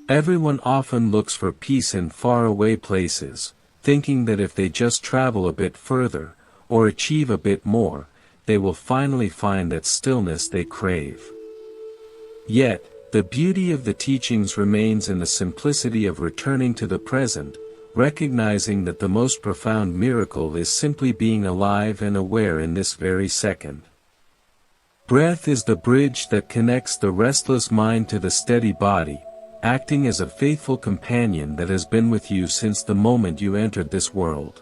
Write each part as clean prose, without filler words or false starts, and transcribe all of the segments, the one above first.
Everyone often looks for peace in faraway places, thinking that if they just travel a bit further, or achieve a bit more, they will finally find that stillness they crave. Yet, the beauty of the teachings remains in the simplicity of returning to the present, recognizing that the most profound miracle is simply being alive and aware in this very second. Breath is the bridge that connects the restless mind to the steady body, acting as a faithful companion that has been with you since the moment you entered this world.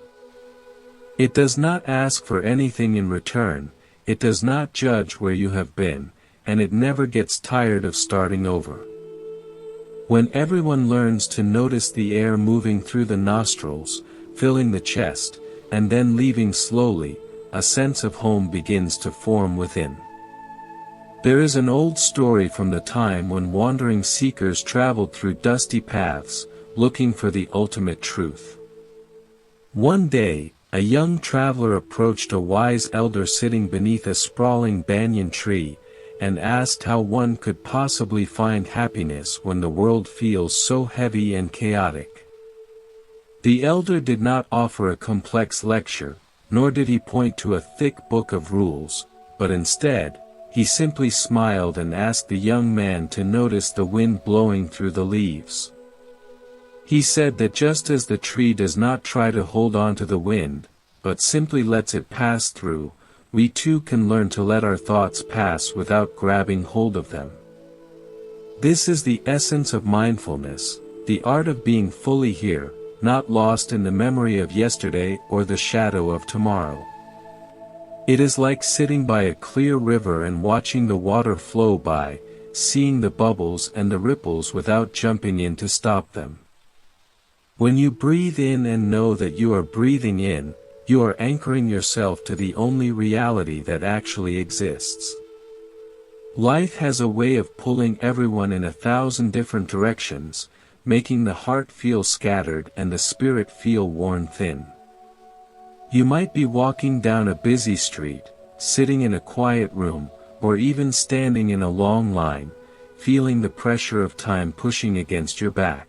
It does not ask for anything in return, it does not judge where you have been, and it never gets tired of starting over. When everyone learns to notice the air moving through the nostrils, filling the chest, and then leaving slowly, a sense of home begins to form within. There is an old story from the time when wandering seekers traveled through dusty paths, looking for the ultimate truth. One day, a young traveler approached a wise elder sitting beneath a sprawling banyan tree, and asked how one could possibly find happiness when the world feels so heavy and chaotic. The elder did not offer a complex lecture, nor did he point to a thick book of rules, but instead, he simply smiled and asked the young man to notice the wind blowing through the leaves. He said that just as the tree does not try to hold on to the wind, but simply lets it pass through, we too can learn to let our thoughts pass without grabbing hold of them. This is the essence of mindfulness, the art of being fully here, not lost in the memory of yesterday or the shadow of tomorrow. It is like sitting by a clear river and watching the water flow by, seeing the bubbles and the ripples without jumping in to stop them. When you breathe in and know that you are breathing in, you are anchoring yourself to the only reality that actually exists. Life has a way of pulling everyone in 1,000 different directions, making the heart feel scattered and the spirit feel worn thin. You might be walking down a busy street, sitting in a quiet room, or even standing in a long line, feeling the pressure of time pushing against your back.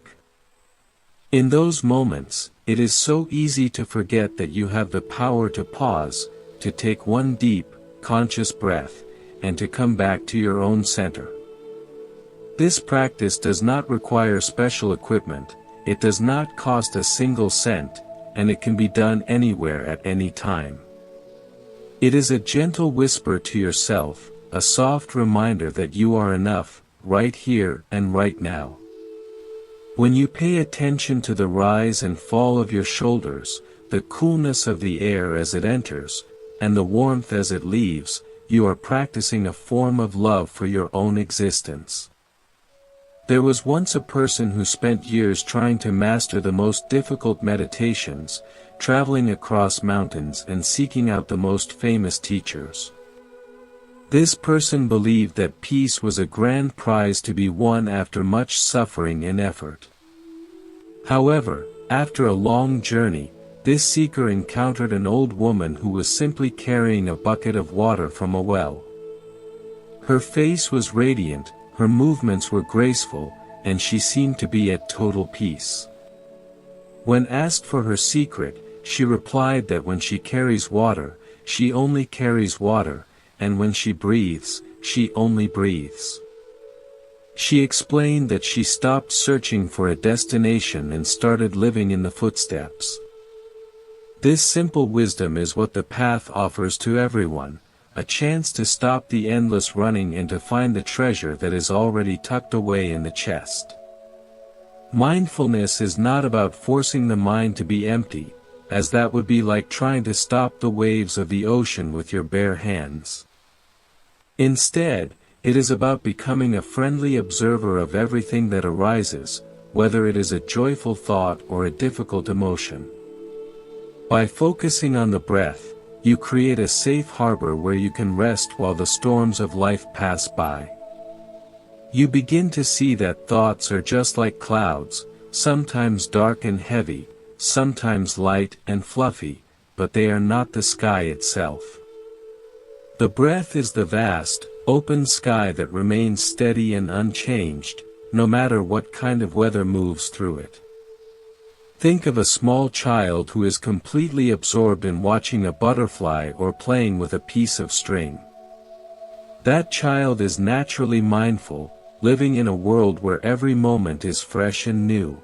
In those moments, it is so easy to forget that you have the power to pause, to take one deep, conscious breath, and to come back to your own center. This practice does not require special equipment, it does not cost a single cent, and it can be done anywhere at any time. It is a gentle whisper to yourself, a soft reminder that you are enough, right here and right now. When you pay attention to the rise and fall of your shoulders, the coolness of the air as it enters, and the warmth as it leaves, you are practicing a form of love for your own existence. There was once a person who spent years trying to master the most difficult meditations, traveling across mountains and seeking out the most famous teachers. This person believed that peace was a grand prize to be won after much suffering and effort. However, after a long journey, this seeker encountered an old woman who was simply carrying a bucket of water from a well. Her face was radiant, her movements were graceful, and she seemed to be at total peace. When asked for her secret, she replied that when she carries water, she only carries water, and when she breathes, she only breathes. She explained that she stopped searching for a destination and started living in the footsteps. This simple wisdom is what the path offers to everyone, a chance to stop the endless running and to find the treasure that is already tucked away in the chest. Mindfulness is not about forcing the mind to be empty, as that would be like trying to stop the waves of the ocean with your bare hands. Instead, it is about becoming a friendly observer of everything that arises, whether it is a joyful thought or a difficult emotion. By focusing on the breath, you create a safe harbor where you can rest while the storms of life pass by. You begin to see that thoughts are just like clouds, sometimes dark and heavy, sometimes light and fluffy, but they are not the sky itself. The breath is the vast, open sky that remains steady and unchanged, no matter what kind of weather moves through it. Think of a small child who is completely absorbed in watching a butterfly or playing with a piece of string. That child is naturally mindful, living in a world where every moment is fresh and new.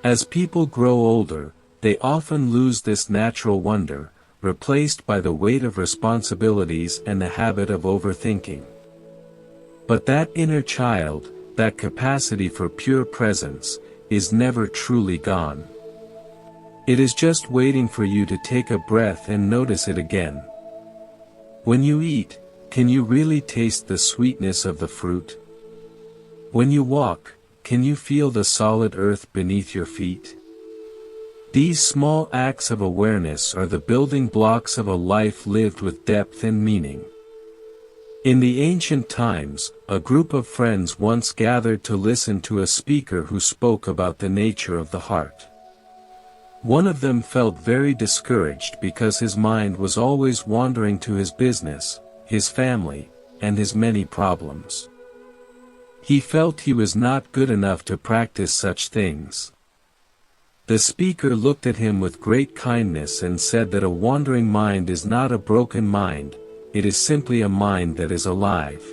As people grow older, they often lose this natural wonder, replaced by the weight of responsibilities and the habit of overthinking. But that inner child, that capacity for pure presence, is never truly gone. It is just waiting for you to take a breath and notice it again. When you eat, can you really taste the sweetness of the fruit? When you walk, can you feel the solid earth beneath your feet? These small acts of awareness are the building blocks of a life lived with depth and meaning. In the ancient times, a group of friends once gathered to listen to a speaker who spoke about the nature of the heart. One of them felt very discouraged because his mind was always wandering to his business, his family, and his many problems. He felt he was not good enough to practice such things. The speaker looked at him with great kindness and said that a wandering mind is not a broken mind, it is simply a mind that is alive.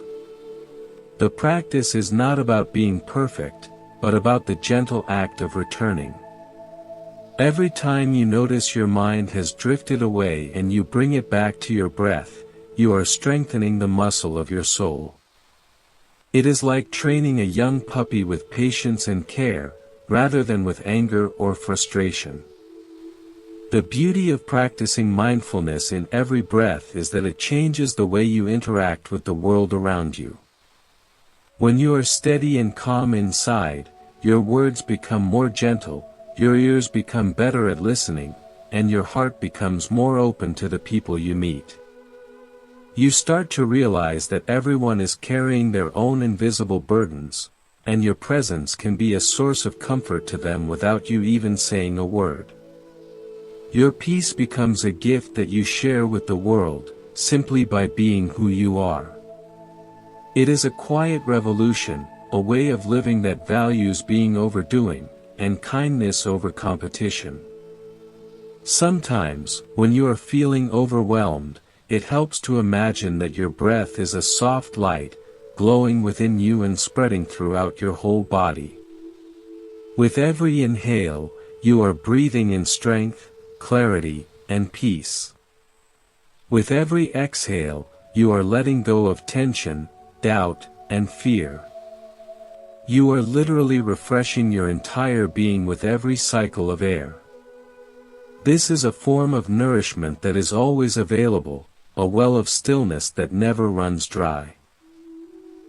The practice is not about being perfect, but about the gentle act of returning. Every time you notice your mind has drifted away and you bring it back to your breath, you are strengthening the muscle of your soul. It is like training a young puppy with patience and care, rather than with anger or frustration. The beauty of practicing mindfulness in every breath is that it changes the way you interact with the world around you. When you are steady and calm inside, your words become more gentle, your ears become better at listening, and your heart becomes more open to the people you meet. You start to realize that everyone is carrying their own invisible burdens, and your presence can be a source of comfort to them without you even saying a word. Your peace becomes a gift that you share with the world, simply by being who you are. It is a quiet revolution, a way of living that values being over doing, and kindness over competition. Sometimes, when you are feeling overwhelmed, it helps to imagine that your breath is a soft light, glowing within you and spreading throughout your whole body. With every inhale, you are breathing in strength, clarity, and peace. With every exhale, you are letting go of tension, doubt, and fear. You are literally refreshing your entire being with every cycle of air. This is a form of nourishment that is always available, a well of stillness that never runs dry.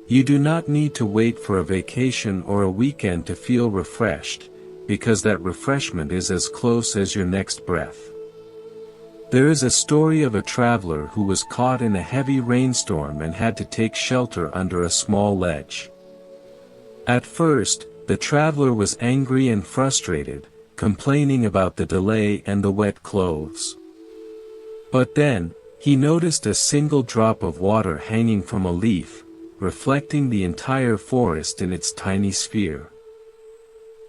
You do not need to wait for a vacation or a weekend to feel refreshed, because that refreshment is as close as your next breath. There is a story of a traveler who was caught in a heavy rainstorm and had to take shelter under a small ledge. At first, the traveler was angry and frustrated, complaining about the delay and the wet clothes. But then, he noticed a single drop of water hanging from a leaf, reflecting the entire forest in its tiny sphere.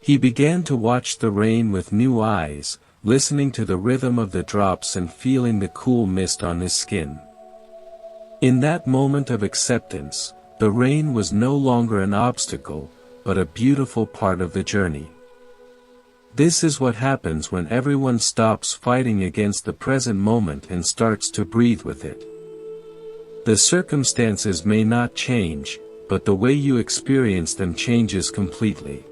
He began to watch the rain with new eyes, listening to the rhythm of the drops and feeling the cool mist on his skin. In that moment of acceptance, the rain was no longer an obstacle, but a beautiful part of the journey. This is what happens when everyone stops fighting against the present moment and starts to breathe with it. The circumstances may not change, but the way you experience them changes completely.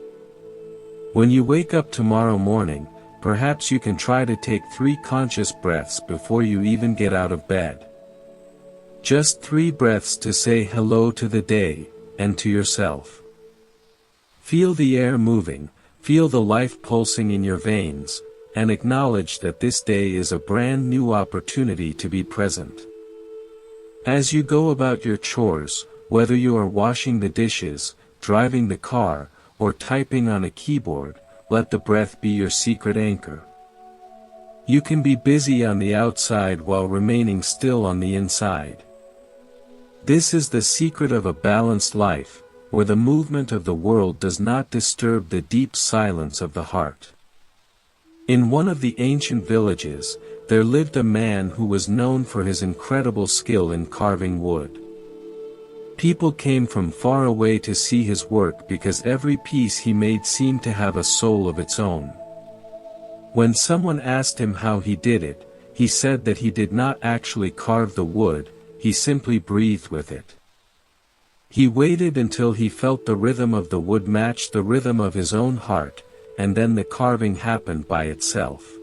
When you wake up tomorrow morning, perhaps you can try to take 3 conscious breaths before you even get out of bed. Just 3 breaths to say hello to the day, and to yourself. Feel the air moving, feel the life pulsing in your veins, and acknowledge that this day is a brand new opportunity to be present. As you go about your chores, whether you are washing the dishes, driving the car, or typing on a keyboard, let the breath be your secret anchor. You can be busy on the outside while remaining still on the inside. This is the secret of a balanced life, where the movement of the world does not disturb the deep silence of the heart. In one of the ancient villages, there lived a man who was known for his incredible skill in carving wood. People came from far away to see his work because every piece he made seemed to have a soul of its own. When someone asked him how he did it, he said that he did not actually carve the wood, he simply breathed with it. He waited until he felt the rhythm of the wood match the rhythm of his own heart, and then the carving happened by itself.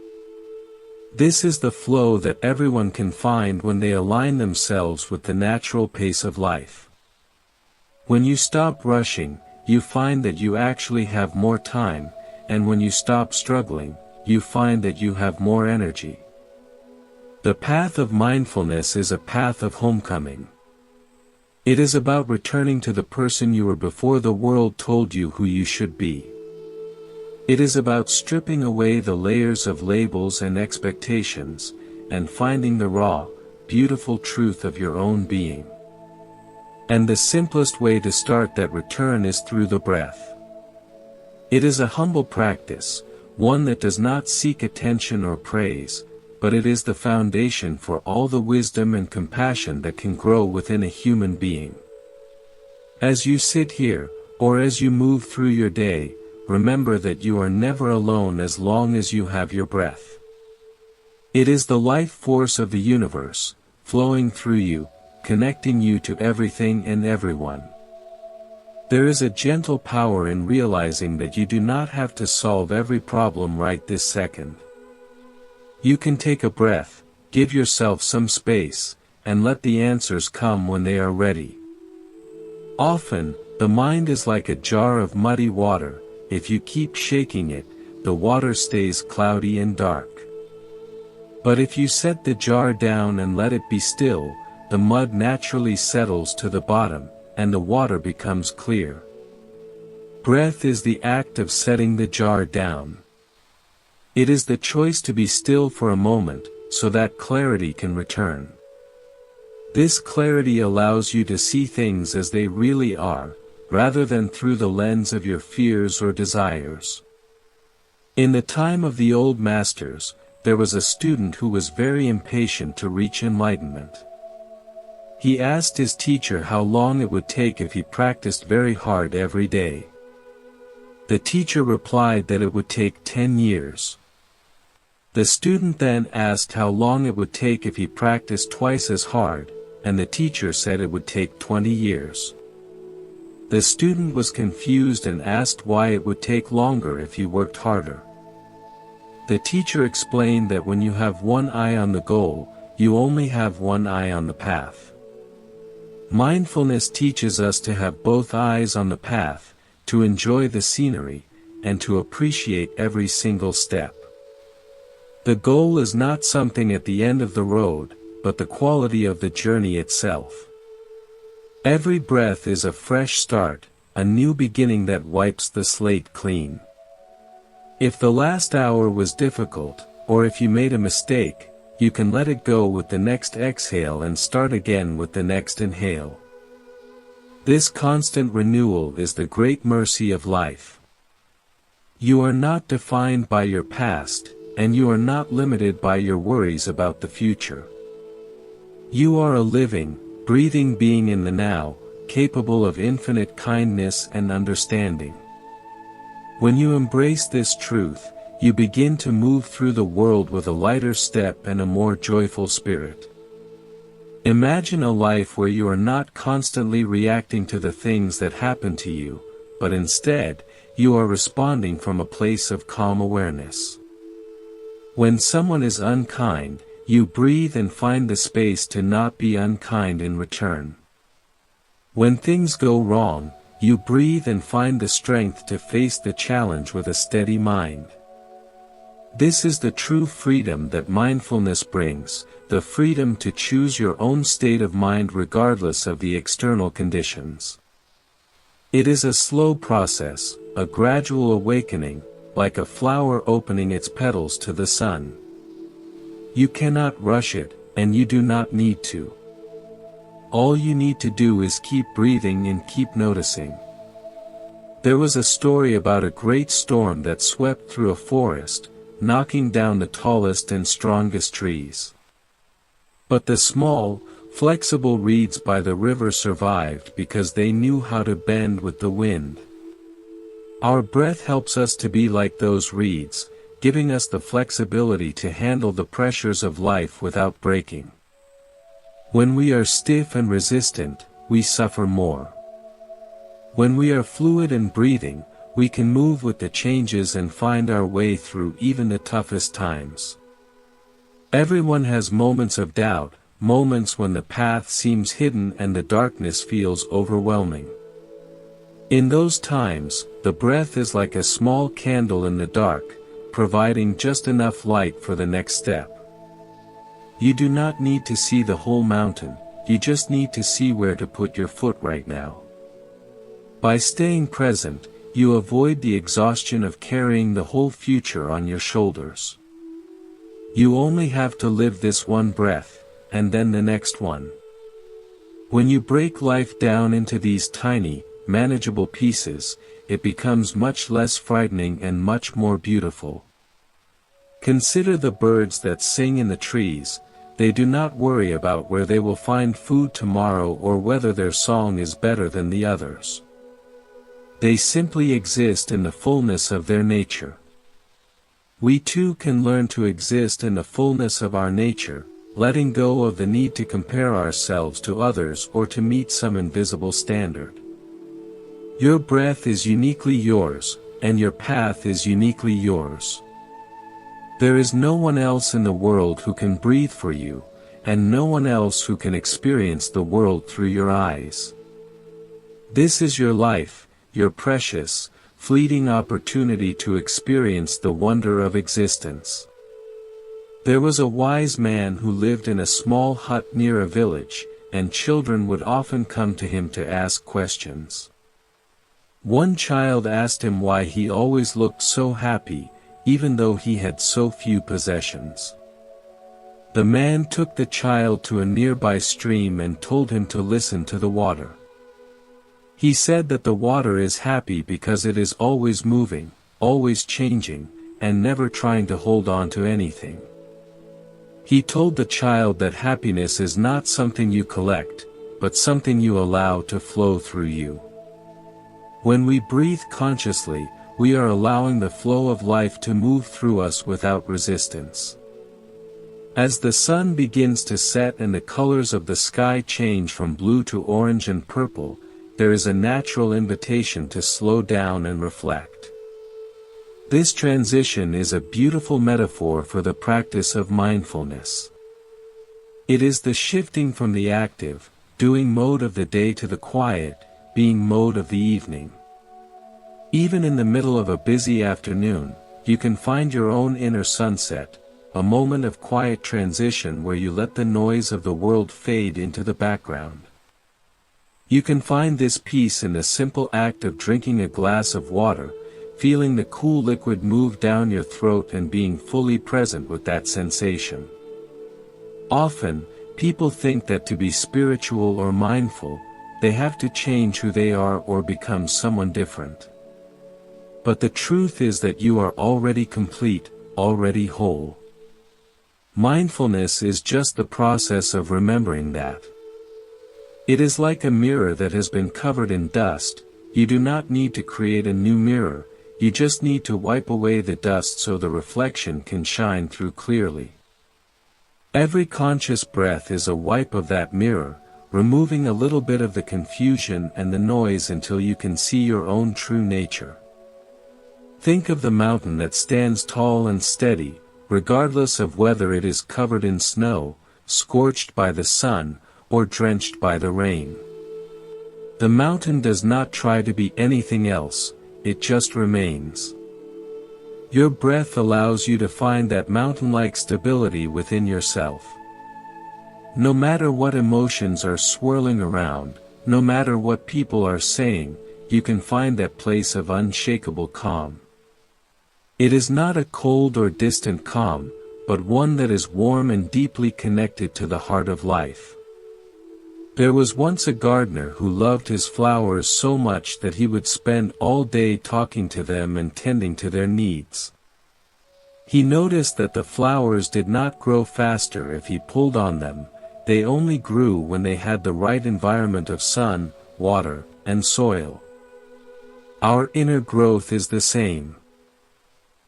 This is the flow that everyone can find when they align themselves with the natural pace of life. When you stop rushing, you find that you actually have more time, and when you stop struggling, you find that you have more energy. The path of mindfulness is a path of homecoming. It is about returning to the person you were before the world told you who you should be. It is about stripping away the layers of labels and expectations, and finding the raw, beautiful truth of your own being. And the simplest way to start that return is through the breath. It is a humble practice, one that does not seek attention or praise, but it is the foundation for all the wisdom and compassion that can grow within a human being. As you sit here, or as you move through your day, remember that you are never alone as long as you have your breath. It is the life force of the universe, flowing through you, connecting you to everything and everyone. There is a gentle power in realizing that you do not have to solve every problem right this second. You can take a breath, give yourself some space, and let the answers come when they are ready. Often, the mind is like a jar of muddy water. If you keep shaking it, the water stays cloudy and dark. But if you set the jar down and let it be still, the mud naturally settles to the bottom, and the water becomes clear. Breath is the act of setting the jar down. It is the choice to be still for a moment, so that clarity can return. This clarity allows you to see things as they really are, rather than through the lens of your fears or desires. In the time of the old masters, there was a student who was very impatient to reach enlightenment. He asked his teacher how long it would take if he practiced very hard every day. The teacher replied that it would take 10 years. The student then asked how long it would take if he practiced twice as hard, and the teacher said it would take 20 years. The student was confused and asked why it would take longer if he worked harder. The teacher explained that when you have one eye on the goal, you only have one eye on the path. Mindfulness teaches us to have both eyes on the path, to enjoy the scenery, and to appreciate every single step. The goal is not something at the end of the road, but the quality of the journey itself. Every breath is a fresh start, a new beginning that wipes the slate clean. If the last hour was difficult, or if you made a mistake, you can let it go with the next exhale and start again with the next inhale. This constant renewal is the great mercy of life. You are not defined by your past, and you are not limited by your worries about the future. You are a living, breathing being in the now, capable of infinite kindness and understanding. When you embrace this truth, you begin to move through the world with a lighter step and a more joyful spirit. Imagine a life where you are not constantly reacting to the things that happen to you, but instead, you are responding from a place of calm awareness. When someone is unkind, you breathe and find the space to not be unkind in return. When things go wrong, you breathe and find the strength to face the challenge with a steady mind. This is the true freedom that mindfulness brings, the freedom to choose your own state of mind regardless of the external conditions. It is a slow process, a gradual awakening, like a flower opening its petals to the sun. You cannot rush it, and you do not need to. All you need to do is keep breathing and keep noticing. There was a story about a great storm that swept through a forest, knocking down the tallest and strongest trees. But the small, flexible reeds by the river survived because they knew how to bend with the wind. Our breath helps us to be like those reeds, giving us the flexibility to handle the pressures of life without breaking. When we are stiff and resistant, we suffer more. When we are fluid and breathing, we can move with the changes and find our way through even the toughest times. Everyone has moments of doubt, moments when the path seems hidden and the darkness feels overwhelming. In those times, the breath is like a small candle in the dark, providing just enough light for the next step. You do not need to see the whole mountain, you just need to see where to put your foot right now. By staying present, you avoid the exhaustion of carrying the whole future on your shoulders. You only have to live this one breath, and then the next one. When you break life down into these tiny, manageable pieces, it becomes much less frightening and much more beautiful. Consider the birds that sing in the trees. They do not worry about where they will find food tomorrow or whether their song is better than the others. They simply exist in the fullness of their nature. We too can learn to exist in the fullness of our nature, letting go of the need to compare ourselves to others or to meet some invisible standard. Your breath is uniquely yours, and your path is uniquely yours. There is no one else in the world who can breathe for you, and no one else who can experience the world through your eyes. This is your life, your precious, fleeting opportunity to experience the wonder of existence. There was a wise man who lived in a small hut near a village, and children would often come to him to ask questions. One child asked him why he always looked so happy, even though he had so few possessions. The man took the child to a nearby stream and told him to listen to the water. He said that the water is happy because it is always moving, always changing, and never trying to hold on to anything. He told the child that happiness is not something you collect, but something you allow to flow through you. When we breathe consciously, we are allowing the flow of life to move through us without resistance. As the sun begins to set and the colors of the sky change from blue to orange and purple, there is a natural invitation to slow down and reflect. This transition is a beautiful metaphor for the practice of mindfulness. It is the shifting from the active, doing mode of the day to the quiet, being mode of the evening. Even in the middle of a busy afternoon, you can find your own inner sunset, a moment of quiet transition where you let the noise of the world fade into the background. You can find this peace in the simple act of drinking a glass of water, feeling the cool liquid move down your throat and being fully present with that sensation. Often, people think that to be spiritual or mindful, they have to change who they are or become someone different. But the truth is that you are already complete, already whole. Mindfulness is just the process of remembering that. It is like a mirror that has been covered in dust. You do not need to create a new mirror, you just need to wipe away the dust so the reflection can shine through clearly. Every conscious breath is a wipe of that mirror, removing a little bit of the confusion and the noise until you can see your own true nature. Think of the mountain that stands tall and steady, regardless of whether it is covered in snow, scorched by the sun, or drenched by the rain. The mountain does not try to be anything else, it just remains. Your breath allows you to find that mountain-like stability within yourself. No matter what emotions are swirling around, no matter what people are saying, you can find that place of unshakable calm. It is not a cold or distant calm, but one that is warm and deeply connected to the heart of life. There was once a gardener who loved his flowers so much that he would spend all day talking to them and tending to their needs. He noticed that the flowers did not grow faster if he pulled on them, they only grew when they had the right environment of sun, water, and soil. Our inner growth is the same.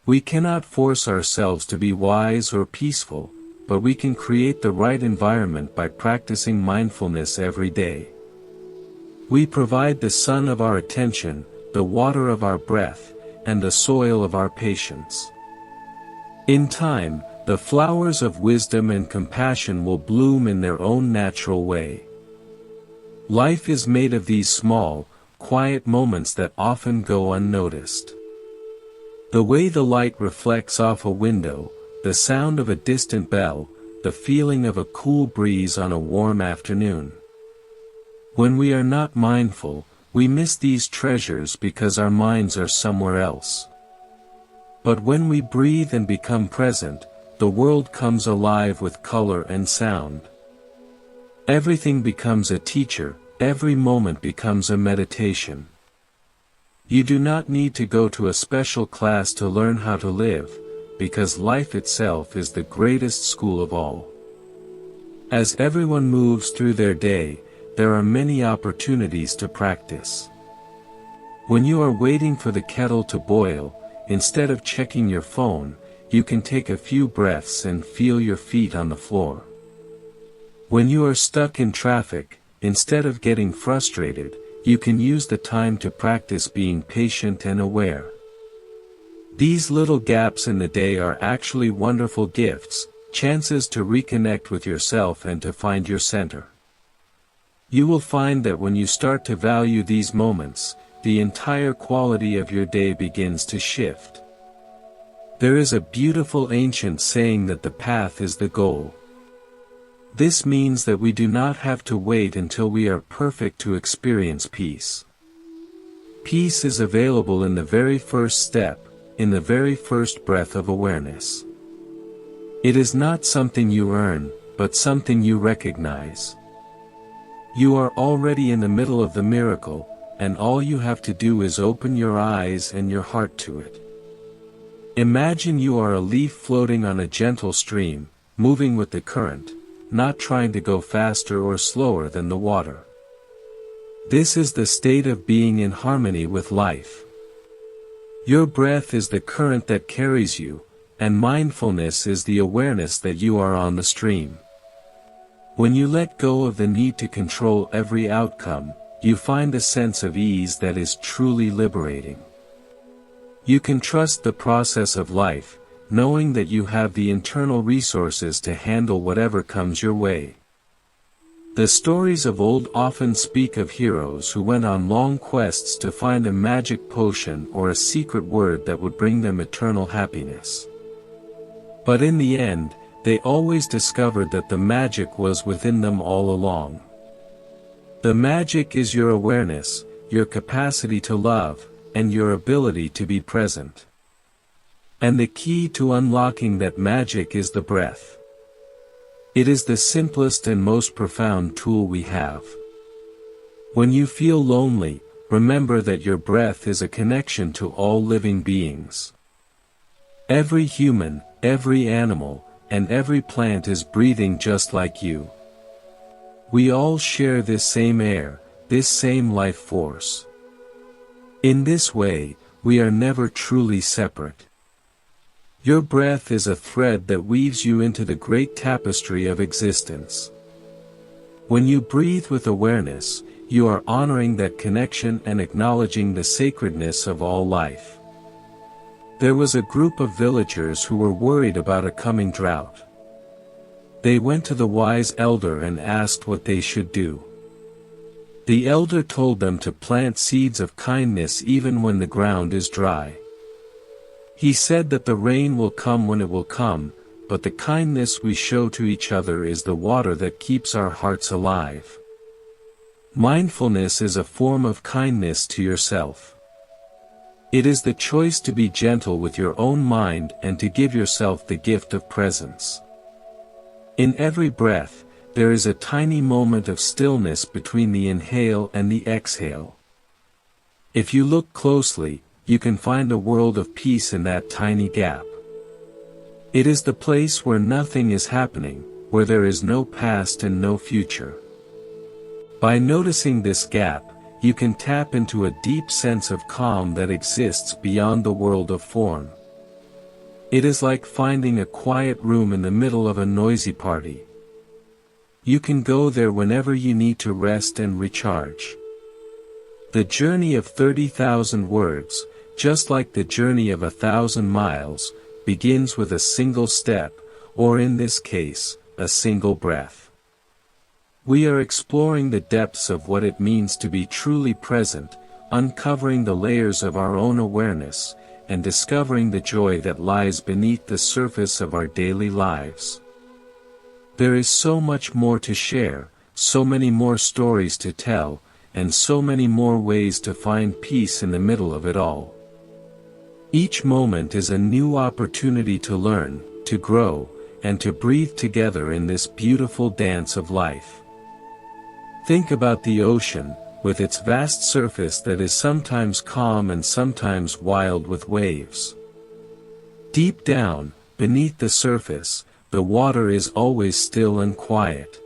We cannot force ourselves to be wise or peaceful, but we can create the right environment by practicing mindfulness every day. We provide the sun of our attention, the water of our breath, and the soil of our patience. In time, the flowers of wisdom and compassion will bloom in their own natural way. Life is made of these small, quiet moments that often go unnoticed. The way the light reflects off a window, the sound of a distant bell, the feeling of a cool breeze on a warm afternoon. When we are not mindful, we miss these treasures because our minds are somewhere else. But when we breathe and become present, the world comes alive with color and sound. Everything becomes a teacher, every moment becomes a meditation. You do not need to go to a special class to learn how to live, because life itself is the greatest school of all. As everyone moves through their day, there are many opportunities to practice. When you are waiting for the kettle to boil, instead of checking your phone, you can take a few breaths and feel your feet on the floor. When you are stuck in traffic, instead of getting frustrated, you can use the time to practice being patient and aware. These little gaps in the day are actually wonderful gifts, chances to reconnect with yourself and to find your center. You will find that when you start to value these moments, the entire quality of your day begins to shift. There is a beautiful ancient saying that the path is the goal. This means that we do not have to wait until we are perfect to experience peace. Peace is available in the very first step, in the very first breath of awareness. It is not something you earn, but something you recognize. You are already in the middle of the miracle, and all you have to do is open your eyes and your heart to it. Imagine you are a leaf floating on a gentle stream, moving with the current, not trying to go faster or slower than the water. This is the state of being in harmony with life. Your breath is the current that carries you, and mindfulness is the awareness that you are on the stream. When you let go of the need to control every outcome, you find a sense of ease that is truly liberating. You can trust the process of life, knowing that you have the internal resources to handle whatever comes your way. The stories of old often speak of heroes who went on long quests to find a magic potion or a secret word that would bring them eternal happiness. But in the end, they always discovered that the magic was within them all along. The magic is your awareness, your capacity to love, and your ability to be present. And the key to unlocking that magic is the breath. It is the simplest and most profound tool we have. When you feel lonely, remember that your breath is a connection to all living beings. Every human, every animal, and every plant is breathing just like you. We all share this same air, this same life force. In this way, we are never truly separate. Your breath is a thread that weaves you into the great tapestry of existence. When you breathe with awareness, you are honoring that connection and acknowledging the sacredness of all life. There was a group of villagers who were worried about a coming drought. They went to the wise elder and asked what they should do. The elder told them to plant seeds of kindness even when the ground is dry. He said that the rain will come when it will come, but the kindness we show to each other is the water that keeps our hearts alive. Mindfulness is a form of kindness to yourself. It is the choice to be gentle with your own mind and to give yourself the gift of presence. In every breath, there is a tiny moment of stillness between the inhale and the exhale. If you look closely, you can find a world of peace in that tiny gap. It is the place where nothing is happening, where there is no past and no future. By noticing this gap, you can tap into a deep sense of calm that exists beyond the world of form. It is like finding a quiet room in the middle of a noisy party. You can go there whenever you need to rest and recharge. The journey of 30,000 words, just like the journey of 1,000 miles, begins with a single step, or in this case, a single breath. We are exploring the depths of what it means to be truly present, uncovering the layers of our own awareness, and discovering the joy that lies beneath the surface of our daily lives. There is so much more to share, so many more stories to tell, and so many more ways to find peace in the middle of it all. Each moment is a new opportunity to learn, to grow, and to breathe together in this beautiful dance of life. Think about the ocean, with its vast surface that is sometimes calm and sometimes wild with waves. Deep down, beneath the surface, the water is always still and quiet.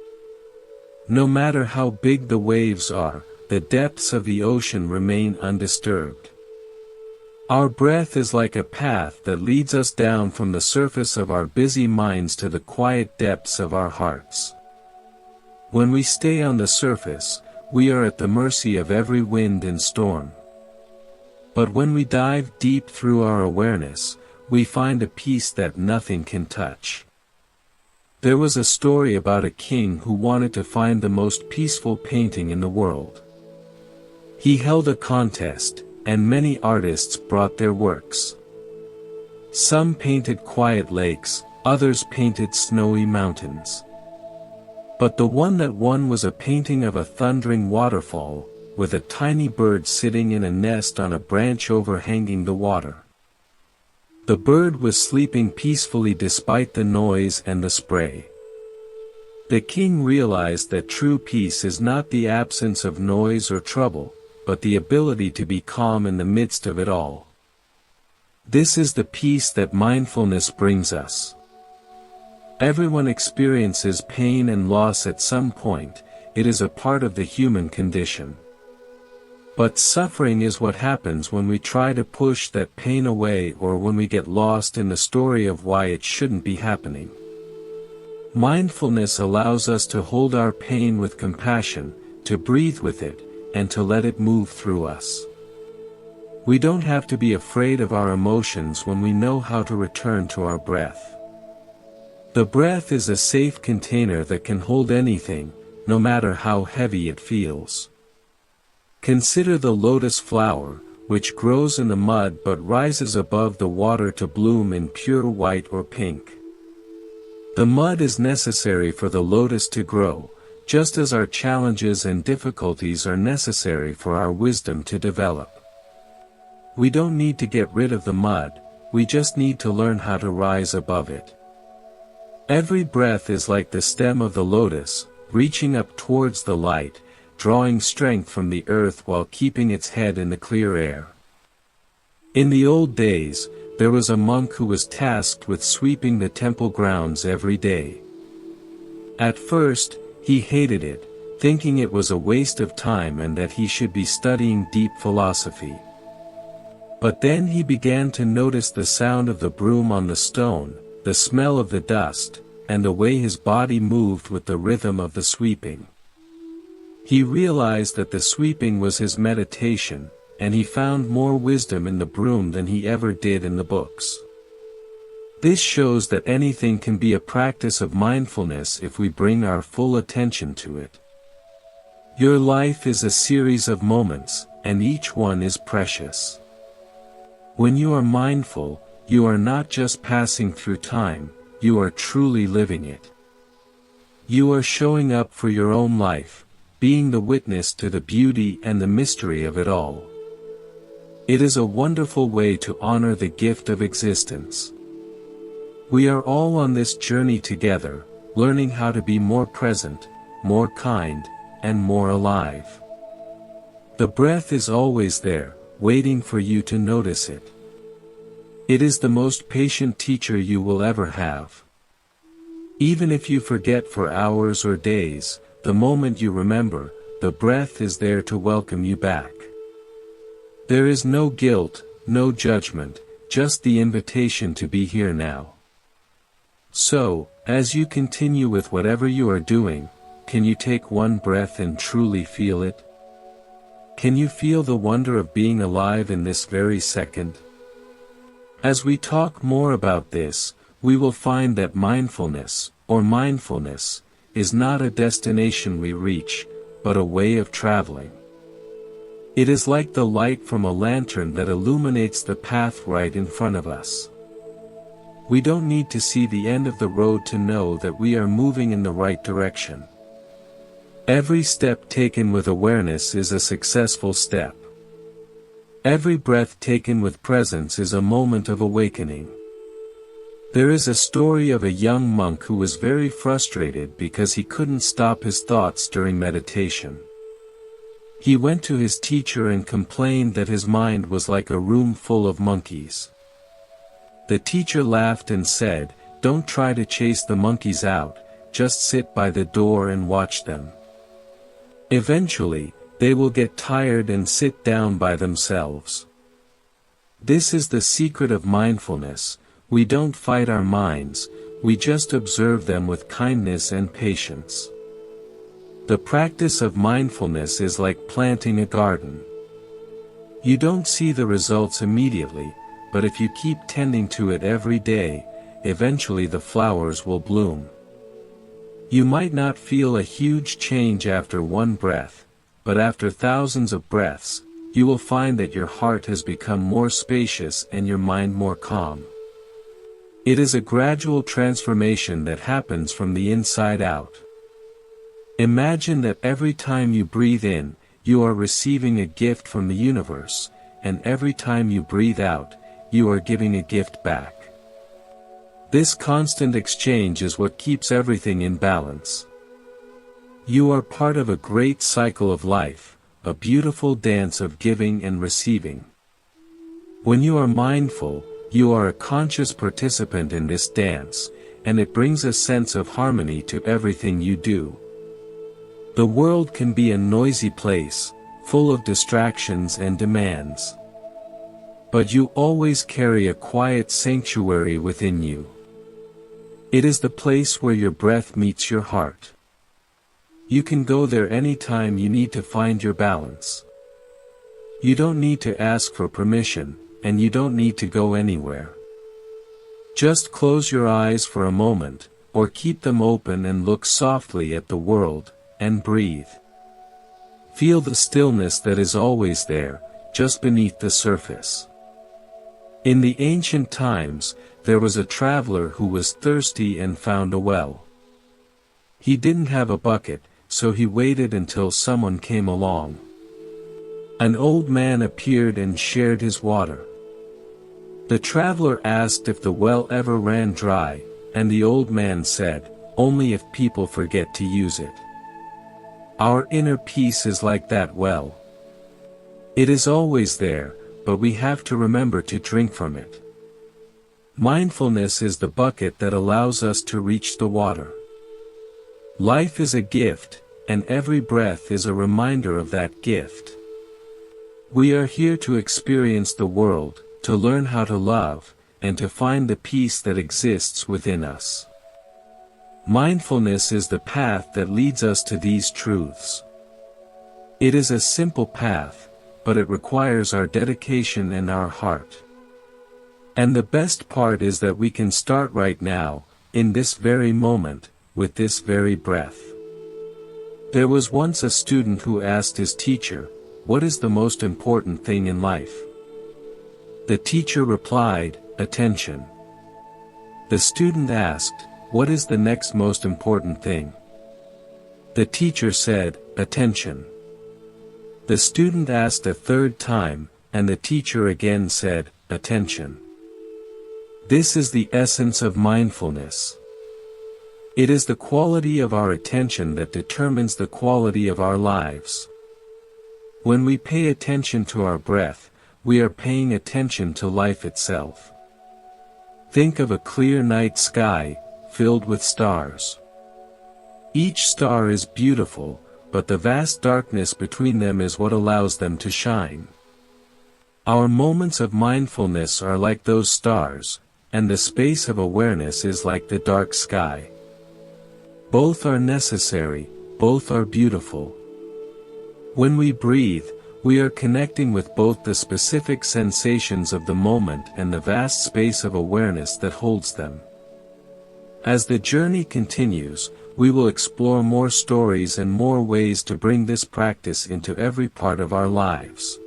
No matter how big the waves are, the depths of the ocean remain undisturbed. Our breath is like a path that leads us down from the surface of our busy minds to the quiet depths of our hearts. When we stay on the surface, we are at the mercy of every wind and storm. But when we dive deep through our awareness, we find a peace that nothing can touch. There was a story about a king who wanted to find the most peaceful painting in the world. He held a contest, and many artists brought their works. Some painted quiet lakes, others painted snowy mountains. But the one that won was a painting of a thundering waterfall, with a tiny bird sitting in a nest on a branch overhanging the water. The bird was sleeping peacefully despite the noise and the spray. The king realized that true peace is not the absence of noise or trouble, but the ability to be calm in the midst of it all. This is the peace that mindfulness brings us. Everyone experiences pain and loss at some point, it is a part of the human condition. But suffering is what happens when we try to push that pain away or when we get lost in the story of why it shouldn't be happening. Mindfulness allows us to hold our pain with compassion, to breathe with it, and to let it move through us. We don't have to be afraid of our emotions when we know how to return to our breath. The breath is a safe container that can hold anything, no matter how heavy it feels. Consider the lotus flower, which grows in the mud but rises above the water to bloom in pure white or pink. The mud is necessary for the lotus to grow, just as our challenges and difficulties are necessary for our wisdom to develop. We don't need to get rid of the mud, we just need to learn how to rise above it. Every breath is like the stem of the lotus, reaching up towards the light, drawing strength from the earth while keeping its head in the clear air. In the old days, there was a monk who was tasked with sweeping the temple grounds every day. At first, he hated it, thinking it was a waste of time and that he should be studying deep philosophy. But then he began to notice the sound of the broom on the stone, the smell of the dust, and the way his body moved with the rhythm of the sweeping. He realized that the sweeping was his meditation, and he found more wisdom in the broom than he ever did in the books. This shows that anything can be a practice of mindfulness if we bring our full attention to it. Your life is a series of moments, and each one is precious. When you are mindful, you are not just passing through time, you are truly living it. You are showing up for your own life, being the witness to the beauty and the mystery of it all. It is a wonderful way to honor the gift of existence. We are all on this journey together, learning how to be more present, more kind, and more alive. The breath is always there, waiting for you to notice it. It is the most patient teacher you will ever have. Even if you forget for hours or days, the moment you remember, the breath is there to welcome you back. There is no guilt, no judgment, just the invitation to be here now. So, as you continue with whatever you are doing, can you take one breath and truly feel it? Can you feel the wonder of being alive in this very second? As we talk more about this, we will find that mindfulness, or mindfulness, is not a destination we reach, but a way of traveling. It is like the light from a lantern that illuminates the path right in front of us. We don't need to see the end of the road to know that we are moving in the right direction. Every step taken with awareness is a successful step. Every breath taken with presence is a moment of awakening. There is a story of a young monk who was very frustrated because he couldn't stop his thoughts during meditation. He went to his teacher and complained that his mind was like a room full of monkeys. The teacher laughed and said, "Don't try to chase the monkeys out, just sit by the door and watch them. Eventually, they will get tired and sit down by themselves." This is the secret of mindfulness. We don't fight our minds, we just observe them with kindness and patience. The practice of mindfulness is like planting a garden. You don't see the results immediately, but if you keep tending to it every day, eventually the flowers will bloom. You might not feel a huge change after one breath, but after thousands of breaths, you will find that your heart has become more spacious and your mind more calm. It is a gradual transformation that happens from the inside out. Imagine that every time you breathe in, you are receiving a gift from the universe, and every time you breathe out, you are giving a gift back. This constant exchange is what keeps everything in balance. You are part of a great cycle of life, a beautiful dance of giving and receiving. When you are mindful, you are a conscious participant in this dance, and it brings a sense of harmony to everything you do. The world can be a noisy place, full of distractions and demands. But you always carry a quiet sanctuary within you. It is the place where your breath meets your heart. You can go there anytime you need to find your balance. You don't need to ask for permission, and you don't need to go anywhere. Just close your eyes for a moment, or keep them open and look softly at the world, and breathe. Feel the stillness that is always there, just beneath the surface. In the ancient times, there was a traveler who was thirsty and found a well. He didn't have a bucket, so he waited until someone came along. An old man appeared and shared his water. The traveler asked if the well ever ran dry, and the old man said, "Only if people forget to use it." Our inner peace is like that well. It is always there, but we have to remember to drink from it. Mindfulness is the bucket that allows us to reach the water. Life is a gift, and every breath is a reminder of that gift. We are here to experience the world, to learn how to love, and to find the peace that exists within us. Mindfulness is the path that leads us to these truths. It is a simple path, but it requires our dedication and our heart. And the best part is that we can start right now, in this very moment, with this very breath. There was once a student who asked his teacher, "What is the most important thing in life?" The teacher replied, "Attention." The student asked, "What is the next most important thing?" The teacher said, "Attention." The student asked a third time, and the teacher again said, "Attention." This is the essence of mindfulness. It is the quality of our attention that determines the quality of our lives. When we pay attention to our breath, we are paying attention to life itself. Think of a clear night sky, filled with stars. Each star is beautiful, but the vast darkness between them is what allows them to shine. Our moments of mindfulness are like those stars, and the space of awareness is like the dark sky. Both are necessary, both are beautiful. When we breathe, we are connecting with both the specific sensations of the moment and the vast space of awareness that holds them. As the journey continues, we will explore more stories and more ways to bring this practice into every part of our lives.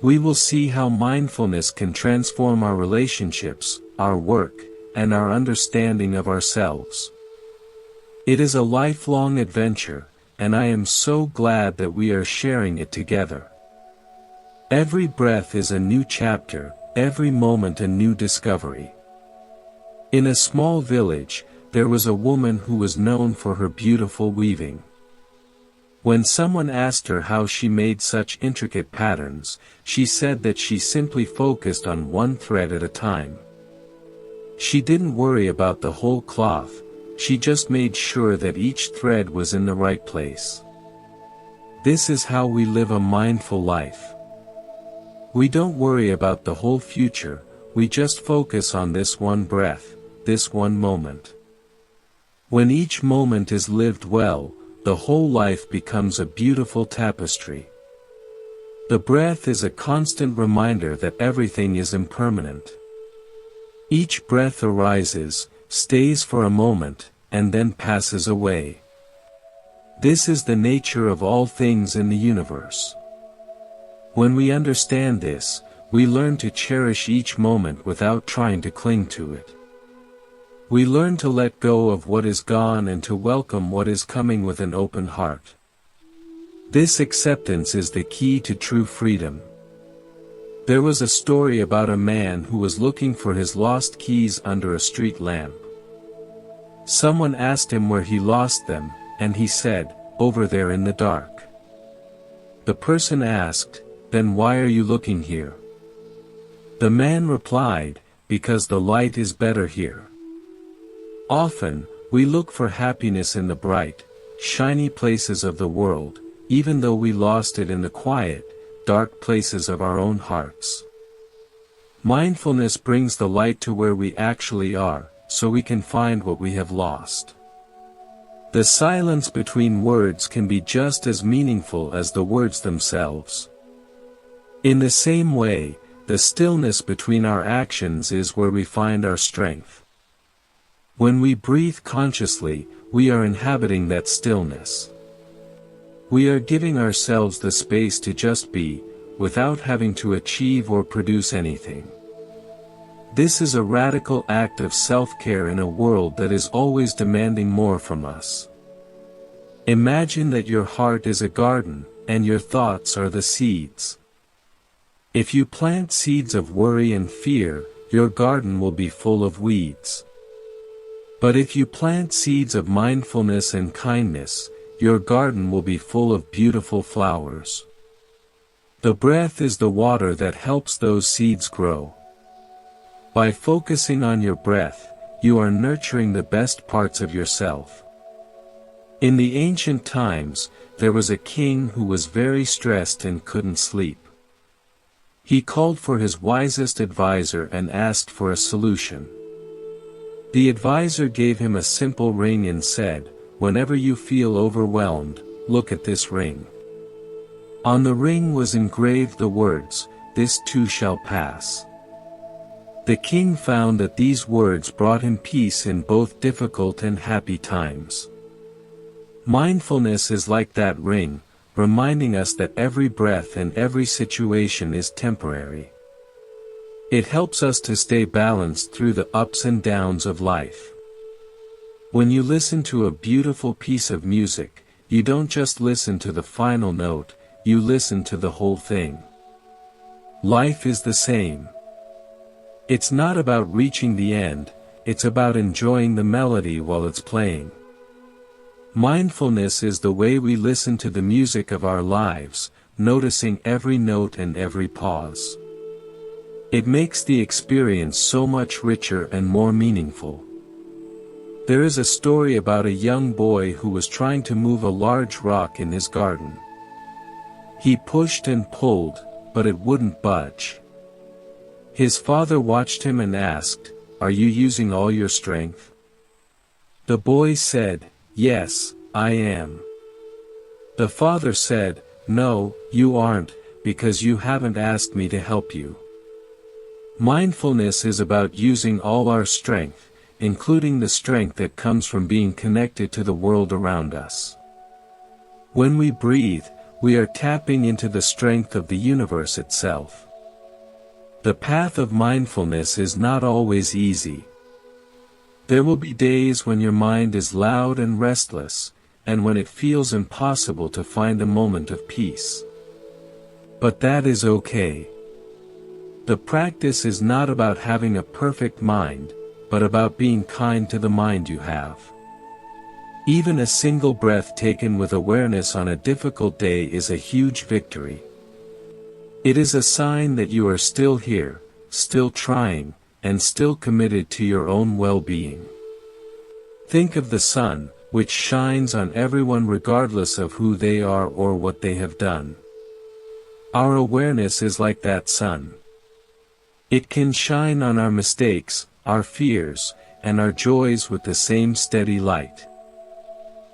We will see how mindfulness can transform our relationships, our work, and our understanding of ourselves. It is a lifelong adventure, and I am so glad that we are sharing it together. Every breath is a new chapter, every moment a new discovery. In a small village, there was a woman who was known for her beautiful weaving. When someone asked her how she made such intricate patterns, she said that she simply focused on one thread at a time. She didn't worry about the whole cloth, she just made sure that each thread was in the right place. This is how we live a mindful life. We don't worry about the whole future, we just focus on this one breath, this one moment. When each moment is lived well, the whole life becomes a beautiful tapestry. The breath is a constant reminder that everything is impermanent. Each breath arises, stays for a moment, and then passes away. This is the nature of all things in the universe. When we understand this, we learn to cherish each moment without trying to cling to it. We learn to let go of what is gone and to welcome what is coming with an open heart. This acceptance is the key to true freedom. There was a story about a man who was looking for his lost keys under a street lamp. Someone asked him where he lost them, and he said, "Over there in the dark." The person asked, "Then why are you looking here?" The man replied, "Because the light is better here." Often, we look for happiness in the bright, shiny places of the world, even though we lost it in the quiet, dark places of our own hearts. Mindfulness brings the light to where we actually are, so we can find what we have lost. The silence between words can be just as meaningful as the words themselves. In the same way, the stillness between our actions is where we find our strength. When we breathe consciously, we are inhabiting that stillness. We are giving ourselves the space to just be, without having to achieve or produce anything. This is a radical act of self-care in a world that is always demanding more from us. Imagine that your heart is a garden, and your thoughts are the seeds. If you plant seeds of worry and fear, your garden will be full of weeds. But if you plant seeds of mindfulness and kindness, your garden will be full of beautiful flowers. The breath is the water that helps those seeds grow. By focusing on your breath, you are nurturing the best parts of yourself. In the ancient times, there was a king who was very stressed and couldn't sleep. He called for his wisest advisor and asked for a solution. The advisor gave him a simple ring and said, "Whenever you feel overwhelmed, look at this ring." On the ring was engraved the words, "This too shall pass." The king found that these words brought him peace in both difficult and happy times. Mindfulness is like that ring, reminding us that every breath and every situation is temporary. It helps us to stay balanced through the ups and downs of life. When you listen to a beautiful piece of music, you don't just listen to the final note, you listen to the whole thing. Life is the same. It's not about reaching the end, it's about enjoying the melody while it's playing. Mindfulness is the way we listen to the music of our lives, noticing every note and every pause. It makes the experience so much richer and more meaningful. There is a story about a young boy who was trying to move a large rock in his garden. He pushed and pulled, but it wouldn't budge. His father watched him and asked, "Are you using all your strength?" The boy said, "Yes, I am." The father said, "No, you aren't, because you haven't asked me to help you." Mindfulness is about using all our strength, including the strength that comes from being connected to the world around us. When we breathe, we are tapping into the strength of the universe itself. The path of mindfulness is not always easy. There will be days when your mind is loud and restless, and when it feels impossible to find a moment of peace. But that is okay. The practice is not about having a perfect mind, but about being kind to the mind you have. Even a single breath taken with awareness on a difficult day is a huge victory. It is a sign that you are still here, still trying, and still committed to your own well-being. Think of the sun, which shines on everyone regardless of who they are or what they have done. Our awareness is like that sun. It can shine on our mistakes, our fears, and our joys with the same steady light.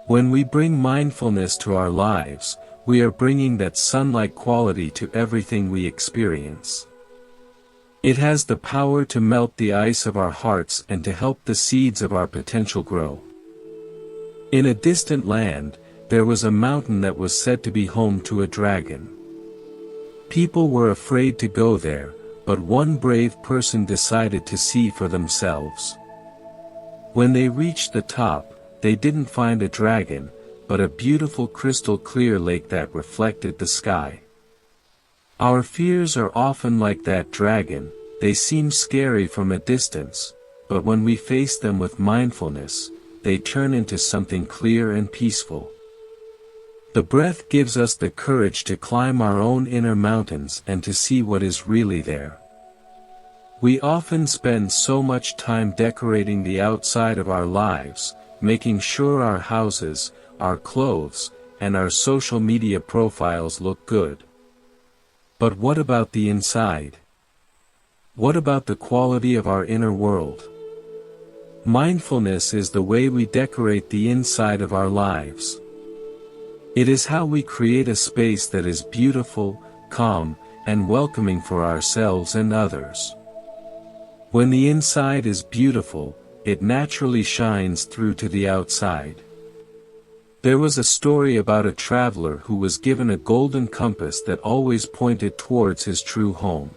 When we bring mindfulness to our lives, we are bringing that sun-like quality to everything we experience. It has the power to melt the ice of our hearts and to help the seeds of our potential grow. In a distant land, there was a mountain that was said to be home to a dragon. People were afraid to go there, but one brave person decided to see for themselves. When they reached the top, they didn't find a dragon, but a beautiful crystal-clear lake that reflected the sky. Our fears are often like that dragon. They seem scary from a distance, but when we face them with mindfulness, they turn into something clear and peaceful. The breath gives us the courage to climb our own inner mountains and to see what is really there. We often spend so much time decorating the outside of our lives, making sure our houses, our clothes, and our social media profiles look good. But what about the inside? What about the quality of our inner world? Mindfulness is the way we decorate the inside of our lives. It is how we create a space that is beautiful, calm, and welcoming for ourselves and others. When the inside is beautiful, it naturally shines through to the outside. There was a story about a traveler who was given a golden compass that always pointed towards his true home.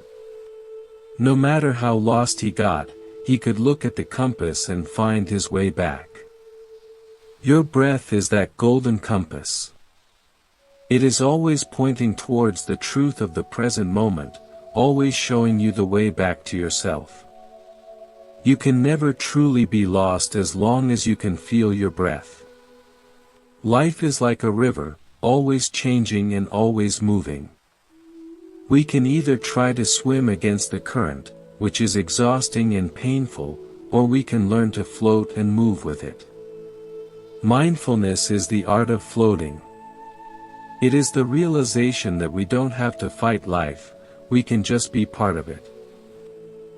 No matter how lost he got, he could look at the compass and find his way back. Your breath is that golden compass. It is always pointing towards the truth of the present moment, always showing you the way back to yourself. You can never truly be lost as long as you can feel your breath. Life is like a river, always changing and always moving. We can either try to swim against the current, which is exhausting and painful, or we can learn to float and move with it. Mindfulness is the art of floating. It is the realization that we don't have to fight life, we can just be part of it.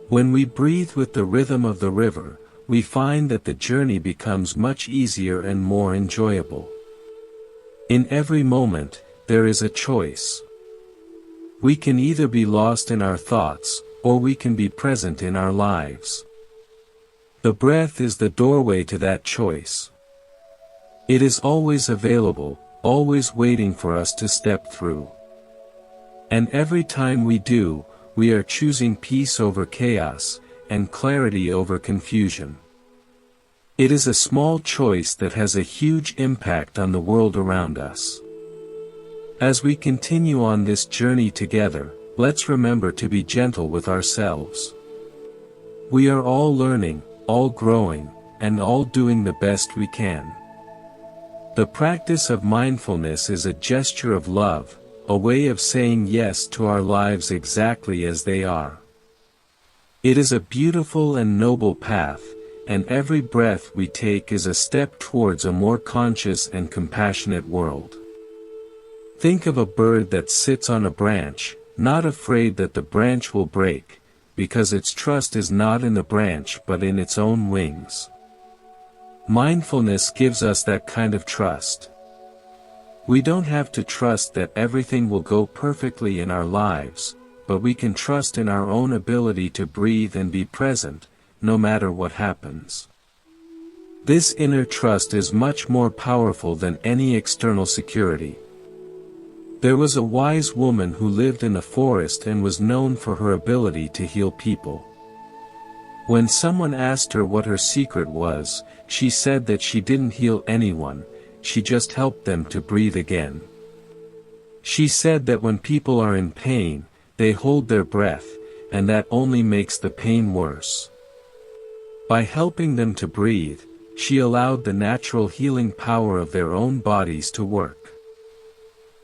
When we breathe with the rhythm of the river, we find that the journey becomes much easier and more enjoyable. In every moment, there is a choice. We can either be lost in our thoughts, or we can be present in our lives. The breath is the doorway to that choice. It is always available, always waiting for us to step through. And every time we do, we are choosing peace over chaos, and clarity over confusion. It is a small choice that has a huge impact on the world around us. As we continue on this journey together, let's remember to be gentle with ourselves. We are all learning, all growing, and all doing the best we can. The practice of mindfulness is a gesture of love, a way of saying yes to our lives exactly as they are. It is a beautiful and noble path, and every breath we take is a step towards a more conscious and compassionate world. Think of a bird that sits on a branch, not afraid that the branch will break, because its trust is not in the branch but in its own wings. Mindfulness gives us that kind of trust. We don't have to trust that everything will go perfectly in our lives, but we can trust in our own ability to breathe and be present, no matter what happens. This inner trust is much more powerful than any external security. There was a wise woman who lived in a forest and was known for her ability to heal people. When someone asked her what her secret was, she said that she didn't heal anyone, she just helped them to breathe again. She said that when people are in pain, they hold their breath, and that only makes the pain worse. By helping them to breathe, she allowed the natural healing power of their own bodies to work.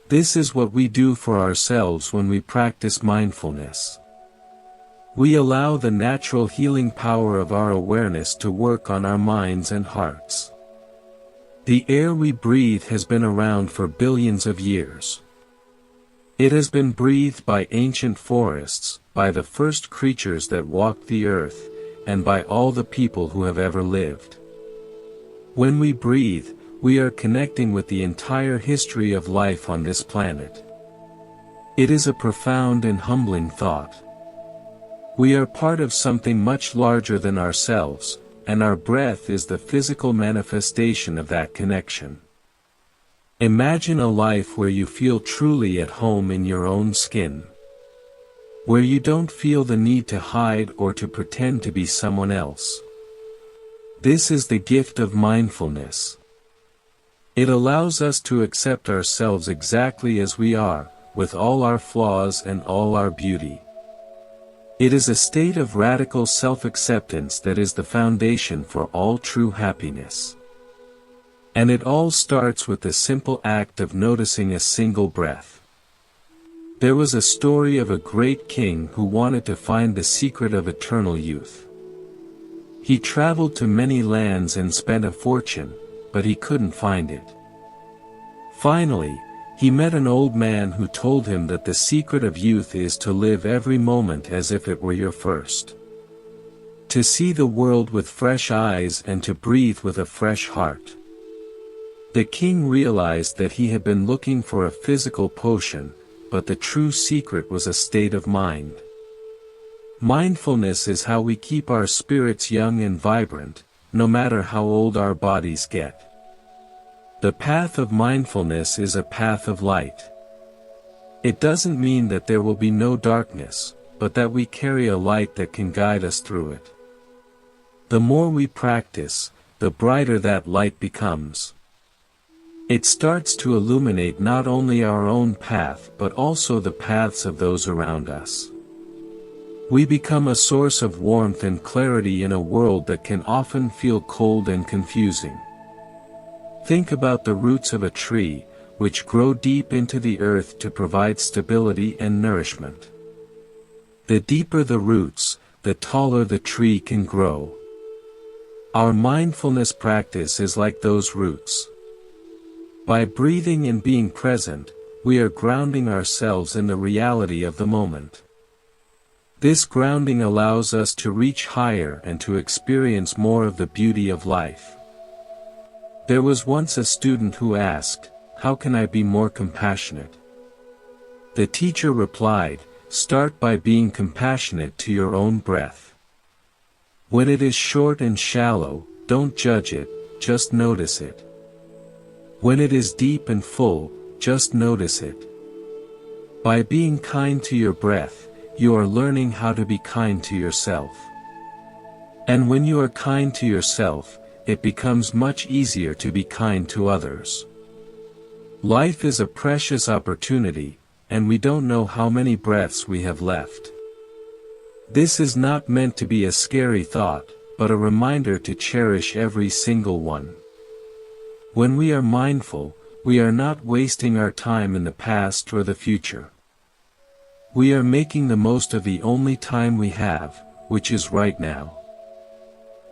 This is what we do for ourselves when we practice mindfulness. We allow the natural healing power of our awareness to work on our minds and hearts. The air we breathe has been around for billions of years. It has been breathed by ancient forests, by the first creatures that walked the earth, and by all the people who have ever lived. When we breathe, we are connecting with the entire history of life on this planet. It is a profound and humbling thought. We are part of something much larger than ourselves, and our breath is the physical manifestation of that connection. Imagine a life where you feel truly at home in your own skin. Where you don't feel the need to hide or to pretend to be someone else. This is the gift of mindfulness. It allows us to accept ourselves exactly as we are, with all our flaws and all our beauty. It is a state of radical self-acceptance that is the foundation for all true happiness. And it all starts with the simple act of noticing a single breath. There was a story of a great king who wanted to find the secret of eternal youth. He traveled to many lands and spent a fortune, but he couldn't find it. Finally, he met an old man who told him that the secret of youth is to live every moment as if it were your first. To see the world with fresh eyes and to breathe with a fresh heart. The king realized that he had been looking for a physical potion, but the true secret was a state of mind. Mindfulness is how we keep our spirits young and vibrant, no matter how old our bodies get. The path of mindfulness is a path of light. It doesn't mean that there will be no darkness, but that we carry a light that can guide us through it. The more we practice, the brighter that light becomes. It starts to illuminate not only our own path but also the paths of those around us. We become a source of warmth and clarity in a world that can often feel cold and confusing. Think about the roots of a tree, which grow deep into the earth to provide stability and nourishment. The deeper the roots, the taller the tree can grow. Our mindfulness practice is like those roots. By breathing and being present, we are grounding ourselves in the reality of the moment. This grounding allows us to reach higher and to experience more of the beauty of life. There was once a student who asked, "How can I be more compassionate?" The teacher replied, "Start by being compassionate to your own breath. When it is short and shallow, don't judge it, just notice it. When it is deep and full, just notice it." By being kind to your breath, you are learning how to be kind to yourself. And when you are kind to yourself, it becomes much easier to be kind to others. Life is a precious opportunity, and we don't know how many breaths we have left. This is not meant to be a scary thought, but a reminder to cherish every single one. When we are mindful, we are not wasting our time in the past or the future. We are making the most of the only time we have, which is right now.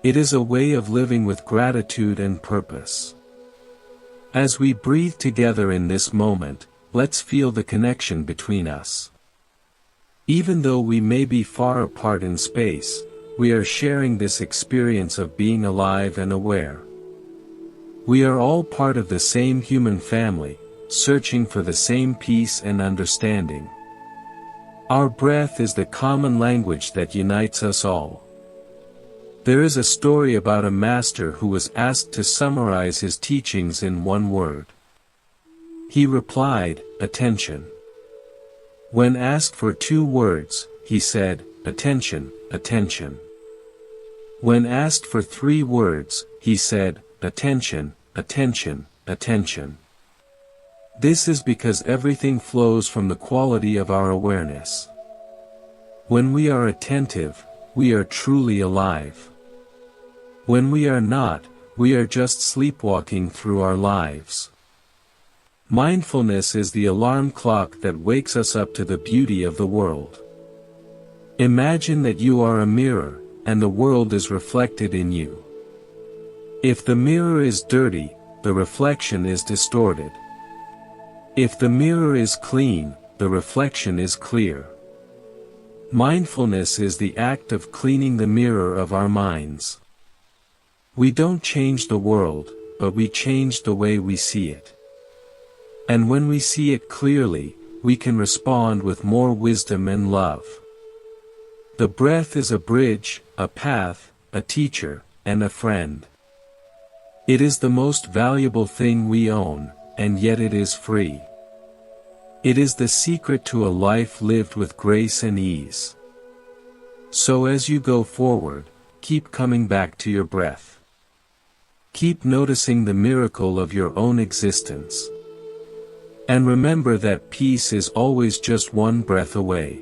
It is a way of living with gratitude and purpose. As we breathe together in this moment, let's feel the connection between us. Even though we may be far apart in space, we are sharing this experience of being alive and aware. We are all part of the same human family, searching for the same peace and understanding. Our breath is the common language that unites us all. There is a story about a master who was asked to summarize his teachings in one word. He replied, "Attention." When asked for 2 words, he said, "Attention, attention." When asked for 3 words, he said, "Attention, attention, attention." This is because everything flows from the quality of our awareness. When we are attentive, we are truly alive. When we are not, we are just sleepwalking through our lives. Mindfulness is the alarm clock that wakes us up to the beauty of the world. Imagine that you are a mirror, and the world is reflected in you. If the mirror is dirty, the reflection is distorted. If the mirror is clean, the reflection is clear. Mindfulness is the act of cleaning the mirror of our minds. We don't change the world, but we change the way we see it. And when we see it clearly, we can respond with more wisdom and love. The breath is a bridge, a path, a teacher, and a friend. It is the most valuable thing we own, and yet it is free. It is the secret to a life lived with grace and ease. So as you go forward, keep coming back to your breath. Keep noticing the miracle of your own existence. And remember that peace is always just one breath away.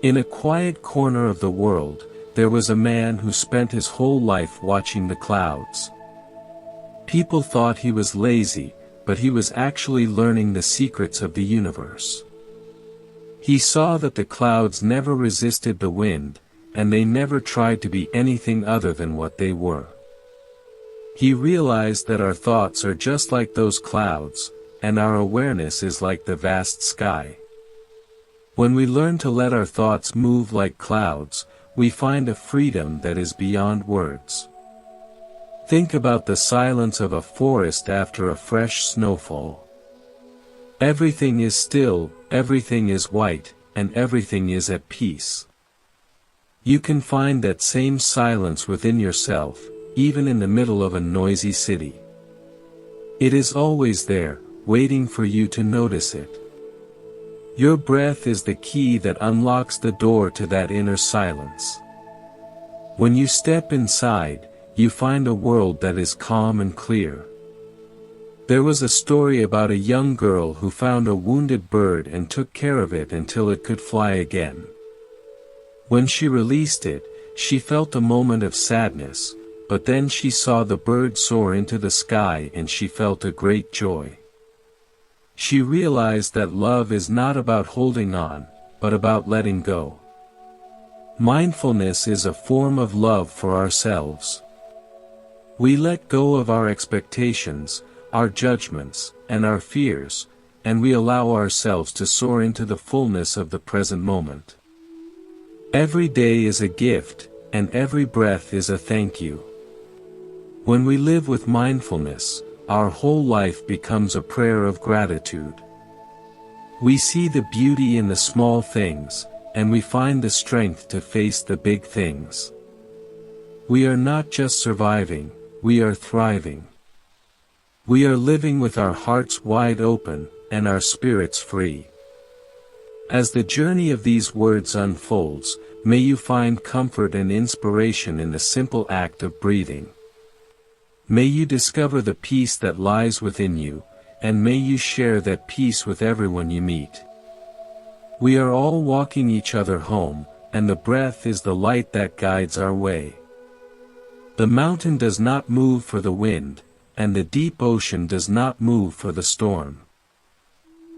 In a quiet corner of the world, there was a man who spent his whole life watching the clouds. People thought he was lazy, but he was actually learning the secrets of the universe. He saw that the clouds never resisted the wind, and they never tried to be anything other than what they were. He realized that our thoughts are just like those clouds, and our awareness is like the vast sky. When we learn to let our thoughts move like clouds, we find a freedom that is beyond words. Think about the silence of a forest after a fresh snowfall. Everything is still, everything is white, and everything is at peace. You can find that same silence within yourself, even in the middle of a noisy city. It is always there, waiting for you to notice it. Your breath is the key that unlocks the door to that inner silence. When you step inside, you find a world that is calm and clear. There was a story about a young girl who found a wounded bird and took care of it until it could fly again. When she released it, she felt a moment of sadness, but then she saw the bird soar into the sky and she felt a great joy. She realized that love is not about holding on, but about letting go. Mindfulness is a form of love for ourselves. We let go of our expectations, our judgments, and our fears, and we allow ourselves to soar into the fullness of the present moment. Every day is a gift, and every breath is a thank you. When we live with mindfulness, our whole life becomes a prayer of gratitude. We see the beauty in the small things, and we find the strength to face the big things. We are not just surviving, we are thriving. We are living with our hearts wide open, and our spirits free. As the journey of these words unfolds, may you find comfort and inspiration in the simple act of breathing. May you discover the peace that lies within you, and may you share that peace with everyone you meet. We are all walking each other home, and the breath is the light that guides our way. The mountain does not move for the wind, and the deep ocean does not move for the storm.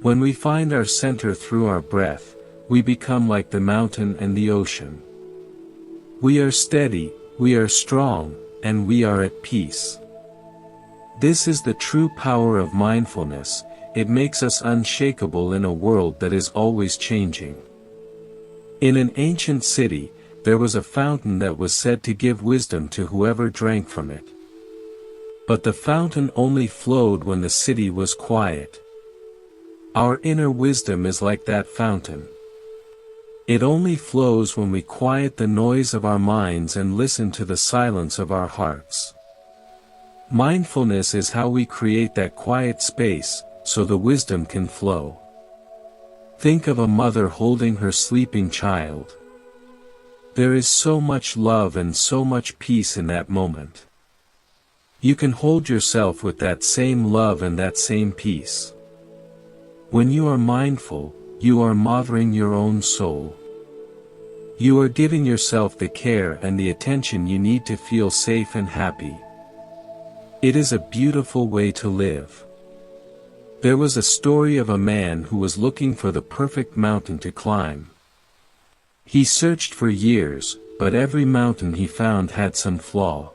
When we find our center through our breath, we become like the mountain and the ocean. We are steady, we are strong, and we are at peace. This is the true power of mindfulness. It makes us unshakable in a world that is always changing. In an ancient city, there was a fountain that was said to give wisdom to whoever drank from it. But the fountain only flowed when the city was quiet. Our inner wisdom is like that fountain. It only flows when we quiet the noise of our minds and listen to the silence of our hearts. Mindfulness is how we create that quiet space, so the wisdom can flow. Think of a mother holding her sleeping child. There is so much love and so much peace in that moment. You can hold yourself with that same love and that same peace. When you are mindful, you are mothering your own soul. You are giving yourself the care and the attention you need to feel safe and happy. It is a beautiful way to live. There was a story of a man who was looking for the perfect mountain to climb. He searched for years, but every mountain he found had some flaw.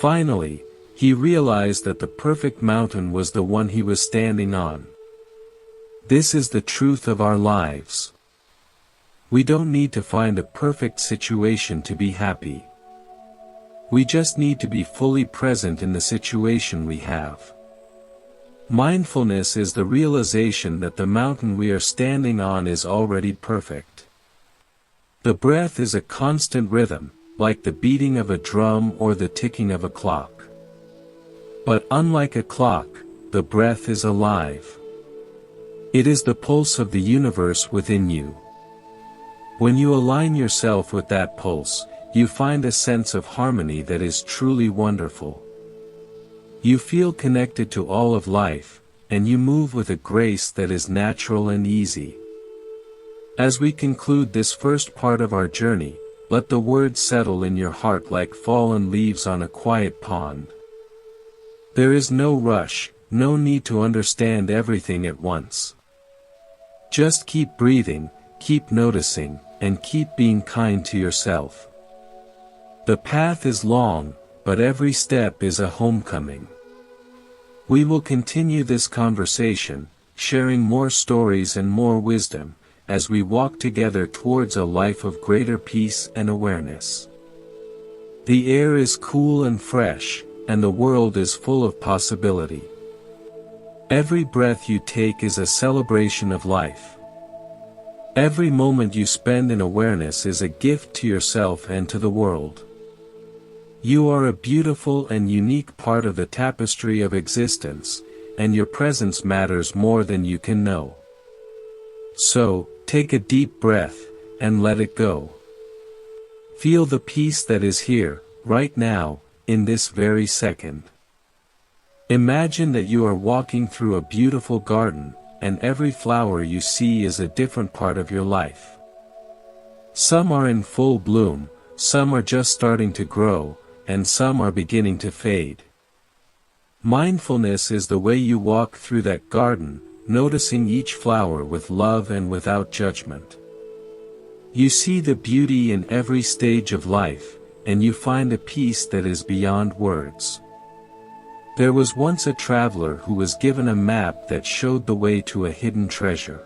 Finally, he realized that the perfect mountain was the one he was standing on. This is the truth of our lives. We don't need to find a perfect situation to be happy. We just need to be fully present in the situation we have. Mindfulness is the realization that the mountain we are standing on is already perfect. The breath is a constant rhythm, like the beating of a drum or the ticking of a clock. But unlike a clock, the breath is alive. It is the pulse of the universe within you. When you align yourself with that pulse, you find a sense of harmony that is truly wonderful. You feel connected to all of life, and you move with a grace that is natural and easy. As we conclude this first part of our journey, let the words settle in your heart like fallen leaves on a quiet pond. There is no rush, no need to understand everything at once. Just keep breathing, keep noticing, and keep being kind to yourself. The path is long, but every step is a homecoming. We will continue this conversation, sharing more stories and more wisdom, as we walk together towards a life of greater peace and awareness. The air is cool and fresh, and the world is full of possibility. Every breath you take is a celebration of life. Every moment you spend in awareness is a gift to yourself and to the world. You are a beautiful and unique part of the tapestry of existence, and your presence matters more than you can know. So, take a deep breath, and let it go. Feel the peace that is here, right now, in this very second. Imagine that you are walking through a beautiful garden, and every flower you see is a different part of your life. Some are in full bloom, some are just starting to grow, and some are beginning to fade. Mindfulness is the way you walk through that garden, noticing each flower with love and without judgment. You see the beauty in every stage of life, and you find a peace that is beyond words. There was once a traveler who was given a map that showed the way to a hidden treasure.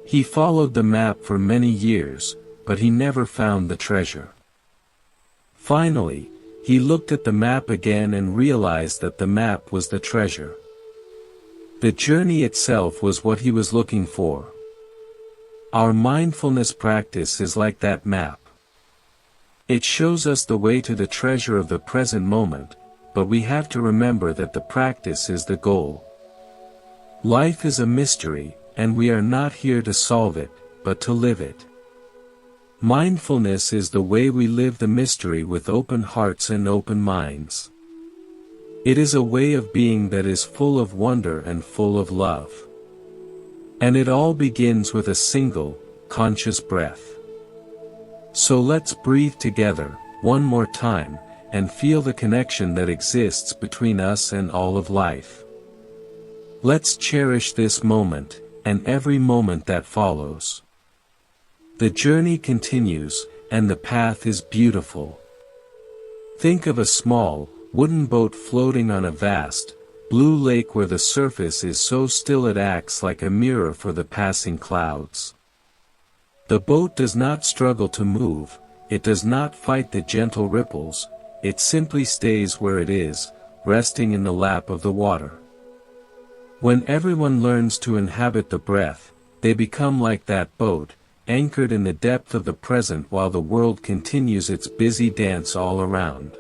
He followed the map for many years, but he never found the treasure. Finally, he looked at the map again and realized that the map was the treasure. The journey itself was what he was looking for. Our mindfulness practice is like that map. It shows us the way to the treasure of the present moment, but we have to remember that the practice is the goal. Life is a mystery, and we are not here to solve it, but to live it. Mindfulness is the way we live the mystery with open hearts and open minds. It is a way of being that is full of wonder and full of love. And it all begins with a single, conscious breath. So let's breathe together, one more time, and feel the connection that exists between us and all of life. Let's cherish this moment, and every moment that follows. The journey continues, and the path is beautiful. Think of a small, wooden boat floating on a vast, blue lake where the surface is so still it acts like a mirror for the passing clouds. The boat does not struggle to move, it does not fight the gentle ripples, it simply stays where it is, resting in the lap of the water. When everyone learns to inhabit the breath, they become like that boat, anchored in the depth of the present while the world continues its busy dance all around.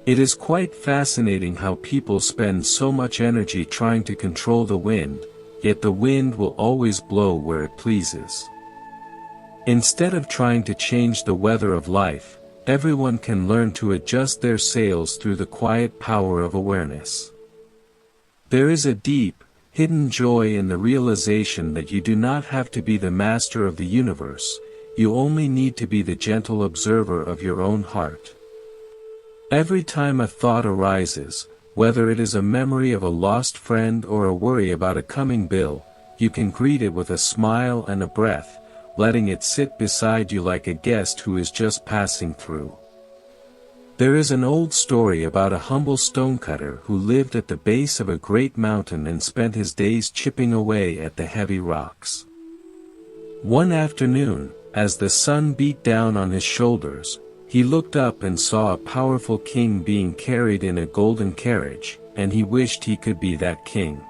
It is quite fascinating how people spend so much energy trying to control the wind, yet the wind will always blow where it pleases. Instead of trying to change the weather of life, everyone can learn to adjust their sails through the quiet power of awareness. There is a deep, hidden joy in the realization that you do not have to be the master of the universe, you only need to be the gentle observer of your own heart. Every time a thought arises, whether it is a memory of a lost friend or a worry about a coming bill, you can greet it with a smile and a breath, letting it sit beside you like a guest who is just passing through. There is an old story about a humble stonecutter who lived at the base of a great mountain and spent his days chipping away at the heavy rocks. One afternoon, as the sun beat down on his shoulders, he looked up and saw a powerful king being carried in a golden carriage, and he wished he could be that king.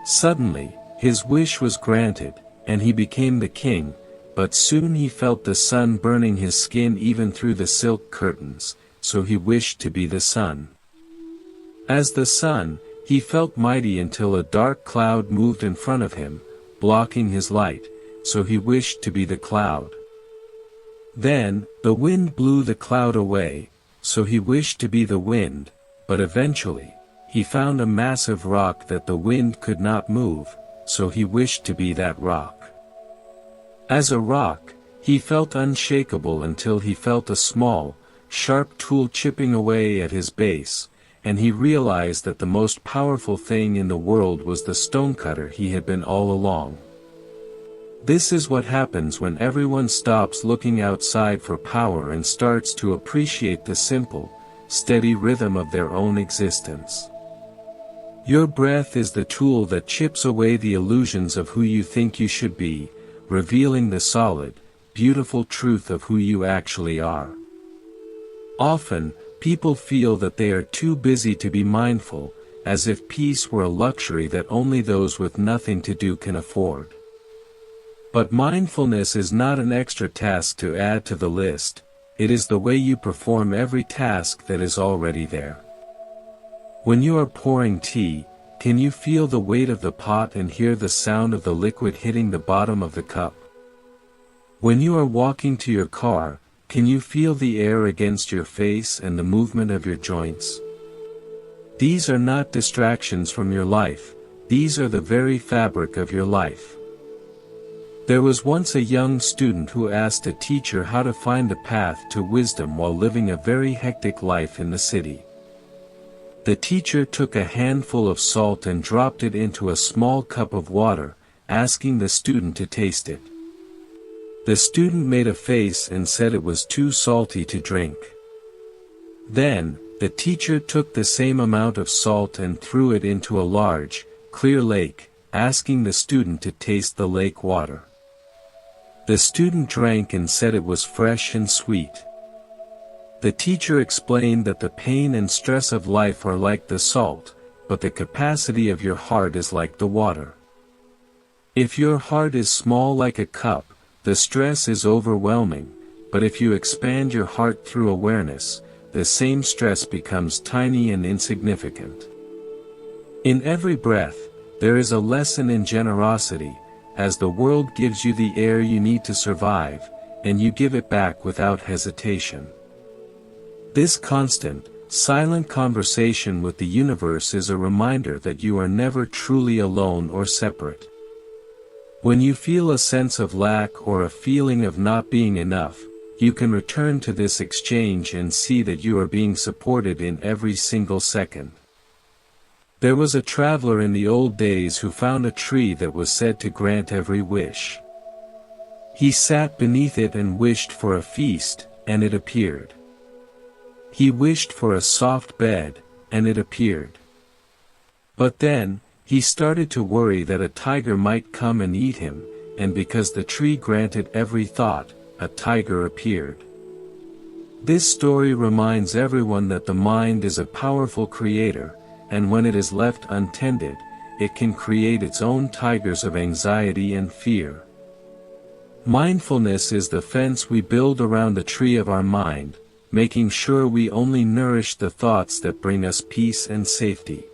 Suddenly, his wish was granted, and he became the king, but soon he felt the sun burning his skin even through the silk curtains, so he wished to be the sun. As the sun, he felt mighty until a dark cloud moved in front of him, blocking his light, so he wished to be the cloud. Then, the wind blew the cloud away, so he wished to be the wind, but eventually, he found a massive rock that the wind could not move, so he wished to be that rock. As a rock, he felt unshakable until he felt a small, sharp tool chipping away at his base, and he realized that the most powerful thing in the world was the stonecutter he had been all along. This is what happens when everyone stops looking outside for power and starts to appreciate the simple, steady rhythm of their own existence. Your breath is the tool that chips away the illusions of who you think you should be, revealing the solid, beautiful truth of who you actually are. Often, people feel that they are too busy to be mindful, as if peace were a luxury that only those with nothing to do can afford. But mindfulness is not an extra task to add to the list, it is the way you perform every task that is already there. When you are pouring tea, can you feel the weight of the pot and hear the sound of the liquid hitting the bottom of the cup? When you are walking to your car, can you feel the air against your face and the movement of your joints? These are not distractions from your life, these are the very fabric of your life. There was once a young student who asked a teacher how to find the path to wisdom while living a very hectic life in the city. The teacher took a handful of salt and dropped it into a small cup of water, asking the student to taste it. The student made a face and said it was too salty to drink. Then, the teacher took the same amount of salt and threw it into a large, clear lake, asking the student to taste the lake water. The student drank and said it was fresh and sweet. The teacher explained that the pain and stress of life are like the salt, but the capacity of your heart is like the water. If your heart is small like a cup, the stress is overwhelming, but if you expand your heart through awareness, the same stress becomes tiny and insignificant. In every breath, there is a lesson in generosity, as the world gives you the air you need to survive, and you give it back without hesitation. This constant, silent conversation with the universe is a reminder that you are never truly alone or separate. When you feel a sense of lack or a feeling of not being enough, you can return to this exchange and see that you are being supported in every single second. There was a traveler in the old days who found a tree that was said to grant every wish. He sat beneath it and wished for a feast, and it appeared. He wished for a soft bed, and it appeared. But then, he started to worry that a tiger might come and eat him, and because the tree granted every thought, a tiger appeared. This story reminds everyone that the mind is a powerful creator, and when it is left untended, it can create its own tigers of anxiety and fear. Mindfulness is the fence we build around the tree of our mind, making sure we only nourish the thoughts that bring us peace and safety.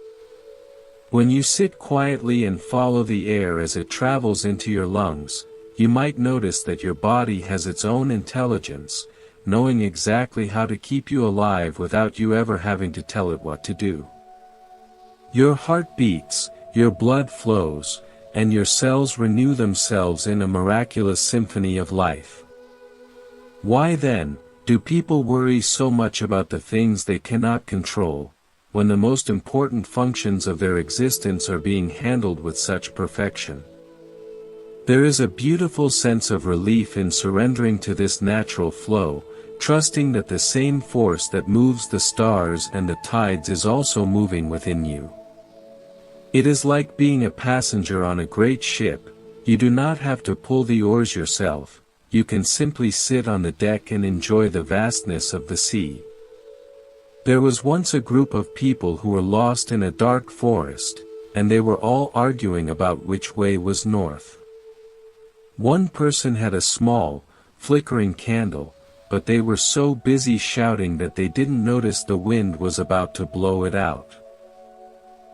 When you sit quietly and follow the air as it travels into your lungs, you might notice that your body has its own intelligence, knowing exactly how to keep you alive without you ever having to tell it what to do. Your heart beats, your blood flows, and your cells renew themselves in a miraculous symphony of life. Why then, do people worry so much about the things they cannot control, when the most important functions of their existence are being handled with such perfection? There is a beautiful sense of relief in surrendering to this natural flow, trusting that the same force that moves the stars and the tides is also moving within you. It is like being a passenger on a great ship. You do not have to pull the oars yourself, you can simply sit on the deck and enjoy the vastness of the sea. There was once a group of people who were lost in a dark forest, and they were all arguing about which way was north. One person had a small, flickering candle, but they were so busy shouting that they didn't notice the wind was about to blow it out.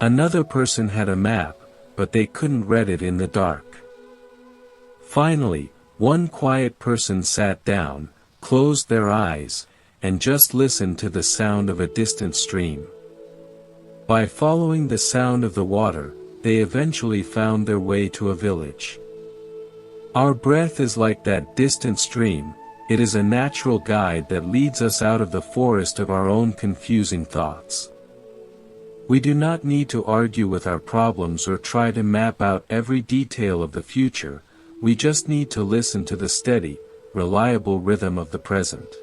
Another person had a map, but they couldn't read it in the dark. Finally, one quiet person sat down, closed their eyes, and just listened to the sound of a distant stream. By following the sound of the water, they eventually found their way to a village. Our breath is like that distant stream. It is a natural guide that leads us out of the forest of our own confusing thoughts. We do not need to argue with our problems or try to map out every detail of the future, we just need to listen to the steady, reliable rhythm of the present.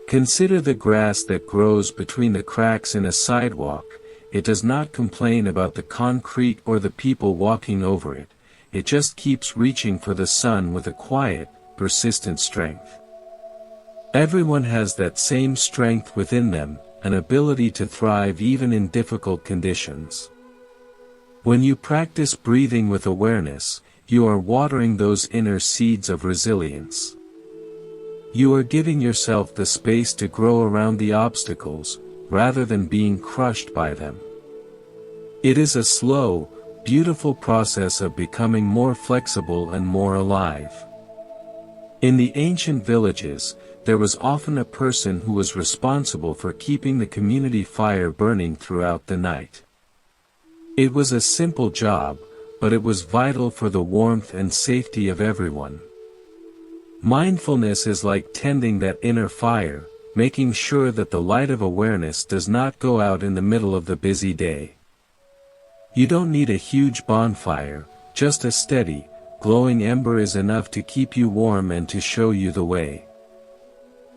Consider the grass that grows between the cracks in a sidewalk. It does not complain about the concrete or the people walking over it, it just keeps reaching for the sun with a quiet, persistent strength. Everyone has that same strength within them, an ability to thrive even in difficult conditions. When you practice breathing with awareness, you are watering those inner seeds of resilience. You are giving yourself the space to grow around the obstacles, rather than being crushed by them. It is a slow, beautiful process of becoming more flexible and more alive. In the ancient villages, there was often a person who was responsible for keeping the community fire burning throughout the night. It was a simple job, but it was vital for the warmth and safety of everyone. Mindfulness is like tending that inner fire, making sure that the light of awareness does not go out in the middle of the busy day. You don't need a huge bonfire, just a steady, glowing ember is enough to keep you warm and to show you the way.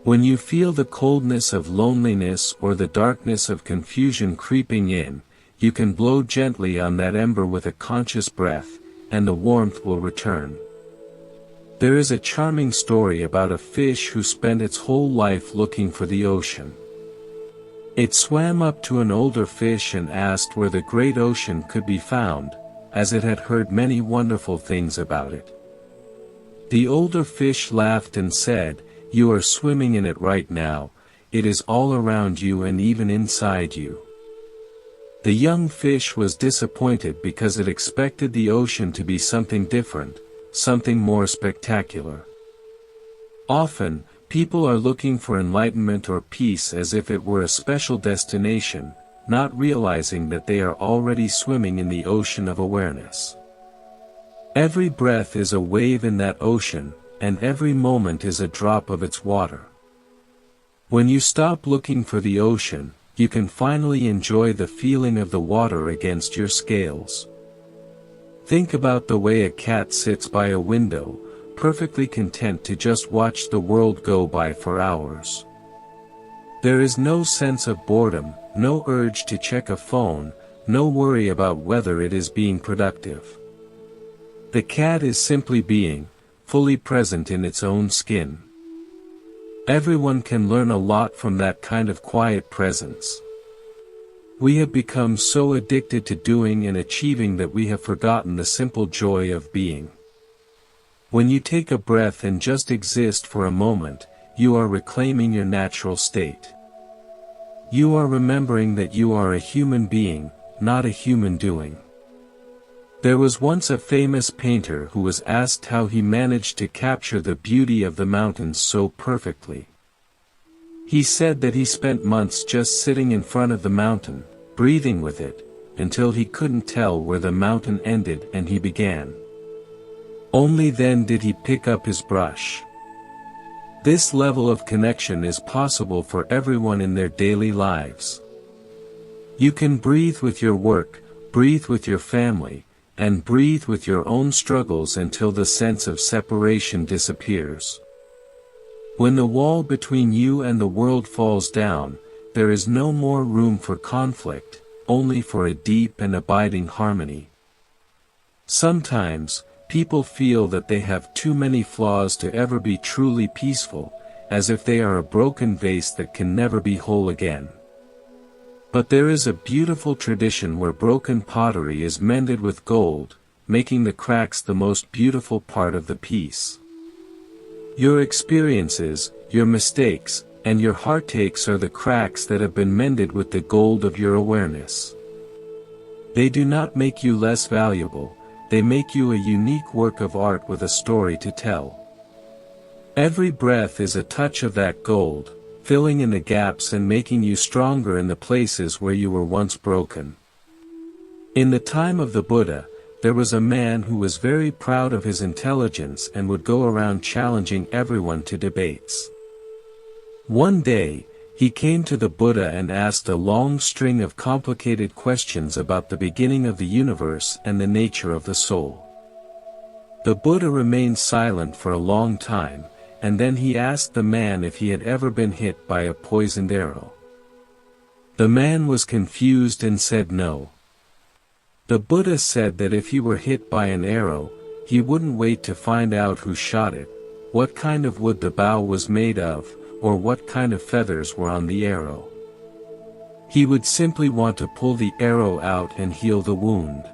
When you feel the coldness of loneliness or the darkness of confusion creeping in, you can blow gently on that ember with a conscious breath, and the warmth will return. There is a charming story about a fish who spent its whole life looking for the ocean. It swam up to an older fish and asked where the great ocean could be found, as it had heard many wonderful things about it. The older fish laughed and said, "You are swimming in it right now, it is all around you and even inside you." The young fish was disappointed because it expected the ocean to be something different, something more spectacular. Often, people are looking for enlightenment or peace as if it were a special destination, not realizing that they are already swimming in the ocean of awareness. Every breath is a wave in that ocean, and every moment is a drop of its water. When you stop looking for the ocean, you can finally enjoy the feeling of the water against your scales. Think about the way a cat sits by a window, perfectly content to just watch the world go by for hours. There is no sense of boredom, no urge to check a phone, no worry about whether it is being productive. The cat is simply being, fully present in its own skin. Everyone can learn a lot from that kind of quiet presence. We have become so addicted to doing and achieving that we have forgotten the simple joy of being. When you take a breath and just exist for a moment, you are reclaiming your natural state. You are remembering that you are a human being, not a human doing. There was once a famous painter who was asked how he managed to capture the beauty of the mountains so perfectly. He said that he spent months just sitting in front of the mountain, breathing with it, until he couldn't tell where the mountain ended and he began. Only then did he pick up his brush. This level of connection is possible for everyone in their daily lives. You can breathe with your work, breathe with your family, and breathe with your own struggles until the sense of separation disappears. When the wall between you and the world falls down, there is no more room for conflict, only for a deep and abiding harmony. Sometimes, people feel that they have too many flaws to ever be truly peaceful, as if they are a broken vase that can never be whole again. But there is a beautiful tradition where broken pottery is mended with gold, making the cracks the most beautiful part of the piece. Your experiences, your mistakes, and your heartaches are the cracks that have been mended with the gold of your awareness. They do not make you less valuable, they make you a unique work of art with a story to tell. Every breath is a touch of that gold, filling in the gaps and making you stronger in the places where you were once broken. In the time of the Buddha, there was a man who was very proud of his intelligence and would go around challenging everyone to debates. One day, he came to the Buddha and asked a long string of complicated questions about the beginning of the universe and the nature of the soul. The Buddha remained silent for a long time, and then he asked the man if he had ever been hit by a poisoned arrow. The man was confused and said no. The Buddha said that if he were hit by an arrow, he wouldn't wait to find out who shot it, what kind of wood the bow was made of, or what kind of feathers were on the arrow. He would simply want to pull the arrow out and heal the wound.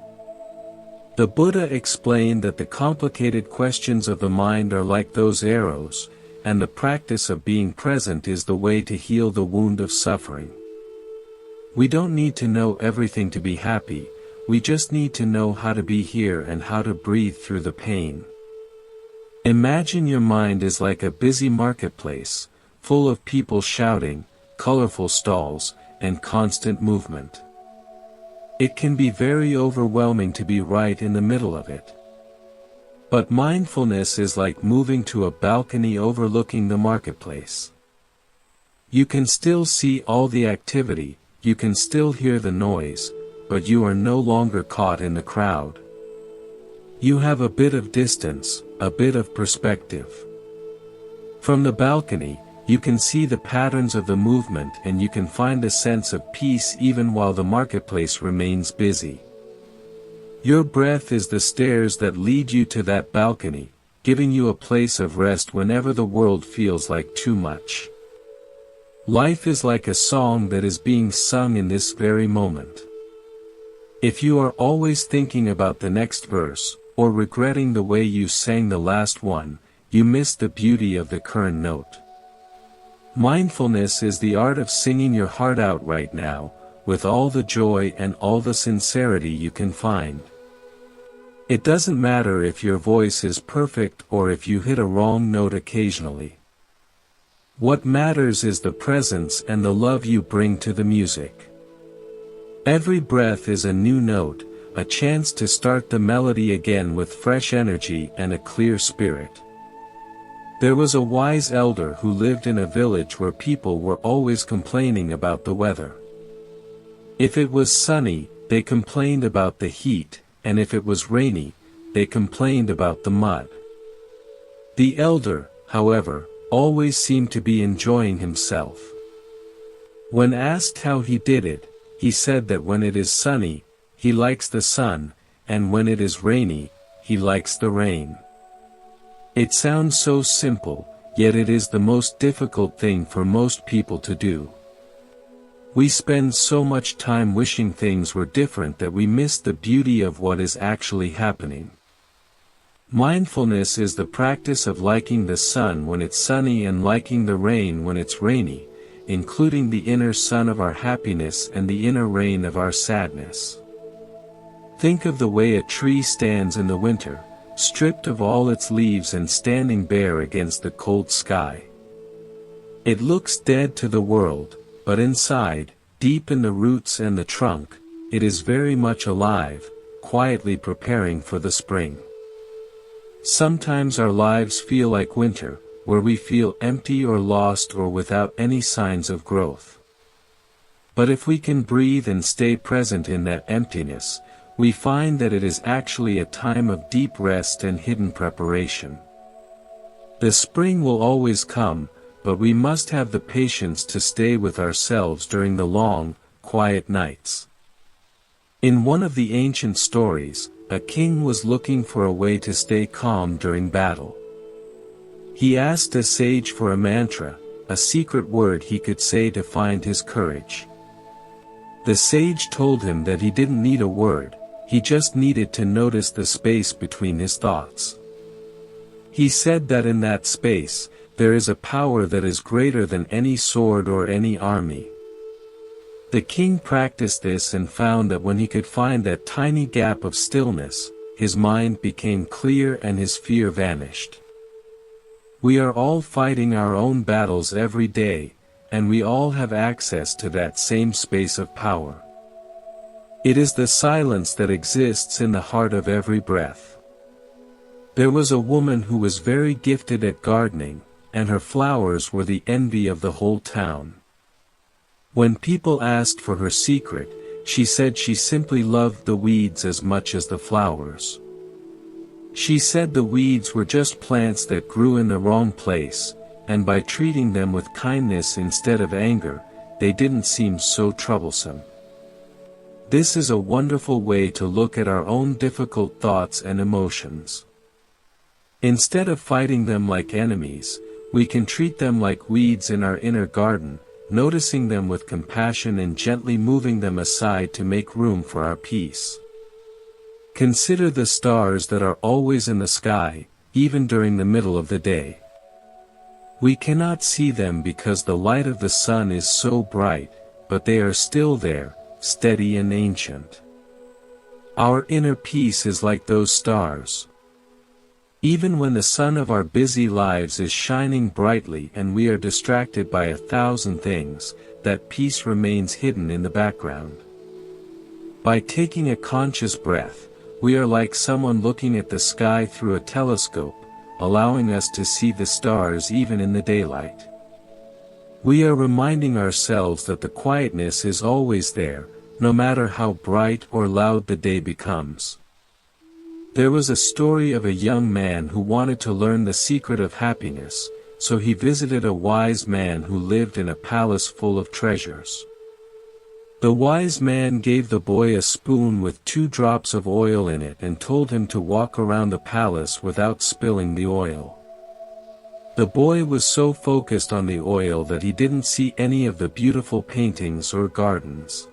The Buddha explained that the complicated questions of the mind are like those arrows, and the practice of being present is the way to heal the wound of suffering. We don't need to know everything to be happy, we just need to know how to be here and how to breathe through the pain. Imagine your mind is like a busy marketplace, full of people shouting, colorful stalls, and constant movement. It can be very overwhelming to be right in the middle of it. But mindfulness is like moving to a balcony overlooking the marketplace. You can still see all the activity, you can still hear the noise, but you are no longer caught in the crowd. You have a bit of distance, a bit of perspective. From the balcony, you can see the patterns of the movement and you can find a sense of peace even while the marketplace remains busy. Your breath is the stairs that lead you to that balcony, giving you a place of rest whenever the world feels like too much. Life is like a song that is being sung in this very moment. If you are always thinking about the next verse, or regretting the way you sang the last one, you miss the beauty of the current note. Mindfulness is the art of singing your heart out right now, with all the joy and all the sincerity you can find. It doesn't matter if your voice is perfect or if you hit a wrong note occasionally. What matters is the presence and the love you bring to the music. Every breath is a new note, a chance to start the melody again with fresh energy and a clear spirit. There was a wise elder who lived in a village where people were always complaining about the weather. If it was sunny, they complained about the heat, and if it was rainy, they complained about the mud. The elder, however, always seemed to be enjoying himself. When asked how he did it, he said that when it is sunny, he likes the sun, and when it is rainy, he likes the rain. It sounds so simple, yet it is the most difficult thing for most people to do. We spend so much time wishing things were different that we miss the beauty of what is actually happening. Mindfulness is the practice of liking the sun when it's sunny and liking the rain when it's rainy, including the inner sun of our happiness and the inner rain of our sadness. Think of the way a tree stands in the winter, stripped of all its leaves and standing bare against the cold sky. It looks dead to the world, but inside, deep in the roots and the trunk, it is very much alive, quietly preparing for the spring. Sometimes our lives feel like winter, where we feel empty or lost or without any signs of growth. But if we can breathe and stay present in that emptiness, we find that it is actually a time of deep rest and hidden preparation. The spring will always come, but we must have the patience to stay with ourselves during the long, quiet nights. In one of the ancient stories, a king was looking for a way to stay calm during battle. He asked a sage for a mantra, a secret word he could say to find his courage. The sage told him that he didn't need a word, he just needed to notice the space between his thoughts. He said that in that space, there is a power that is greater than any sword or any army. The king practiced this and found that when he could find that tiny gap of stillness, his mind became clear and his fear vanished. We are all fighting our own battles every day, and we all have access to that same space of power. It is the silence that exists in the heart of every breath. There was a woman who was very gifted at gardening, and her flowers were the envy of the whole town. When people asked for her secret, she said she simply loved the weeds as much as the flowers. She said the weeds were just plants that grew in the wrong place, and by treating them with kindness instead of anger, they didn't seem so troublesome. This is a wonderful way to look at our own difficult thoughts and emotions. Instead of fighting them like enemies, we can treat them like weeds in our inner garden, noticing them with compassion and gently moving them aside to make room for our peace. Consider the stars that are always in the sky, even during the middle of the day. We cannot see them because the light of the sun is so bright, but they are still there, steady and ancient. Our inner peace is like those stars. Even when the sun of our busy lives is shining brightly and we are distracted by 1,000 things, that peace remains hidden in the background. By taking a conscious breath, we are like someone looking at the sky through a telescope, allowing us to see the stars even in the daylight. We are reminding ourselves that the quietness is always there, no matter how bright or loud the day becomes. There was a story of a young man who wanted to learn the secret of happiness, so he visited a wise man who lived in a palace full of treasures. The wise man gave the boy a spoon with 2 drops of oil in it and told him to walk around the palace without spilling the oil. The boy was so focused on the oil that he didn't see any of the beautiful paintings or gardens.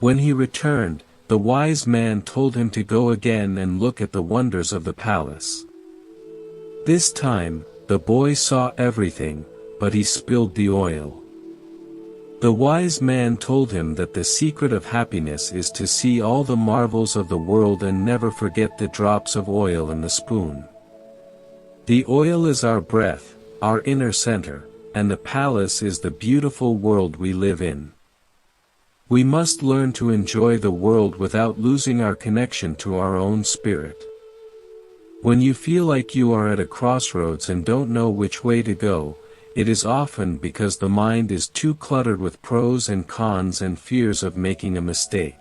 When he returned, the wise man told him to go again and look at the wonders of the palace. This time, the boy saw everything, but he spilled the oil. The wise man told him that the secret of happiness is to see all the marvels of the world and never forget the drops of oil in the spoon. The oil is our breath, our inner center, and the palace is the beautiful world we live in. We must learn to enjoy the world without losing our connection to our own spirit. When you feel like you are at a crossroads and don't know which way to go, it is often because the mind is too cluttered with pros and cons and fears of making a mistake.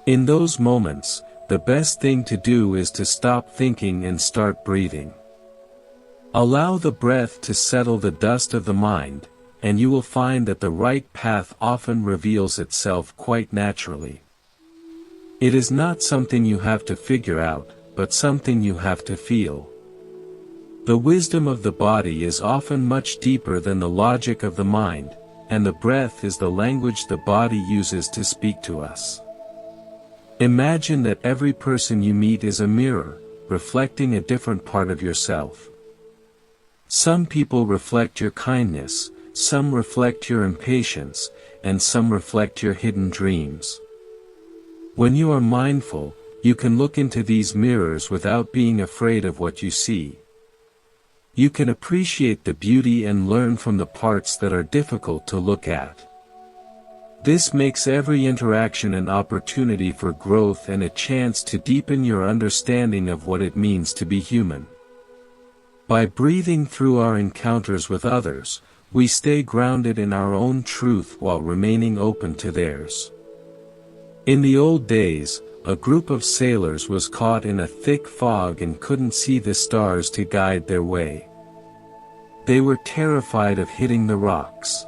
In those moments, the best thing to do is to stop thinking and start breathing. Allow the breath to settle the dust of the mind, and you will find that the right path often reveals itself quite naturally. It is not something you have to figure out, but something you have to feel. The wisdom of the body is often much deeper than the logic of the mind, and the breath is the language the body uses to speak to us. Imagine that every person you meet is a mirror, reflecting a different part of yourself. Some people reflect your kindness, some reflect your impatience, and some reflect your hidden dreams. When you are mindful, you can look into these mirrors without being afraid of what you see. You can appreciate the beauty and learn from the parts that are difficult to look at. This makes every interaction an opportunity for growth and a chance to deepen your understanding of what it means to be human. By breathing through our encounters with others, we stay grounded in our own truth while remaining open to theirs. In the old days, a group of sailors was caught in a thick fog and couldn't see the stars to guide their way. They were terrified of hitting the rocks.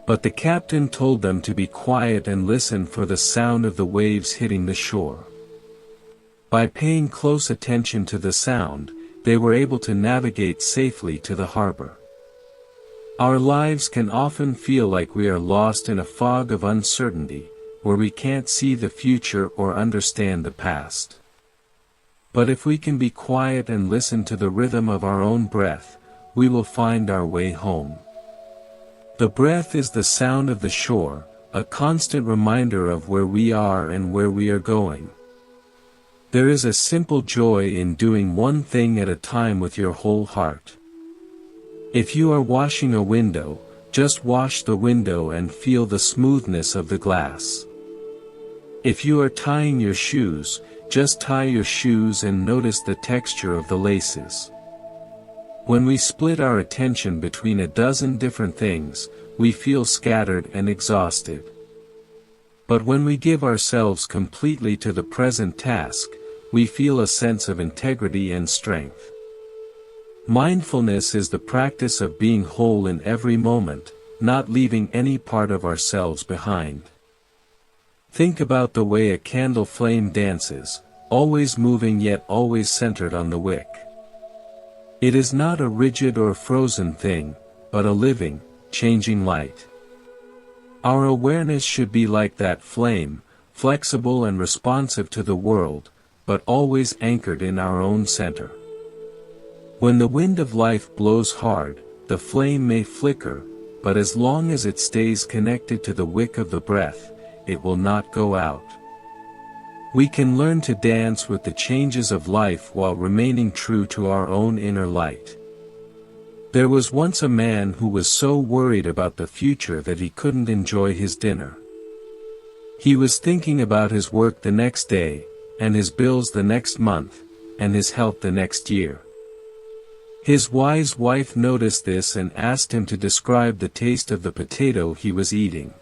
But the captain told them to be quiet and listen for the sound of the waves hitting the shore. By paying close attention to the sound, they were able to navigate safely to the harbor. Our lives can often feel like we are lost in a fog of uncertainty, where we can't see the future or understand the past. But if we can be quiet and listen to the rhythm of our own breath, we will find our way home. The breath is the sound of the shore, a constant reminder of where we are and where we are going. There is a simple joy in doing one thing at a time with your whole heart. If you are washing a window, just wash the window and feel the smoothness of the glass. If you are tying your shoes, just tie your shoes and notice the texture of the laces. When we split our attention between a dozen different things, we feel scattered and exhausted. But when we give ourselves completely to the present task, we feel a sense of integrity and strength. Mindfulness is the practice of being whole in every moment, not leaving any part of ourselves behind. Think about the way a candle flame dances, always moving yet always centered on the wick. It is not a rigid or frozen thing, but a living, changing light. Our awareness should be like that flame, flexible and responsive to the world, but always anchored in our own center. When the wind of life blows hard, the flame may flicker, but as long as it stays connected to the wick of the breath, it will not go out. We can learn to dance with the changes of life while remaining true to our own inner light. There was once a man who was so worried about the future that he couldn't enjoy his dinner. He was thinking about his work the next day, and his bills the next month, and his health the next year. His wise wife noticed this and asked him to describe the taste of the potato he was eating.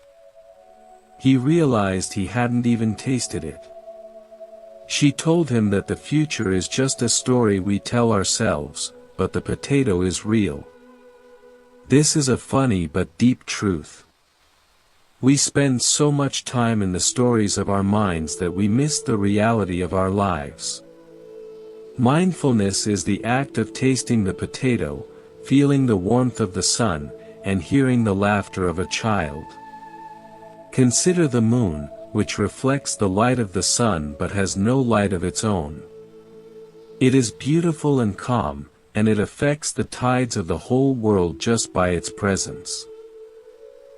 He realized he hadn't even tasted it. She told him that the future is just a story we tell ourselves, but the potato is real. This is a funny but deep truth. We spend so much time in the stories of our minds that we miss the reality of our lives. Mindfulness is the act of tasting the potato, feeling the warmth of the sun, and hearing the laughter of a child. Consider the moon, which reflects the light of the sun but has no light of its own. It is beautiful and calm, and it affects the tides of the whole world just by its presence.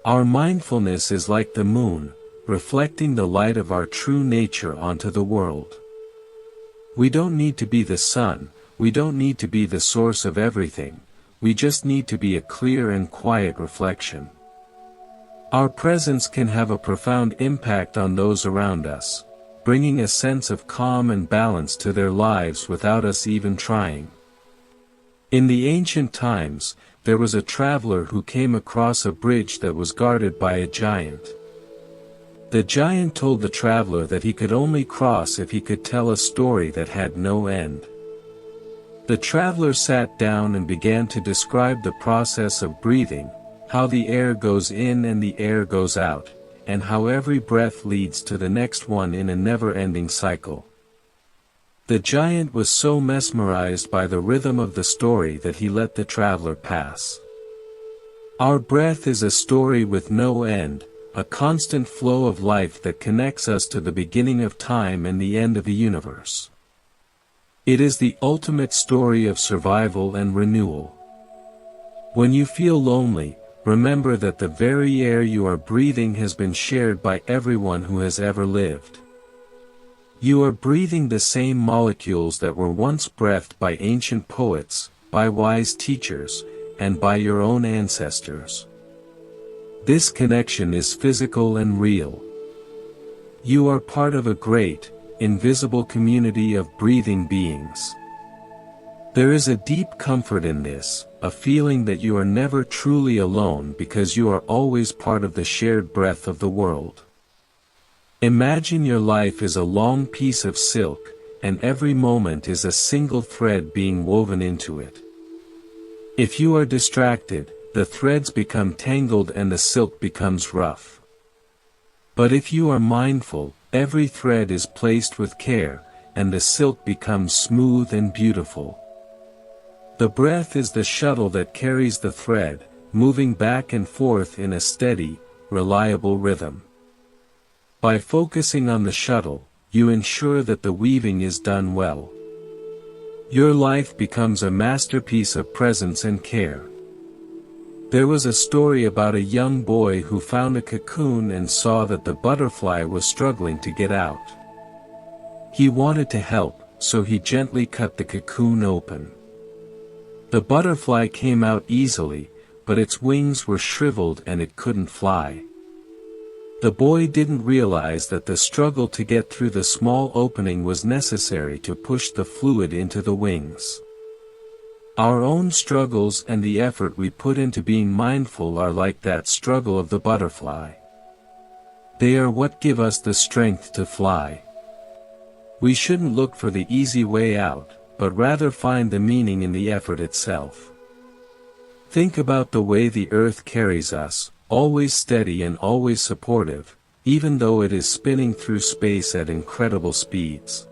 Our mindfulness is like the moon, reflecting the light of our true nature onto the world. We don't need to be the sun, we don't need to be the source of everything, we just need to be a clear and quiet reflection. Our presence can have a profound impact on those around us. bringing a sense of calm and balance to their lives without us even trying. In the ancient times, there was a traveler who came across a bridge that was guarded by a giant. The giant told the traveler that he could only cross if he could tell a story that had no end. The traveler sat down and began to describe the process of breathing, how the air goes in and the air goes out, and how every breath leads to the next one in a never-ending cycle. The giant was so mesmerized by the rhythm of the story that he let the traveler pass. Our breath is a story with no end, a constant flow of life that connects us to the beginning of time and the end of the universe. It is the ultimate story of survival and renewal. When you feel lonely, remember that the very air you are breathing has been shared by everyone who has ever lived. You are breathing the same molecules that were once breathed by ancient poets, by wise teachers, and by your own ancestors. This connection is physical and real. You are part of a great, invisible community of breathing beings. There is a deep comfort in this, a feeling that you are never truly alone because you are always part of the shared breath of the world. Imagine your life is a long piece of silk, and every moment is a single thread being woven into it. If you are distracted, the threads become tangled and the silk becomes rough. But if you are mindful, every thread is placed with care, and the silk becomes smooth and beautiful. The breath is the shuttle that carries the thread, moving back and forth in a steady, reliable rhythm. By focusing on the shuttle, you ensure that the weaving is done well. Your life becomes a masterpiece of presence and care. There was a story about a young boy who found a cocoon and saw that the butterfly was struggling to get out. He wanted to help, so he gently cut the cocoon open. The butterfly came out easily, but its wings were shriveled and it couldn't fly. The boy didn't realize that the struggle to get through the small opening was necessary to push the fluid into the wings. Our own struggles and the effort we put into being mindful are like that struggle of the butterfly. They are what give us the strength to fly. We shouldn't look for the easy way out, but rather find the meaning in the effort itself. Think about the way the earth carries us, always steady and always supportive, even though it is spinning through space at incredible speeds.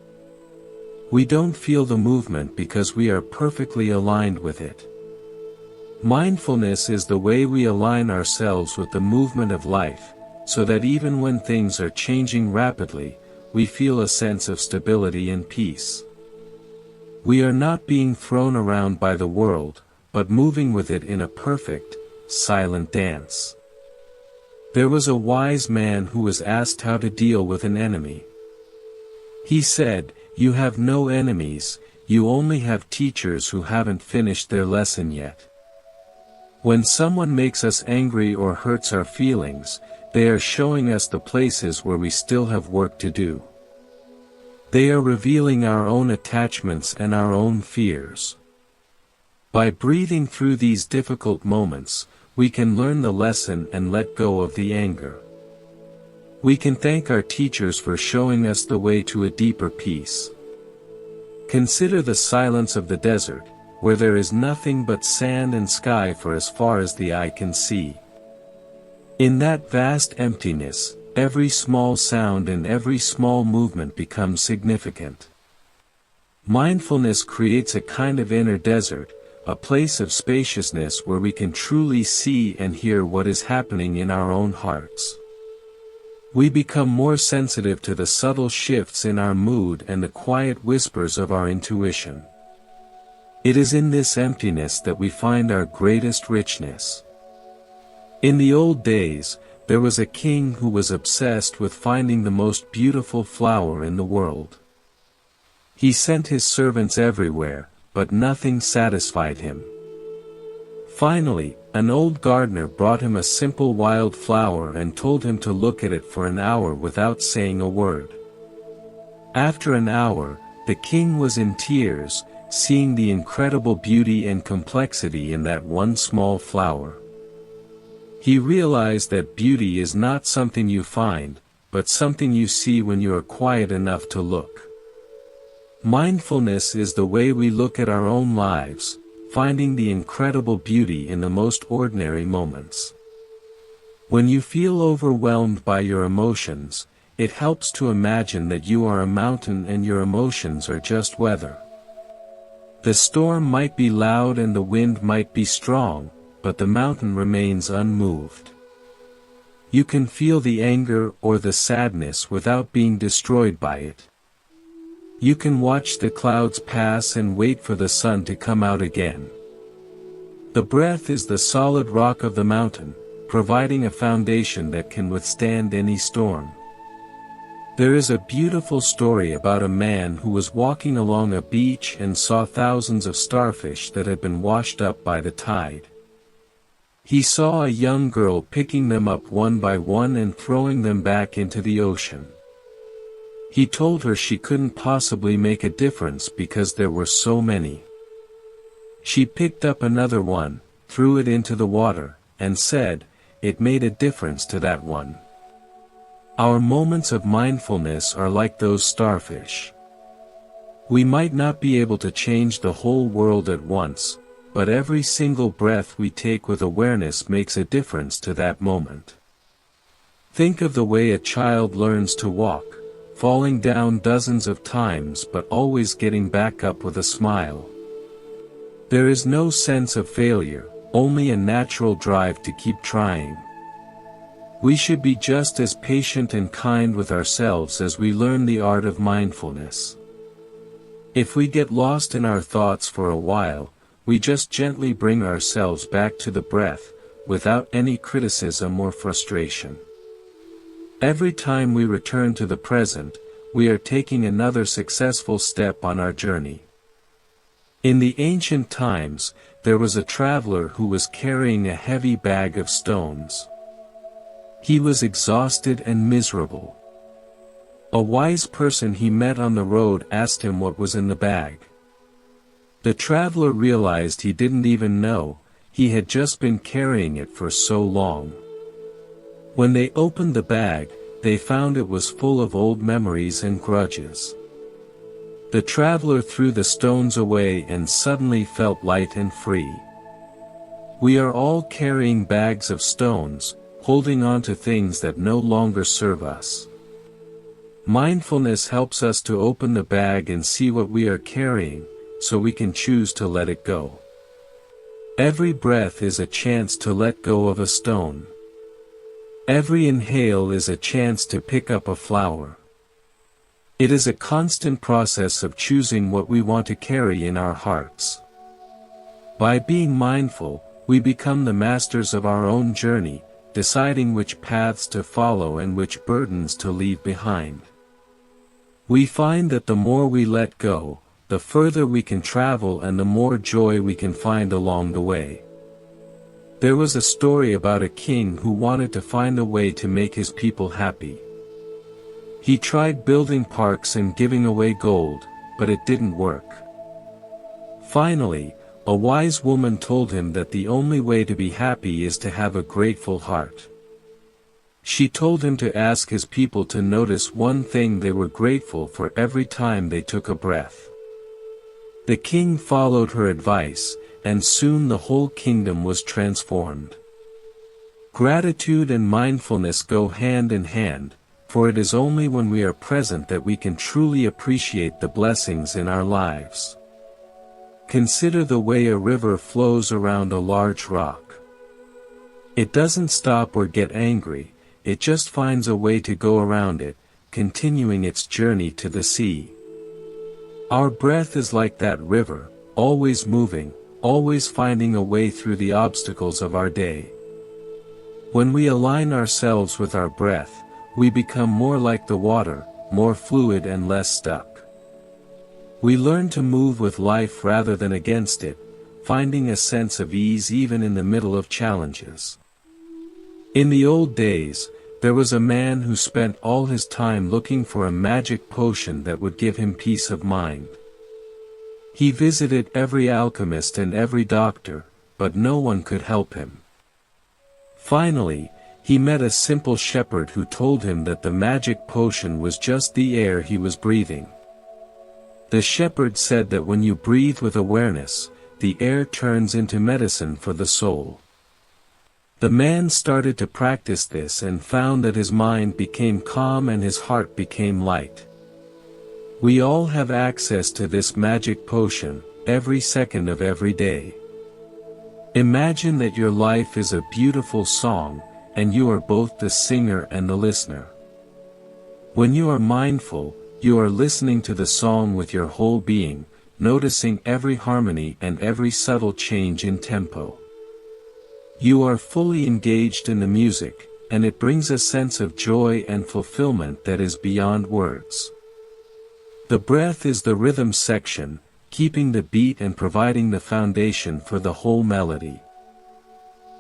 We don't feel the movement because we are perfectly aligned with it. Mindfulness is the way we align ourselves with the movement of life, so that even when things are changing rapidly, we feel a sense of stability and peace. We are not being thrown around by the world, but moving with it in a perfect, silent dance. There was a wise man who was asked how to deal with an enemy. He said, "You have no enemies, you only have teachers who haven't finished their lesson yet." When someone makes us angry or hurts our feelings, they are showing us the places where we still have work to do. They are revealing our own attachments and our own fears. By breathing through these difficult moments, we can learn the lesson and let go of the anger. We can thank our teachers for showing us the way to a deeper peace. Consider the silence of the desert, where there is nothing but sand and sky for as far as the eye can see. In that vast emptiness, every small sound and every small movement becomes significant. Mindfulness creates a kind of inner desert, a place of spaciousness where we can truly see and hear what is happening in our own hearts. We become more sensitive to the subtle shifts in our mood and the quiet whispers of our intuition. It is in this emptiness that we find our greatest richness. In the old days, there was a king who was obsessed with finding the most beautiful flower in the world. He sent his servants everywhere, but nothing satisfied him. Finally, an old gardener brought him a simple wild flower and told him to look at it for an hour without saying a word. After an hour, the king was in tears, seeing the incredible beauty and complexity in that one small flower. He realized that beauty is not something you find, but something you see when you are quiet enough to look. Mindfulness is the way we look at our own lives, finding the incredible beauty in the most ordinary moments. When you feel overwhelmed by your emotions, it helps to imagine that you are a mountain and your emotions are just weather. The storm might be loud and the wind might be strong, but the mountain remains unmoved. You can feel the anger or the sadness without being destroyed by it. You can watch the clouds pass and wait for the sun to come out again. The breath is the solid rock of the mountain, providing a foundation that can withstand any storm. There is a beautiful story about a man who was walking along a beach and saw thousands of starfish that had been washed up by the tide. He saw a young girl picking them up one by one and throwing them back into the ocean. He told her she couldn't possibly make a difference because there were so many. She picked up another one, threw it into the water, and said, "It made a difference to that one." Our moments of mindfulness are like those starfish. We might not be able to change the whole world at once, but every single breath we take with awareness makes a difference to that moment. Think of the way a child learns to walk, falling down dozens of times but always getting back up with a smile. There is no sense of failure, only a natural drive to keep trying. We should be just as patient and kind with ourselves as we learn the art of mindfulness. If we get lost in our thoughts for a while, we just gently bring ourselves back to the breath, without any criticism or frustration. Every time we return to the present, we are taking another successful step on our journey. In the ancient times, there was a traveler who was carrying a heavy bag of stones. He was exhausted and miserable. A wise person he met on the road asked him what was in the bag. The traveler realized he didn't even know, he had just been carrying it for so long. When they opened the bag, they found it was full of old memories and grudges. The traveler threw the stones away and suddenly felt light and free. We are all carrying bags of stones, holding on to things that no longer serve us. Mindfulness helps us to open the bag and see what we are carrying, so we can choose to let it go. Every breath is a chance to let go of a stone. Every inhale is a chance to pick up a flower. It is a constant process of choosing what we want to carry in our hearts. By being mindful, we become the masters of our own journey, deciding which paths to follow and which burdens to leave behind. We find that the more we let go, the further we can travel and the more joy we can find along the way. There was a story about a king who wanted to find a way to make his people happy. He tried building parks and giving away gold, but it didn't work. Finally, a wise woman told him that the only way to be happy is to have a grateful heart. She told him to ask his people to notice one thing they were grateful for every time they took a breath. The king followed her advice, and soon the whole kingdom was transformed. Gratitude and mindfulness go hand in hand, for it is only when we are present that we can truly appreciate the blessings in our lives. Consider the way a river flows around a large rock. It doesn't stop or get angry, it just finds a way to go around it, continuing its journey to the sea. Our breath is like that river, always moving, always finding a way through the obstacles of our day. When we align ourselves with our breath, we become more like the water, more fluid and less stuck. We learn to move with life rather than against it, finding a sense of ease even in the middle of challenges. In the old days, There was a man who spent all his time looking for a magic potion that would give him peace of mind. He visited every alchemist and every doctor, but no one could help him. Finally, he met a simple shepherd who told him that the magic potion was just the air he was breathing. The shepherd said that when you breathe with awareness, the air turns into medicine for the soul. The man started to practice this and found that his mind became calm and his heart became light. We all have access to this magic potion, every second of every day. Imagine that your life is a beautiful song, and you are both the singer and the listener. When you are mindful, you are listening to the song with your whole being, noticing every harmony and every subtle change in tempo. You are fully engaged in the music, and it brings a sense of joy and fulfillment that is beyond words. The breath is the rhythm section, keeping the beat and providing the foundation for the whole melody.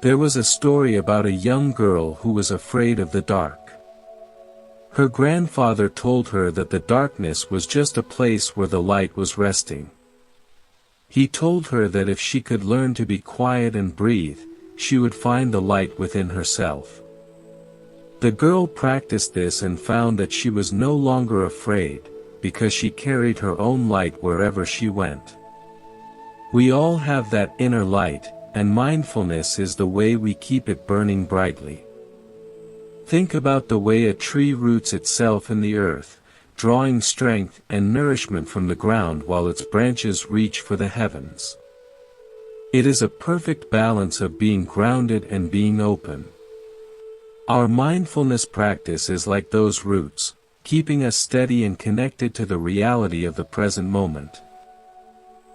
There was a story about a young girl who was afraid of the dark. Her grandfather told her that the darkness was just a place where the light was resting. He told her that if she could learn to be quiet and breathe, she would find the light within herself. The girl practiced this and found that she was no longer afraid, because she carried her own light wherever she went. We all have that inner light, and mindfulness is the way we keep it burning brightly. Think about the way a tree roots itself in the earth, drawing strength and nourishment from the ground while its branches reach for the heavens. It is a perfect balance of being grounded and being open. Our mindfulness practice is like those roots, keeping us steady and connected to the reality of the present moment.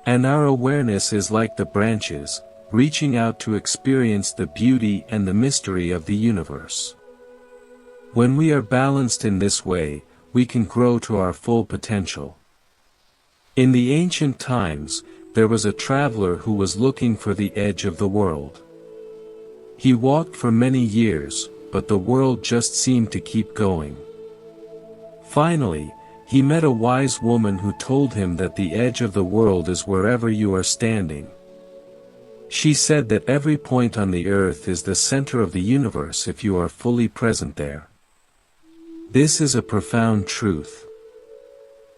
And our awareness is like the branches, reaching out to experience the beauty and the mystery of the universe. When we are balanced in this way, we can grow to our full potential. In the ancient times, there was a traveler who was looking for the edge of the world. He walked for many years, but the world just seemed to keep going. Finally, he met a wise woman who told him that the edge of the world is wherever you are standing. She said that every point on the earth is the center of the universe if you are fully present there. This is a profound truth.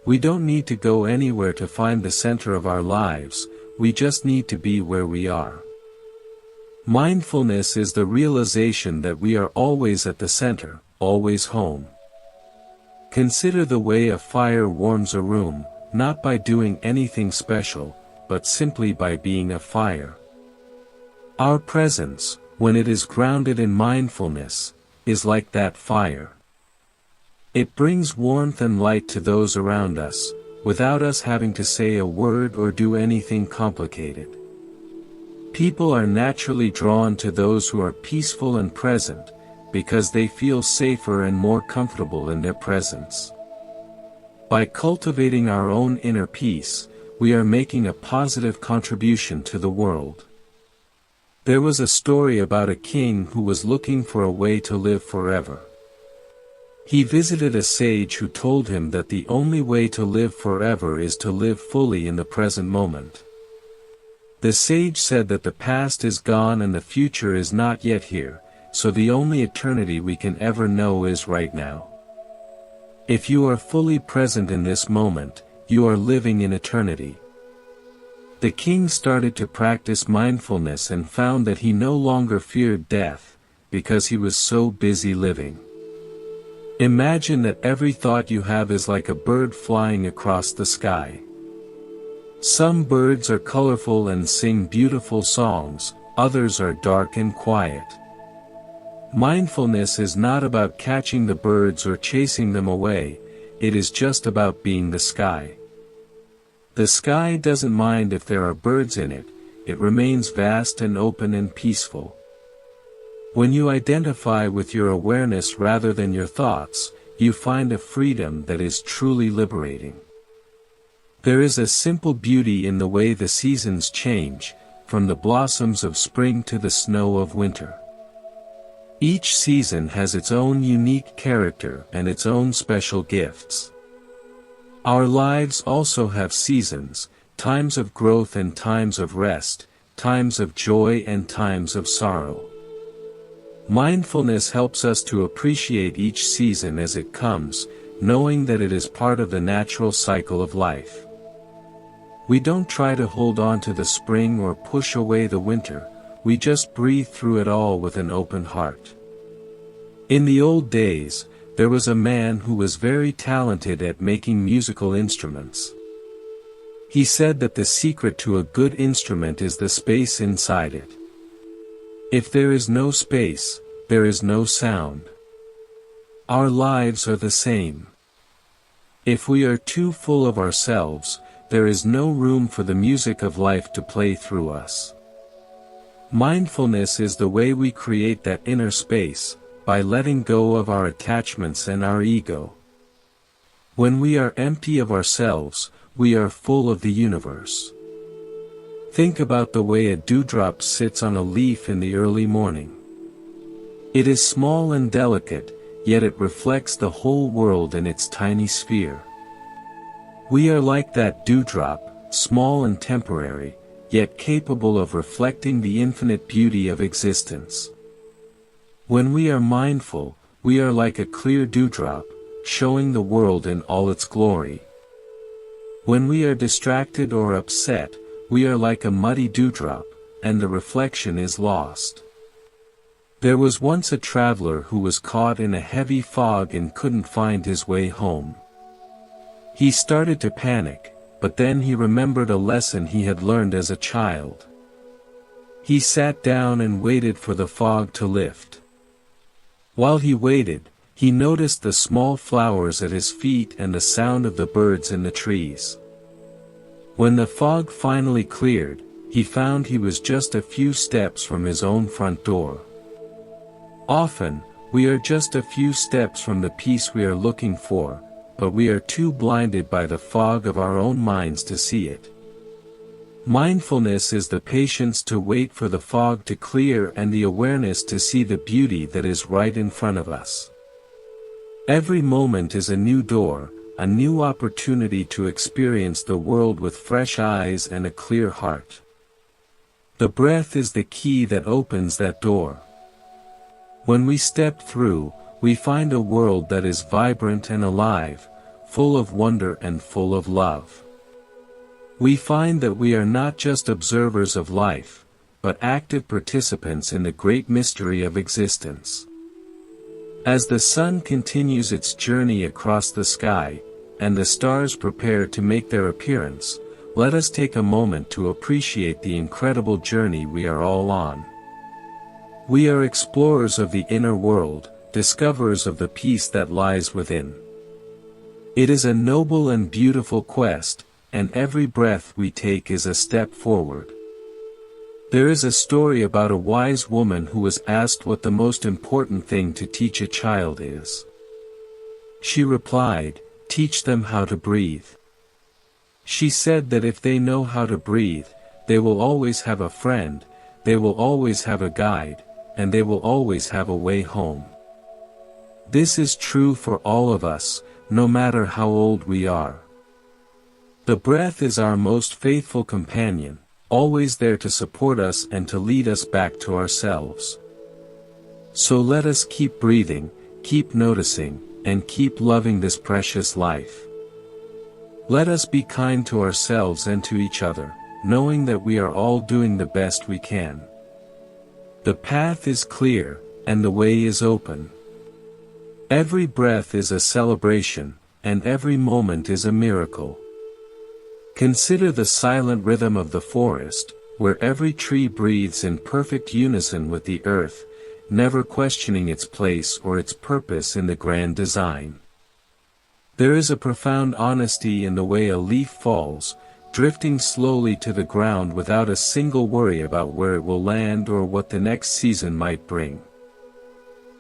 We don't need to go anywhere to find the center of our lives, we just need to be where we are. Mindfulness is the realization that we are always at the center, always home. Consider the way a fire warms a room, not by doing anything special, but simply by being a fire. Our presence, when it is grounded in mindfulness, is like that fire. It brings warmth and light to those around us, without us having to say a word or do anything complicated. People are naturally drawn to those who are peaceful and present, because they feel safer and more comfortable in their presence. By cultivating our own inner peace, we are making a positive contribution to the world. There was a story about a king who was looking for a way to live forever. He visited a sage who told him that the only way to live forever is to live fully in the present moment. The sage said that the past is gone and the future is not yet here, so the only eternity we can ever know is right now. If you are fully present in this moment, you are living in eternity. The king started to practice mindfulness and found that he no longer feared death, because he was so busy living. Imagine that every thought you have is like a bird flying across the sky. Some birds are colorful and sing beautiful songs, others are dark and quiet. Mindfulness is not about catching the birds or chasing them away, it is just about being the sky. The sky doesn't mind if there are birds in it, it remains vast and open and peaceful. When you identify with your awareness rather than your thoughts, you find a freedom that is truly liberating. There is a simple beauty in the way the seasons change, from the blossoms of spring to the snow of winter. Each season has its own unique character and its own special gifts. Our lives also have seasons, times of growth and times of rest, times of joy and times of sorrow. Mindfulness helps us to appreciate each season as it comes, knowing that it is part of the natural cycle of life. We don't try to hold on to the spring or push away the winter, we just breathe through it all with an open heart. In the old days, there was a man who was very talented at making musical instruments. He said that the secret to a good instrument is the space inside it. If there is no space, there is no sound. Our lives are the same. If we are too full of ourselves, there is no room for the music of life to play through us. Mindfulness is the way we create that inner space, by letting go of our attachments and our ego. When we are empty of ourselves, we are full of the universe. Think about the way a dewdrop sits on a leaf in the early morning. It is small and delicate, yet it reflects the whole world in its tiny sphere. We are like that dewdrop, small and temporary, yet capable of reflecting the infinite beauty of existence. When we are mindful, we are like a clear dewdrop, showing the world in all its glory. When we are distracted or upset, we are like a muddy dewdrop, and the reflection is lost. There was once a traveler who was caught in a heavy fog and couldn't find his way home. He started to panic, but then he remembered a lesson he had learned as a child. He sat down and waited for the fog to lift. While he waited, he noticed the small flowers at his feet and the sound of the birds in the trees. When the fog finally cleared, he found he was just a few steps from his own front door. Often, we are just a few steps from the peace we are looking for, but we are too blinded by the fog of our own minds to see it. Mindfulness is the patience to wait for the fog to clear and the awareness to see the beauty that is right in front of us. Every moment is a new door, a new opportunity to experience the world with fresh eyes and a clear heart. The breath is the key that opens that door. When we step through, we find a world that is vibrant and alive, full of wonder and full of love. We find that we are not just observers of life, but active participants in the great mystery of existence. As the sun continues its journey across the sky, and the stars prepare to make their appearance, let us take a moment to appreciate the incredible journey we are all on. We are explorers of the inner world, discoverers of the peace that lies within. It is a noble and beautiful quest, and every breath we take is a step forward. There is a story about a wise woman who was asked what the most important thing to teach a child is. She replied, "Teach them how to breathe." She said that if they know how to breathe, they will always have a friend, they will always have a guide, and they will always have a way home. This is true for all of us, no matter how old we are. The breath is our most faithful companion, always there to support us and to lead us back to ourselves. So let us keep breathing, keep noticing, and keep loving this precious life. Let us be kind to ourselves and to each other, knowing that we are all doing the best we can. The path is clear, and the way is open. Every breath is a celebration, and every moment is a miracle. Consider the silent rhythm of the forest, where every tree breathes in perfect unison with the earth, never questioning its place or its purpose in the grand design. There is a profound honesty in the way a leaf falls, drifting slowly to the ground without a single worry about where it will land or what the next season might bring.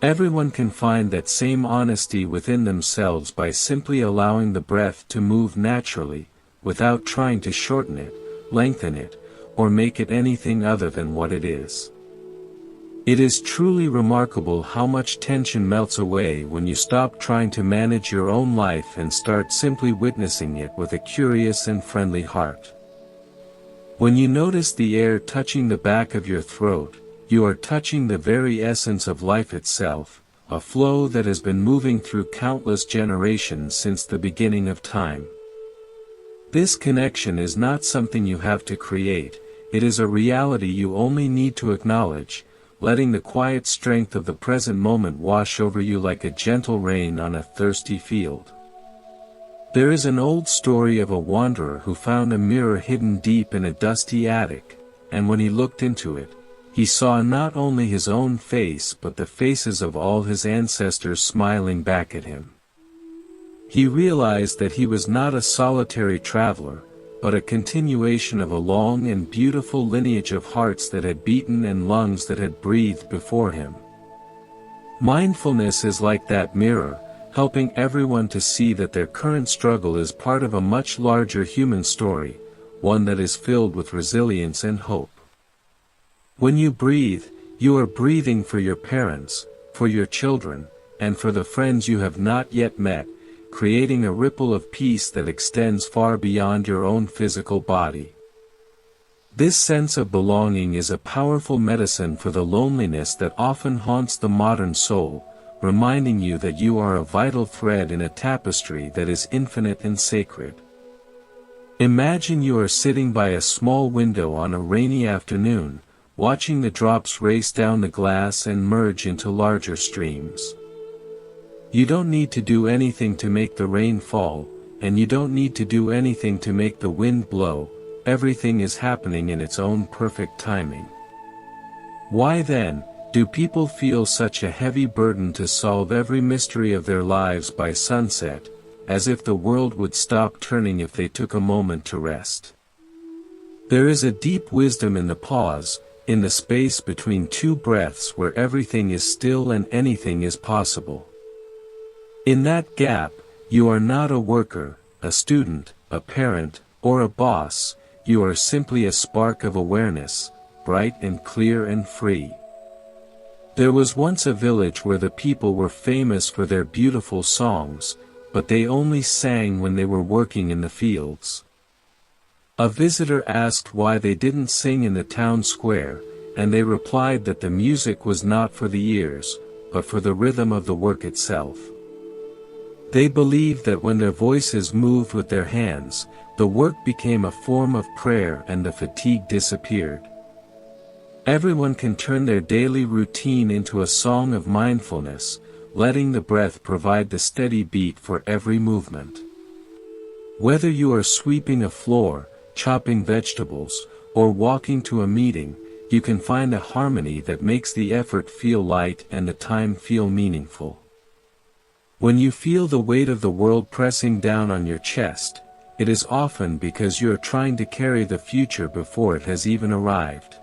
Everyone can find that same honesty within themselves by simply allowing the breath to move naturally, without trying to shorten it, lengthen it, or make it anything other than what it is. It is truly remarkable how much tension melts away when you stop trying to manage your own life and start simply witnessing it with a curious and friendly heart. When you notice the air touching the back of your throat, you are touching the very essence of life itself, a flow that has been moving through countless generations since the beginning of time. This connection is not something you have to create, it is a reality you only need to acknowledge, letting the quiet strength of the present moment wash over you like a gentle rain on a thirsty field. There is an old story of a wanderer who found a mirror hidden deep in a dusty attic, and when he looked into it, he saw not only his own face but the faces of all his ancestors smiling back at him. He realized that he was not a solitary traveler, but a continuation of a long and beautiful lineage of hearts that had beaten and lungs that had breathed before him. Mindfulness is like that mirror, helping everyone to see that their current struggle is part of a much larger human story, one that is filled with resilience and hope. When you breathe, you are breathing for your parents, for your children, and for the friends you have not yet met, creating a ripple of peace that extends far beyond your own physical body. This sense of belonging is a powerful medicine for the loneliness that often haunts the modern soul, reminding you that you are a vital thread in a tapestry that is infinite and sacred. Imagine you are sitting by a small window on a rainy afternoon, watching the drops race down the glass and merge into larger streams. You don't need to do anything to make the rain fall, and you don't need to do anything to make the wind blow, everything is happening in its own perfect timing. Why then, do people feel such a heavy burden to solve every mystery of their lives by sunset, as if the world would stop turning if they took a moment to rest? There is a deep wisdom in the pause, in the space between two breaths where everything is still and anything is possible. In that gap, you are not a worker, a student, a parent, or a boss, you are simply a spark of awareness, bright and clear and free. There was once a village where the people were famous for their beautiful songs, but they only sang when they were working in the fields. A visitor asked why they didn't sing in the town square, and they replied that the music was not for the ears, but for the rhythm of the work itself. They believed that when their voices moved with their hands, the work became a form of prayer and the fatigue disappeared. Everyone can turn their daily routine into a song of mindfulness, letting the breath provide the steady beat for every movement. Whether you are sweeping a floor, chopping vegetables, or walking to a meeting, you can find a harmony that makes the effort feel light and the time feel meaningful. When you feel the weight of the world pressing down on your chest, it is often because you are trying to carry the future before it has even arrived.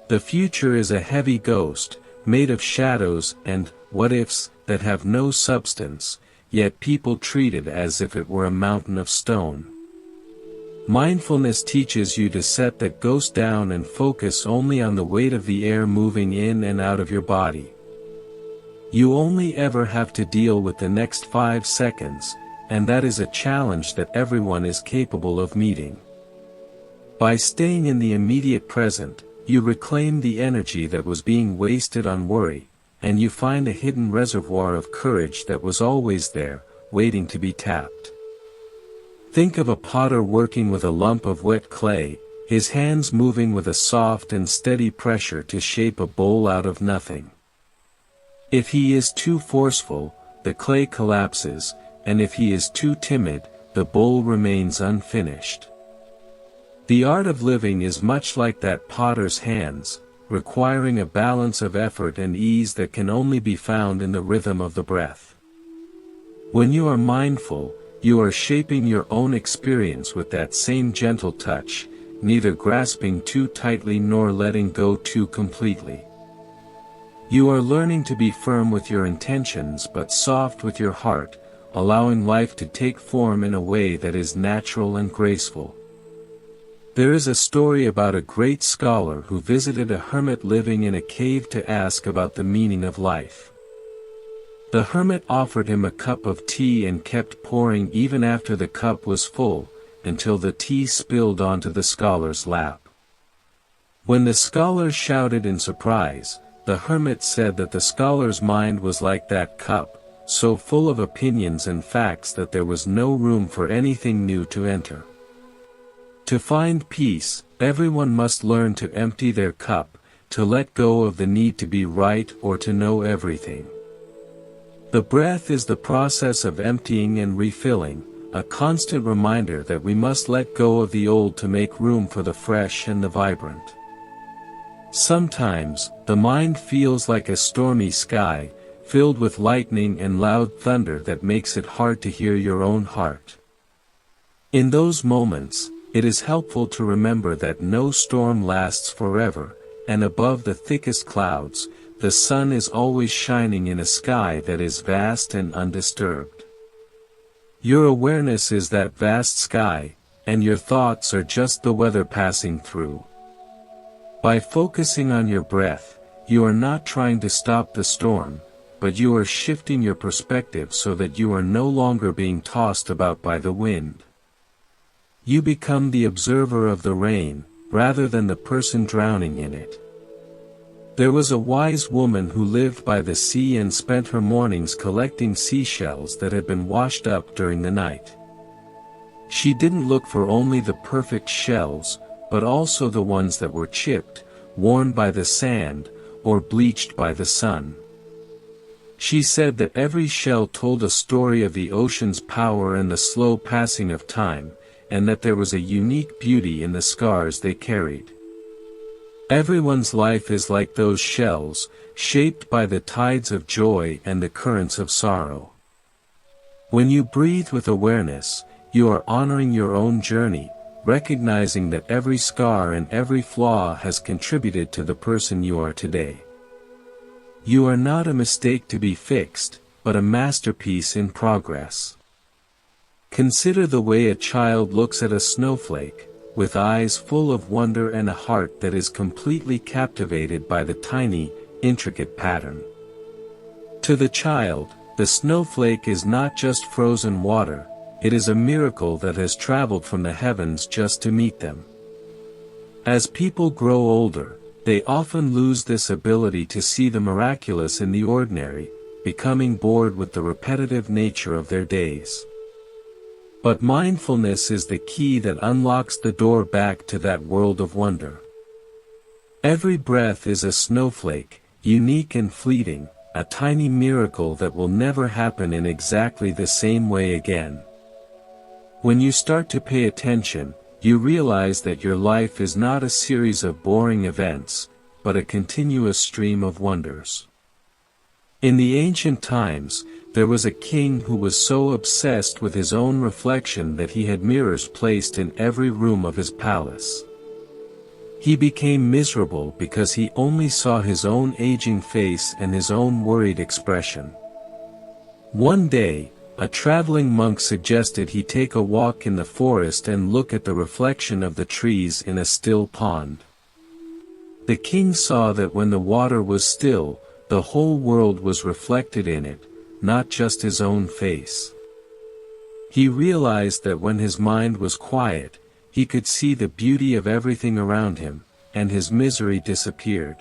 The future is a heavy ghost, made of shadows and what-ifs that have no substance, yet people treat it as if it were a mountain of stone. Mindfulness teaches you to set that ghost down and focus only on the weight of the air moving in and out of your body. You only ever have to deal with the next 5 seconds, and that is a challenge that everyone is capable of meeting. By staying in the immediate present, you reclaim the energy that was being wasted on worry, and you find a hidden reservoir of courage that was always there, waiting to be tapped. Think of a potter working with a lump of wet clay, his hands moving with a soft and steady pressure to shape a bowl out of nothing. If he is too forceful, the clay collapses, and if he is too timid, the bowl remains unfinished. The art of living is much like that potter's hands, requiring a balance of effort and ease that can only be found in the rhythm of the breath. When you are mindful, you are shaping your own experience with that same gentle touch, neither grasping too tightly nor letting go too completely. You are learning to be firm with your intentions but soft with your heart, allowing life to take form in a way that is natural and graceful. There is a story about a great scholar who visited a hermit living in a cave to ask about the meaning of life. The hermit offered him a cup of tea and kept pouring even after the cup was full, until the tea spilled onto the scholar's lap. When the scholar shouted in surprise, the hermit said that the scholar's mind was like that cup, so full of opinions and facts that there was no room for anything new to enter. To find peace, everyone must learn to empty their cup, to let go of the need to be right or to know everything. The breath is the process of emptying and refilling, a constant reminder that we must let go of the old to make room for the fresh and the vibrant. Sometimes, the mind feels like a stormy sky, filled with lightning and loud thunder that makes it hard to hear your own heart. In those moments, it is helpful to remember that no storm lasts forever, and above the thickest clouds, the sun is always shining in a sky that is vast and undisturbed. Your awareness is that vast sky, and your thoughts are just the weather passing through. By focusing on your breath, you are not trying to stop the storm, but you are shifting your perspective so that you are no longer being tossed about by the wind. You become the observer of the rain, rather than the person drowning in it. There was a wise woman who lived by the sea and spent her mornings collecting seashells that had been washed up during the night. She didn't look for only the perfect shells, but also the ones that were chipped, worn by the sand, or bleached by the sun. She said that every shell told a story of the ocean's power and the slow passing of time, and that there was a unique beauty in the scars they carried. Everyone's life is like those shells, shaped by the tides of joy and the currents of sorrow. When you breathe with awareness, you are honoring your own journey, recognizing that every scar and every flaw has contributed to the person you are today. You are not a mistake to be fixed, but a masterpiece in progress. Consider the way a child looks at a snowflake, with eyes full of wonder and a heart that is completely captivated by the tiny, intricate pattern. To the child, the snowflake is not just frozen water, it is a miracle that has traveled from the heavens just to meet them. As people grow older, they often lose this ability to see the miraculous in the ordinary, becoming bored with the repetitive nature of their days. But mindfulness is the key that unlocks the door back to that world of wonder. Every breath is a snowflake, unique and fleeting, a tiny miracle that will never happen in exactly the same way again. When you start to pay attention, you realize that your life is not a series of boring events, but a continuous stream of wonders. In the ancient times, there was a king who was so obsessed with his own reflection that he had mirrors placed in every room of his palace. He became miserable because he only saw his own aging face and his own worried expression. One day, a traveling monk suggested he take a walk in the forest and look at the reflection of the trees in a still pond. The king saw that when the water was still, the whole world was reflected in it, not just his own face. He realized that when his mind was quiet, he could see the beauty of everything around him, and his misery disappeared.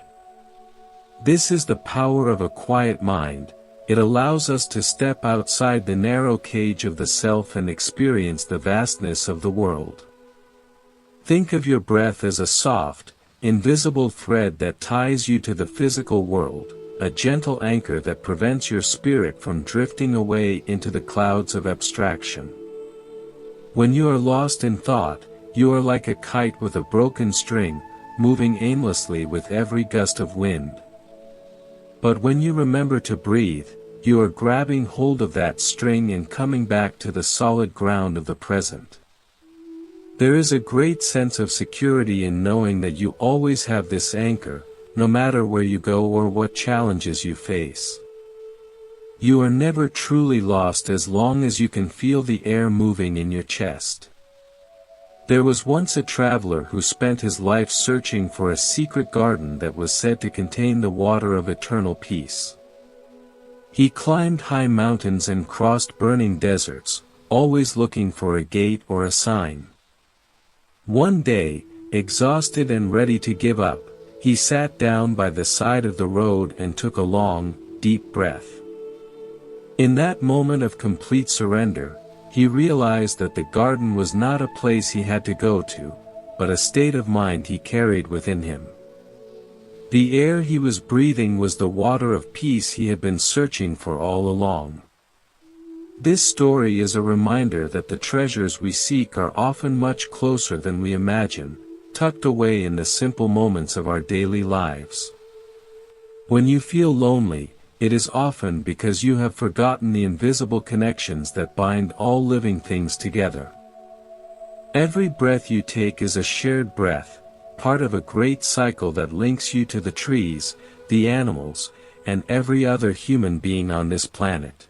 This is the power of a quiet mind. It allows us to step outside the narrow cage of the self and experience the vastness of the world. Think of your breath as a soft, invisible thread that ties you to the physical world, a gentle anchor that prevents your spirit from drifting away into the clouds of abstraction. When you are lost in thought, you are like a kite with a broken string, moving aimlessly with every gust of wind. But when you remember to breathe, you are grabbing hold of that string and coming back to the solid ground of the present. There is a great sense of security in knowing that you always have this anchor, no matter where you go or what challenges you face. You are never truly lost as long as you can feel the air moving in your chest. There was once a traveler who spent his life searching for a secret garden that was said to contain the water of eternal peace. He climbed high mountains and crossed burning deserts, always looking for a gate or a sign. One day, exhausted and ready to give up, he sat down by the side of the road and took a long, deep breath. In that moment of complete surrender, he realized that the garden was not a place he had to go to, but a state of mind he carried within him. The air he was breathing was the water of peace he had been searching for all along. This story is a reminder that the treasures we seek are often much closer than we imagine, tucked away in the simple moments of our daily lives. When you feel lonely, it is often because you have forgotten the invisible connections that bind all living things together. Every breath you take is a shared breath, part of a great cycle that links you to the trees, the animals, and every other human being on this planet.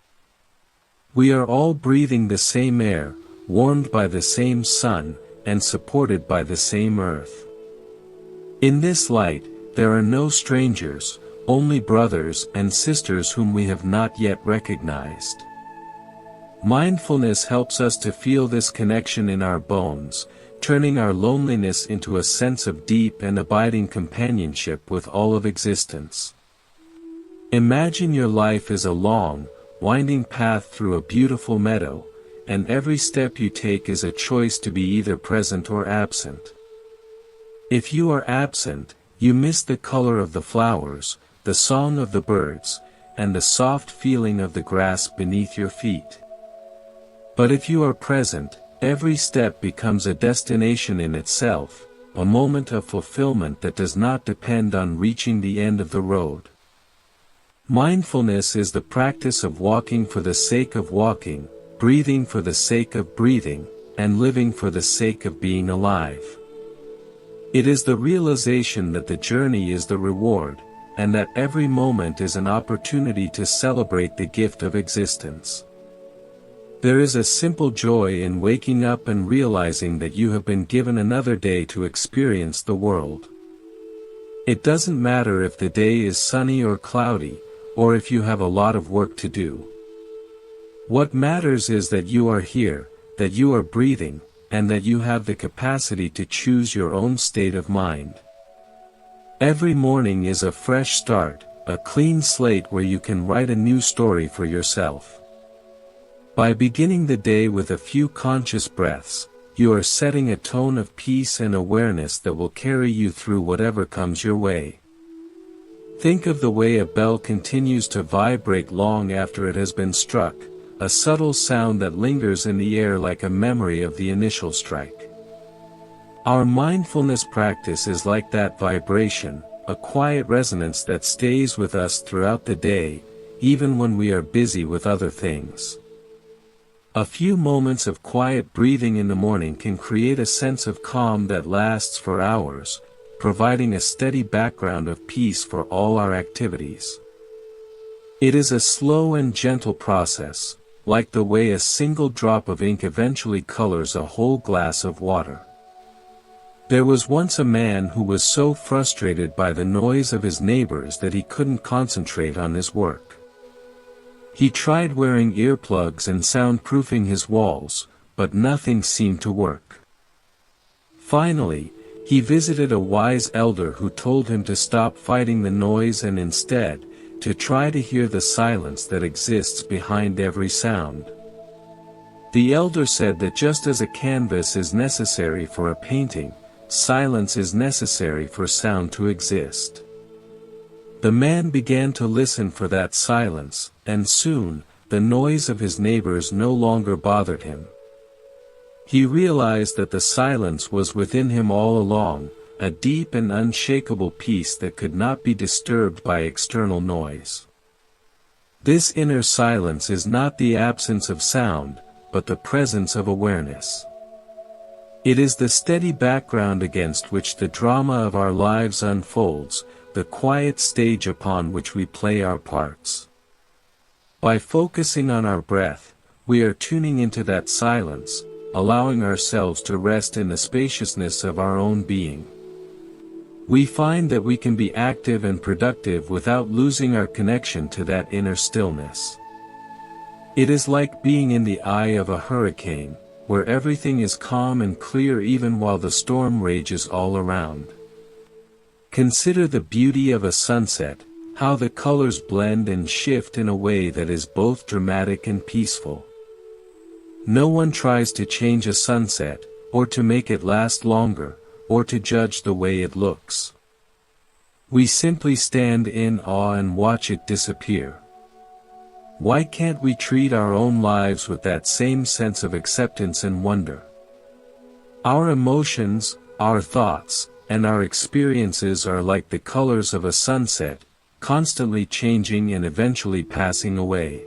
We are all breathing the same air, warmed by the same sun, and supported by the same earth. In this light, there are no strangers, only brothers and sisters whom we have not yet recognized. Mindfulness helps us to feel this connection in our bones, turning our loneliness into a sense of deep and abiding companionship with all of existence. Imagine your life as a long, winding path through a beautiful meadow, and every step you take is a choice to be either present or absent. If you are absent, you miss the color of the flowers, the song of the birds, and the soft feeling of the grass beneath your feet. But if you are present, every step becomes a destination in itself, a moment of fulfillment that does not depend on reaching the end of the road. Mindfulness is the practice of walking for the sake of walking, breathing for the sake of breathing, and living for the sake of being alive. It is the realization that the journey is the reward, and that every moment is an opportunity to celebrate the gift of existence. There is a simple joy in waking up and realizing that you have been given another day to experience the world. It doesn't matter if the day is sunny or cloudy, or if you have a lot of work to do. What matters is that you are here, that you are breathing, and that you have the capacity to choose your own state of mind. Every morning is a fresh start, a clean slate where you can write a new story for yourself. By beginning the day with a few conscious breaths, you are setting a tone of peace and awareness that will carry you through whatever comes your way. Think of the way a bell continues to vibrate long after it has been struck, a subtle sound that lingers in the air like a memory of the initial strike. Our mindfulness practice is like that vibration, a quiet resonance that stays with us throughout the day, even when we are busy with other things. A few moments of quiet breathing in the morning can create a sense of calm that lasts for hours, providing a steady background of peace for all our activities. It is a slow and gentle process, like the way a single drop of ink eventually colors a whole glass of water. There was once a man who was so frustrated by the noise of his neighbors that he couldn't concentrate on his work. He tried wearing earplugs and soundproofing his walls, but nothing seemed to work. Finally, he visited a wise elder who told him to stop fighting the noise and instead, to try to hear the silence that exists behind every sound. The elder said that just as a canvas is necessary for a painting, silence is necessary for sound to exist. The man began to listen for that silence, and soon, the noise of his neighbors no longer bothered him. He realized that the silence was within him all along, a deep and unshakable peace that could not be disturbed by external noise. This inner silence is not the absence of sound, but the presence of awareness. It is the steady background against which the drama of our lives unfolds, the quiet stage upon which we play our parts. By focusing on our breath, we are tuning into that silence, allowing ourselves to rest in the spaciousness of our own being. We find that we can be active and productive without losing our connection to that inner stillness. It is like being in the eye of a hurricane, where everything is calm and clear even while the storm rages all around. Consider the beauty of a sunset, how the colors blend and shift in a way that is both dramatic and peaceful. No one tries to change a sunset, or to make it last longer, or to judge the way it looks. We simply stand in awe and watch it disappear. Why can't we treat our own lives with that same sense of acceptance and wonder? Our emotions, our thoughts, and our experiences are like the colors of a sunset, constantly changing and eventually passing away.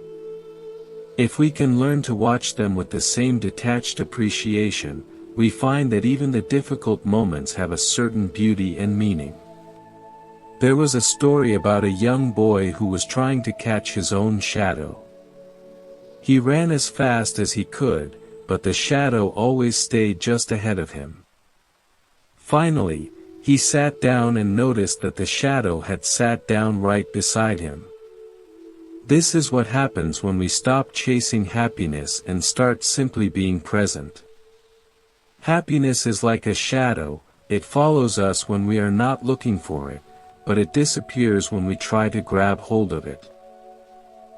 If we can learn to watch them with the same detached appreciation, we find that even the difficult moments have a certain beauty and meaning. There was a story about a young boy who was trying to catch his own shadow. He ran as fast as he could, but the shadow always stayed just ahead of him. Finally, he sat down and noticed that the shadow had sat down right beside him. This is what happens when we stop chasing happiness and start simply being present. Happiness is like a shadow, it follows us when we are not looking for it, but it disappears when we try to grab hold of it.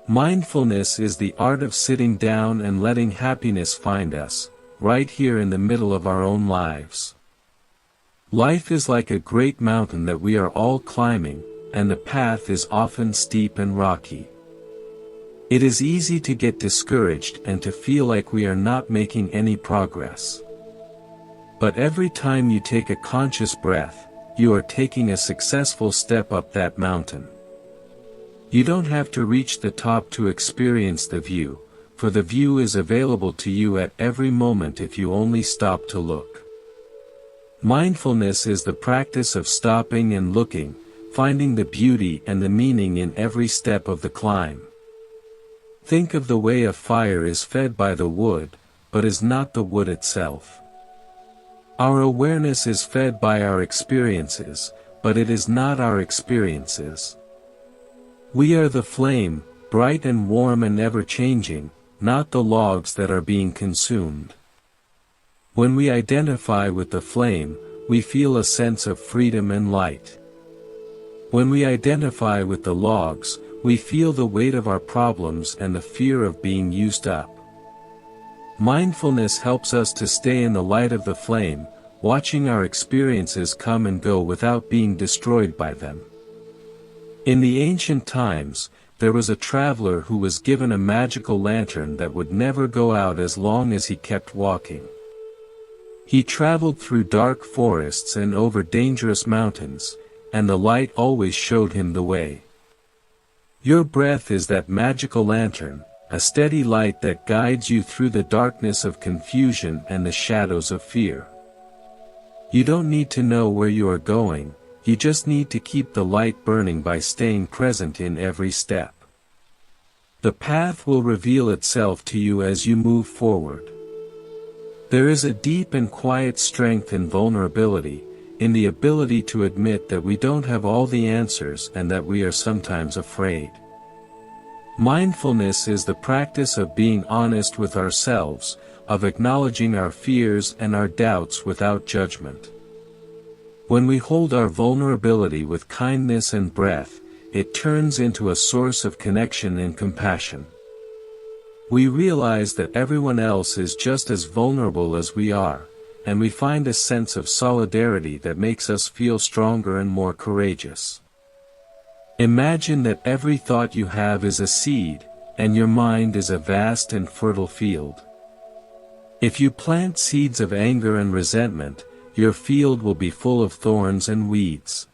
Mindfulness is the art of sitting down and letting happiness find us, right here in the middle of our own lives. Life is like a great mountain that we are all climbing, and the path is often steep and rocky. It is easy to get discouraged and to feel like we are not making any progress. But every time you take a conscious breath, you are taking a successful step up that mountain. You don't have to reach the top to experience the view, for the view is available to you at every moment if you only stop to look. Mindfulness is the practice of stopping and looking, finding the beauty and the meaning in every step of the climb. Think of the way a fire is fed by the wood, but is not the wood itself. Our awareness is fed by our experiences, but it is not our experiences. We are the flame, bright and warm and ever-changing, not the logs that are being consumed. When we identify with the flame, we feel a sense of freedom and light. When we identify with the logs, we feel the weight of our problems and the fear of being used up. Mindfulness helps us to stay in the light of the flame, watching our experiences come and go without being destroyed by them. In the ancient times, there was a traveler who was given a magical lantern that would never go out as long as he kept walking. He traveled through dark forests and over dangerous mountains, and the light always showed him the way. Your breath is that magical lantern, a steady light that guides you through the darkness of confusion and the shadows of fear. You don't need to know where you are going, you just need to keep the light burning by staying present in every step. The path will reveal itself to you as you move forward. There is a deep and quiet strength in vulnerability, in the ability to admit that we don't have all the answers and that we are sometimes afraid. Mindfulness is the practice of being honest with ourselves, of acknowledging our fears and our doubts without judgment. When we hold our vulnerability with kindness and breath, it turns into a source of connection and compassion. We realize that everyone else is just as vulnerable as we are, and we find a sense of solidarity that makes us feel stronger and more courageous. Imagine that every thought you have is a seed, and your mind is a vast and fertile field. If you plant seeds of anger and resentment, your field will be full of thorns and weeds.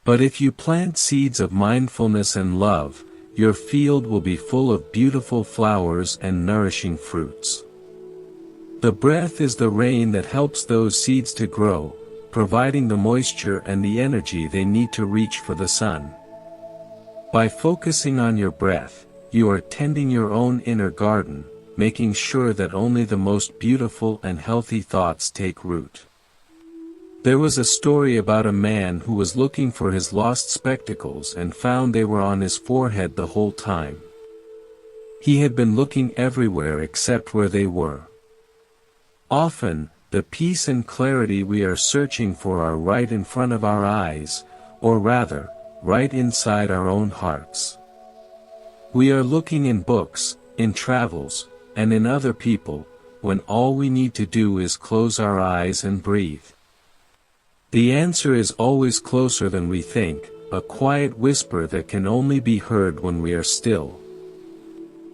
But if you plant seeds of mindfulness and love, your field will be full of beautiful flowers and nourishing fruits. The breath is the rain that helps those seeds to grow, providing the moisture and the energy they need to reach for the sun. By focusing on your breath, you are tending your own inner garden, making sure that only the most beautiful and healthy thoughts take root. There was a story about a man who was looking for his lost spectacles and found they were on his forehead the whole time. He had been looking everywhere except where they were. Often, the peace and clarity we are searching for are right in front of our eyes, or rather, right inside our own hearts. We are looking in books, in travels, and in other people, when all we need to do is close our eyes and breathe. The answer is always closer than we think, a quiet whisper that can only be heard when we are still.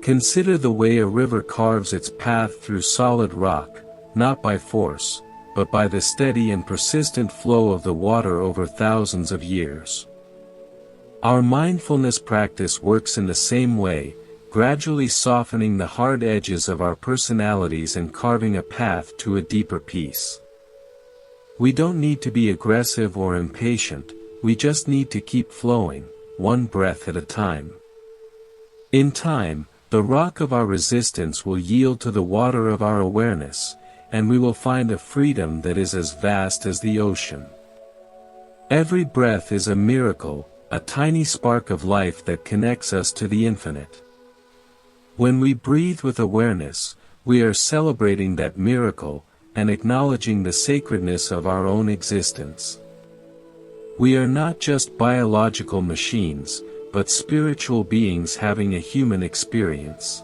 Consider the way a river carves its path through solid rock, not by force, but by the steady and persistent flow of the water over thousands of years. Our mindfulness practice works in the same way, gradually softening the hard edges of our personalities and carving a path to a deeper peace. We don't need to be aggressive or impatient, we just need to keep flowing, one breath at a time. In time, the rock of our resistance will yield to the water of our awareness, and we will find a freedom that is as vast as the ocean. Every breath is a miracle, a tiny spark of life that connects us to the infinite. When we breathe with awareness, we are celebrating that miracle, and acknowledging the sacredness of our own existence. We are not just biological machines, but spiritual beings having a human experience.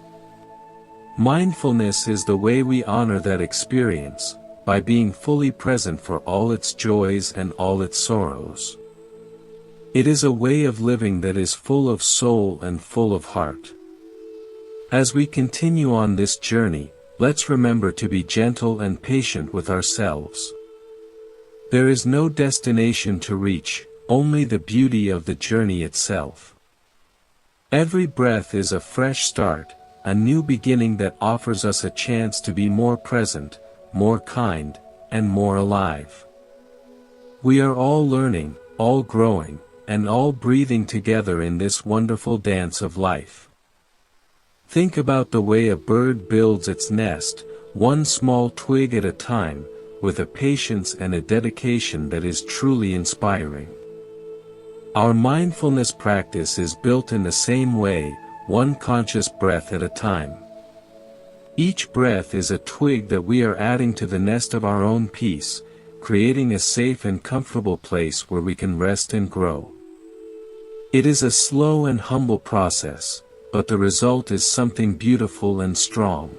Mindfulness is the way we honor that experience, by being fully present for all its joys and all its sorrows. It is a way of living that is full of soul and full of heart. As we continue on this journey, let's remember to be gentle and patient with ourselves. There is no destination to reach, only the beauty of the journey itself. Every breath is a fresh start, a new beginning that offers us a chance to be more present, more kind, and more alive. We are all learning, all growing, and all breathing together in this wonderful dance of life. Think about the way a bird builds its nest, one small twig at a time, with a patience and a dedication that is truly inspiring. Our mindfulness practice is built in the same way, one conscious breath at a time. Each breath is a twig that we are adding to the nest of our own peace, creating a safe and comfortable place where we can rest and grow. It is a slow and humble process, but the result is something beautiful and strong.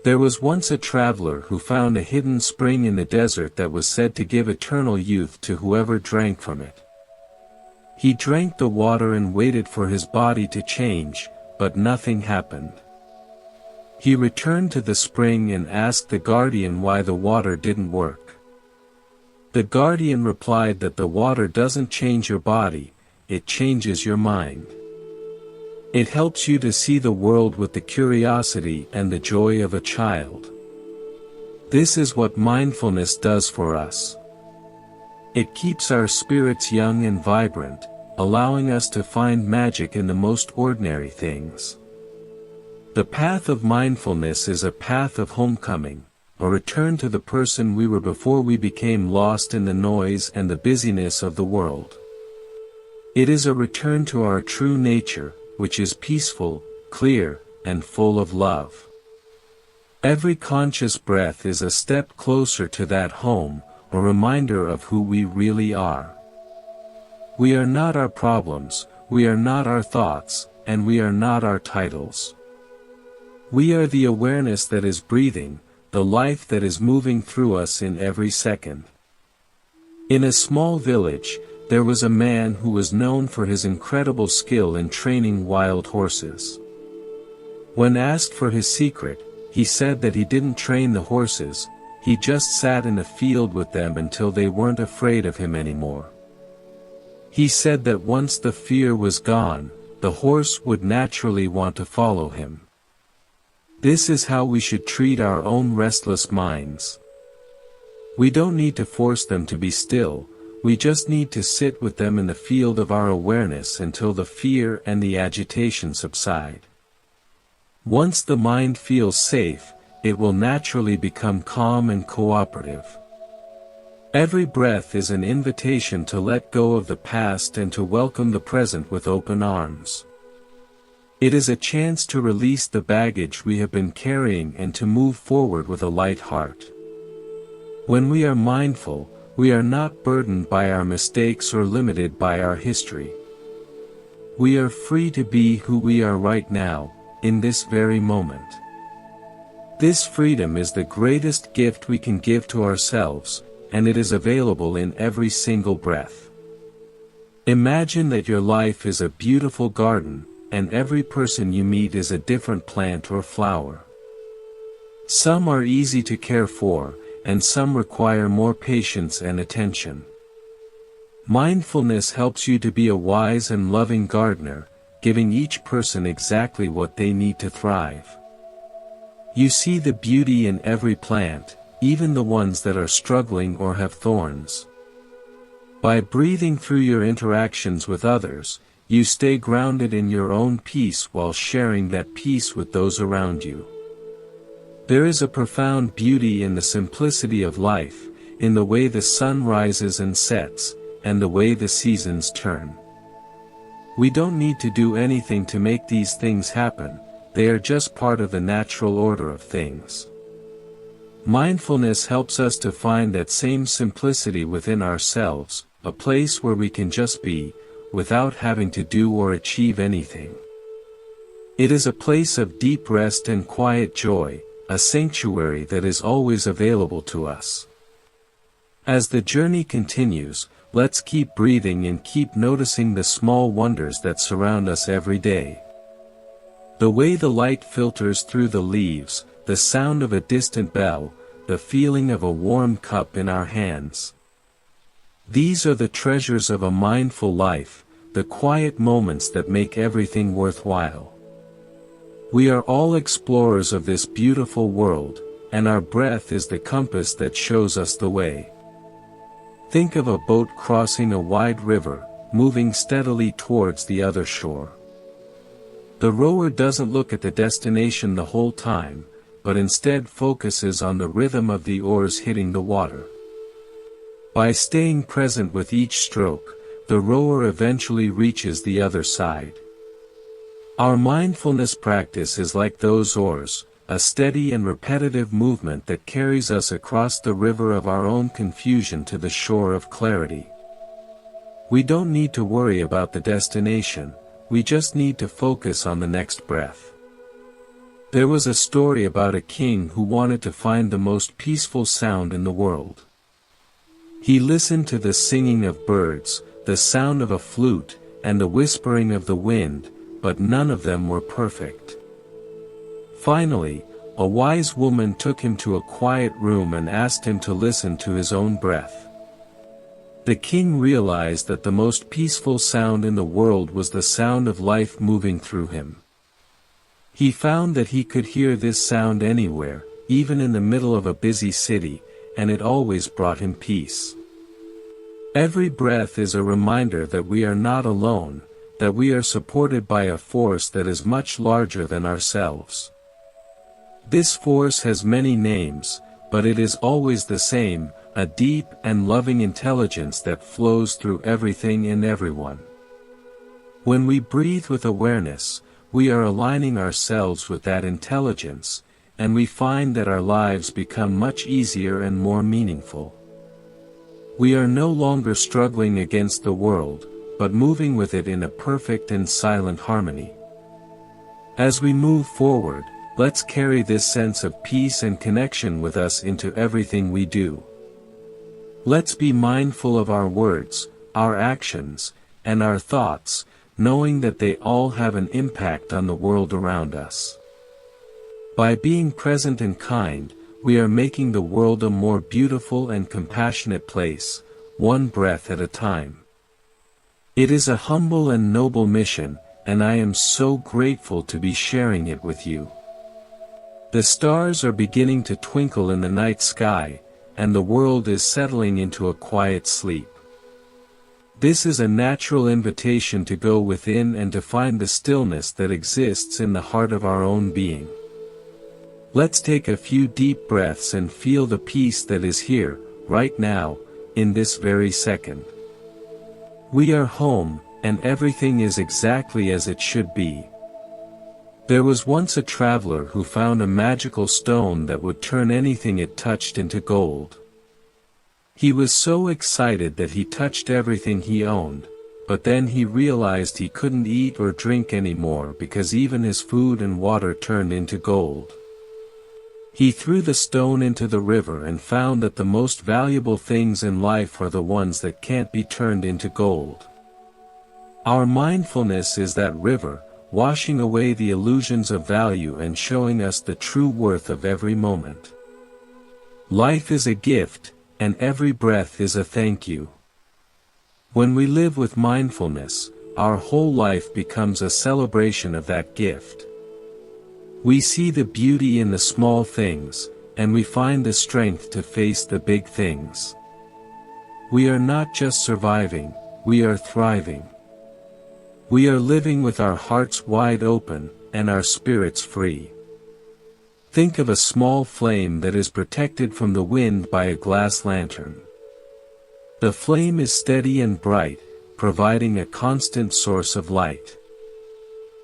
There was once a traveler who found a hidden spring in the desert that was said to give eternal youth to whoever drank from it. He drank the water and waited for his body to change, but nothing happened. He returned to the spring and asked the guardian why the water didn't work. The guardian replied that the water doesn't change your body, it changes your mind. It helps you to see the world with the curiosity and the joy of a child. This is what mindfulness does for us. It keeps our spirits young and vibrant, allowing us to find magic in the most ordinary things. The path of mindfulness is a path of homecoming, a return to the person we were before we became lost in the noise and the busyness of the world. It is a return to our true nature, which is peaceful, clear, and full of love. Every conscious breath is a step closer to that home, a reminder of who we really are. We are not our problems, we are not our thoughts, and we are not our titles. We are the awareness that is breathing, the life that is moving through us in every second. In a small village, there was a man who was known for his incredible skill in training wild horses. When asked for his secret, he said that he didn't train the horses, he just sat in a field with them until they weren't afraid of him anymore. He said that once the fear was gone, the horse would naturally want to follow him. This is how we should treat our own restless minds. We don't need to force them to be still, we just need to sit with them in the field of our awareness until the fear and the agitation subside. Once the mind feels safe, it will naturally become calm and cooperative. Every breath is an invitation to let go of the past and to welcome the present with open arms. It is a chance to release the baggage we have been carrying and to move forward with a light heart. When we are mindful, we are not burdened by our mistakes or limited by our history. We are free to be who we are right now, in this very moment. This freedom is the greatest gift we can give to ourselves, and it is available in every single breath. Imagine that your life is a beautiful garden, and every person you meet is a different plant or flower. Some are easy to care for, and some require more patience and attention. Mindfulness helps you to be a wise and loving gardener, giving each person exactly what they need to thrive. You see the beauty in every plant, even the ones that are struggling or have thorns. By breathing through your interactions with others, you stay grounded in your own peace while sharing that peace with those around you. There is a profound beauty in the simplicity of life, in the way the sun rises and sets, and the way the seasons turn. We don't need to do anything to make these things happen, they are just part of the natural order of things. Mindfulness helps us to find that same simplicity within ourselves, a place where we can just be, without having to do or achieve anything. It is a place of deep rest and quiet joy, a sanctuary that is always available to us. As the journey continues, let's keep breathing and keep noticing the small wonders that surround us every day. The way the light filters through the leaves, the sound of a distant bell, the feeling of a warm cup in our hands. These are the treasures of a mindful life, the quiet moments that make everything worthwhile. We are all explorers of this beautiful world, and our breath is the compass that shows us the way. Think of a boat crossing a wide river, moving steadily towards the other shore. The rower doesn't look at the destination the whole time, but instead focuses on the rhythm of the oars hitting the water. By staying present with each stroke, the rower eventually reaches the other side. Our mindfulness practice is like those oars, a steady and repetitive movement that carries us across the river of our own confusion to the shore of clarity. We don't need to worry about the destination, we just need to focus on the next breath. There was a story about a king who wanted to find the most peaceful sound in the world. He listened to the singing of birds, the sound of a flute, and the whispering of the wind, but none of them were perfect. Finally, a wise woman took him to a quiet room and asked him to listen to his own breath. The king realized that the most peaceful sound in the world was the sound of life moving through him. He found that he could hear this sound anywhere, even in the middle of a busy city, and it always brought him peace. Every breath is a reminder that we are not alone, that we are supported by a force that is much larger than ourselves. This force has many names, but it is always the same, a deep and loving intelligence that flows through everything and everyone. When we breathe with awareness, we are aligning ourselves with that intelligence, and we find that our lives become much easier and more meaningful. We are no longer struggling against the world, but moving with it in a perfect and silent harmony. As we move forward, let's carry this sense of peace and connection with us into everything we do. Let's be mindful of our words, our actions, and our thoughts, knowing that they all have an impact on the world around us. By being present and kind, we are making the world a more beautiful and compassionate place, one breath at a time. It is a humble and noble mission, and I am so grateful to be sharing it with you. The stars are beginning to twinkle in the night sky, and the world is settling into a quiet sleep. This is a natural invitation to go within and to find the stillness that exists in the heart of our own being. Let's take a few deep breaths and feel the peace that is here, right now, in this very second. We are home, and everything is exactly as it should be. There was once a traveler who found a magical stone that would turn anything it touched into gold. He was so excited that he touched everything he owned, but then he realized he couldn't eat or drink anymore because even his food and water turned into gold. He threw the stone into the river and found that the most valuable things in life are the ones that can't be turned into gold. Our mindfulness is that river, washing away the illusions of value and showing us the true worth of every moment. Life is a gift, and every breath is a thank you. When we live with mindfulness, our whole life becomes a celebration of that gift. We see the beauty in the small things, and we find the strength to face the big things. We are not just surviving, we are thriving. We are living with our hearts wide open, and our spirits free. Think of a small flame that is protected from the wind by a glass lantern. The flame is steady and bright, providing a constant source of light.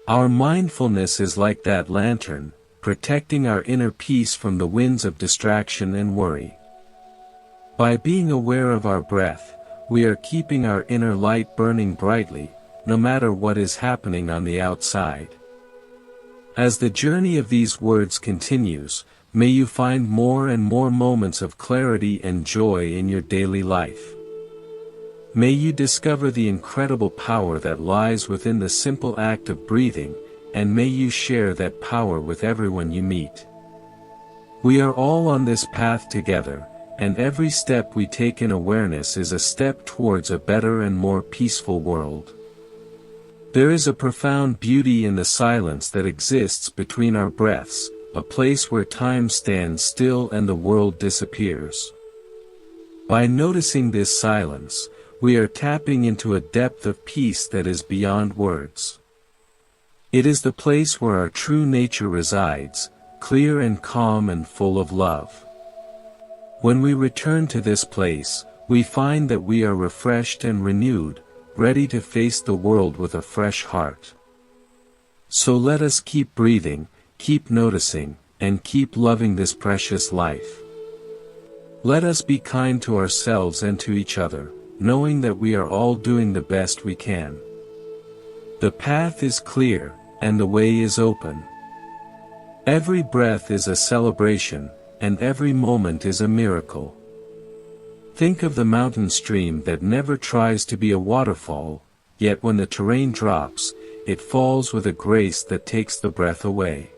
Our mindfulness is like that lantern, protecting our inner peace from the winds of distraction and worry. By being aware of our breath, we are keeping our inner light burning brightly, no matter what is happening on the outside. As the journey of these words continues, may you find more and more moments of clarity and joy in your daily life. May you discover the incredible power that lies within the simple act of breathing, and may you share that power with everyone you meet. We are all on this path together, and every step we take in awareness is a step towards a better and more peaceful world. There is a profound beauty in the silence that exists between our breaths, a place where time stands still and the world disappears. By noticing this silence, we are tapping into a depth of peace that is beyond words. It is the place where our true nature resides, clear and calm and full of love. When we return to this place, we find that we are refreshed and renewed, ready to face the world with a fresh heart. So let us keep breathing, keep noticing, and keep loving this precious life. Let us be kind to ourselves and to each other, knowing that we are all doing the best we can. The path is clear, and the way is open. Every breath is a celebration, and every moment is a miracle. Think of the mountain stream that never tries to be a waterfall, yet when the terrain drops, it falls with a grace that takes the breath away.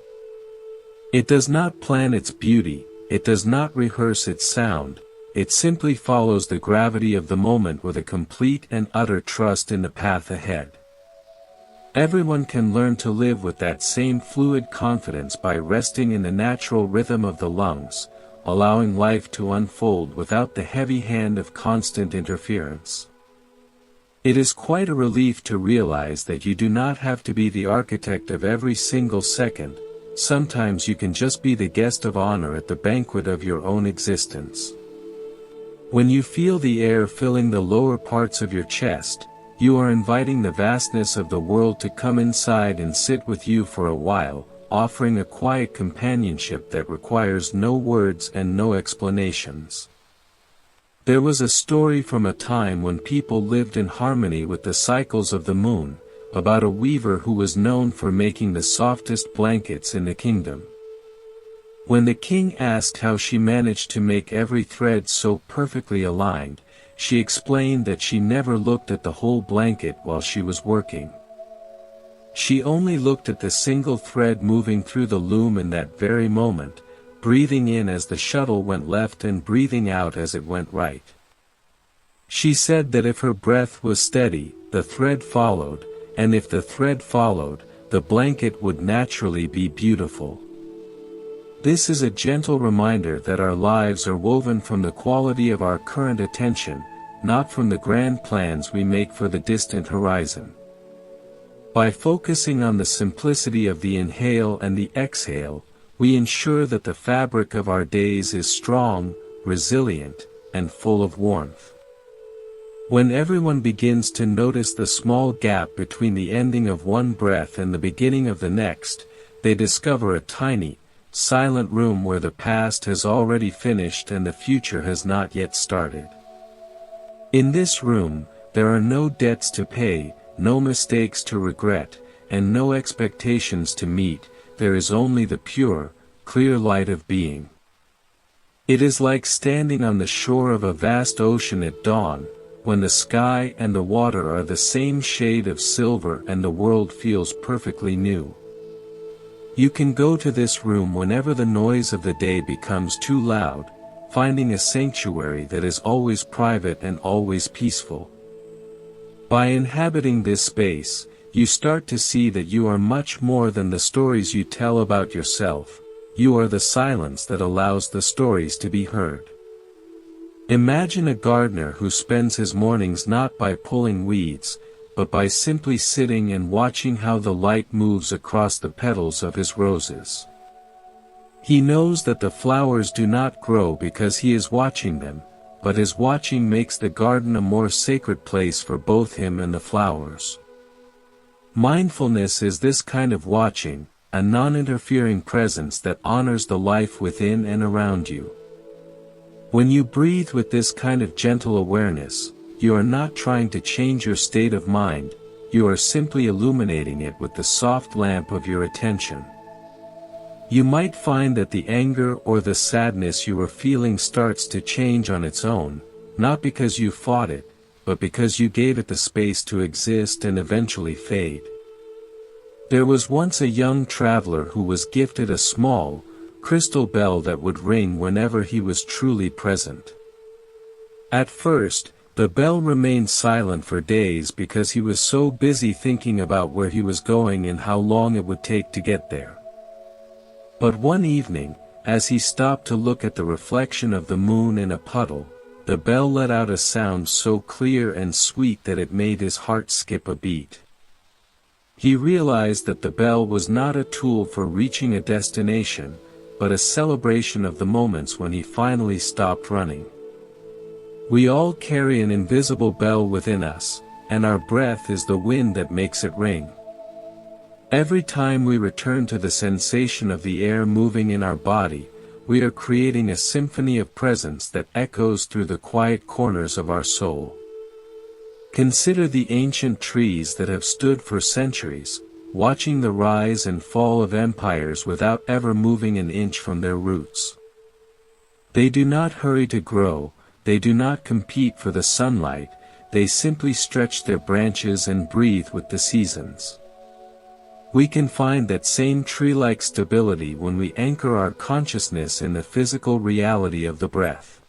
It does not plan its beauty, it does not rehearse its sound, it simply follows the gravity of the moment with a complete and utter trust in the path ahead. Everyone can learn to live with that same fluid confidence by resting in the natural rhythm of the lungs, allowing life to unfold without the heavy hand of constant interference. It is quite a relief to realize that you do not have to be the architect of every single second. Sometimes you can just be the guest of honor at the banquet of your own existence. When you feel the air filling the lower parts of your chest, you are inviting the vastness of the world to come inside and sit with you for a while, offering a quiet companionship that requires no words and no explanations. There was a story from a time when people lived in harmony with the cycles of the moon, about a weaver who was known for making the softest blankets in the kingdom. When the king asked how she managed to make every thread so perfectly aligned, she explained that she never looked at the whole blanket while she was working. She only looked at the single thread moving through the loom in that very moment, breathing in as the shuttle went left and breathing out as it went right. She said that if her breath was steady, the thread followed, and if the thread followed, the blanket would naturally be beautiful. This is a gentle reminder that our lives are woven from the quality of our current attention, not from the grand plans we make for the distant horizon. By focusing on the simplicity of the inhale and the exhale, we ensure that the fabric of our days is strong, resilient, and full of warmth. When everyone begins to notice the small gap between the ending of one breath and the beginning of the next, they discover a tiny, silent room where the past has already finished and the future has not yet started. In this room, there are no debts to pay, no mistakes to regret, and no expectations to meet. There is only the pure, clear light of being. It is like standing on the shore of a vast ocean at dawn, when the sky and the water are the same shade of silver and the world feels perfectly new. You can go to this room whenever the noise of the day becomes too loud, finding a sanctuary that is always private and always peaceful. By inhabiting this space, you start to see that you are much more than the stories you tell about yourself. You are the silence that allows the stories to be heard. Imagine a gardener who spends his mornings not by pulling weeds, but by simply sitting and watching how the light moves across the petals of his roses. He knows that the flowers do not grow because he is watching them, but his watching makes the garden a more sacred place for both him and the flowers. Mindfulness is this kind of watching, a non-interfering presence that honors the life within and around you. When you breathe with this kind of gentle awareness, you are not trying to change your state of mind, you are simply illuminating it with the soft lamp of your attention. You might find that the anger or the sadness you are feeling starts to change on its own, not because you fought it, but because you gave it the space to exist and eventually fade. There was once a young traveler who was gifted a small, crystal bell that would ring whenever he was truly present. At first, the bell remained silent for days because he was so busy thinking about where he was going and how long it would take to get there. But one evening, as he stopped to look at the reflection of the moon in a puddle, the bell let out a sound so clear and sweet that it made his heart skip a beat. He realized that the bell was not a tool for reaching a destination, but a celebration of the moments when he finally stopped running. We all carry an invisible bell within us, and our breath is the wind that makes it ring. Every time we return to the sensation of the air moving in our body, we are creating a symphony of presence that echoes through the quiet corners of our soul. Consider the ancient trees that have stood for centuries, watching the rise and fall of empires without ever moving an inch from their roots. They do not hurry to grow, they do not compete for the sunlight, they simply stretch their branches and breathe with the seasons. We can find that same tree-like stability when we anchor our consciousness in the physical reality of the breath.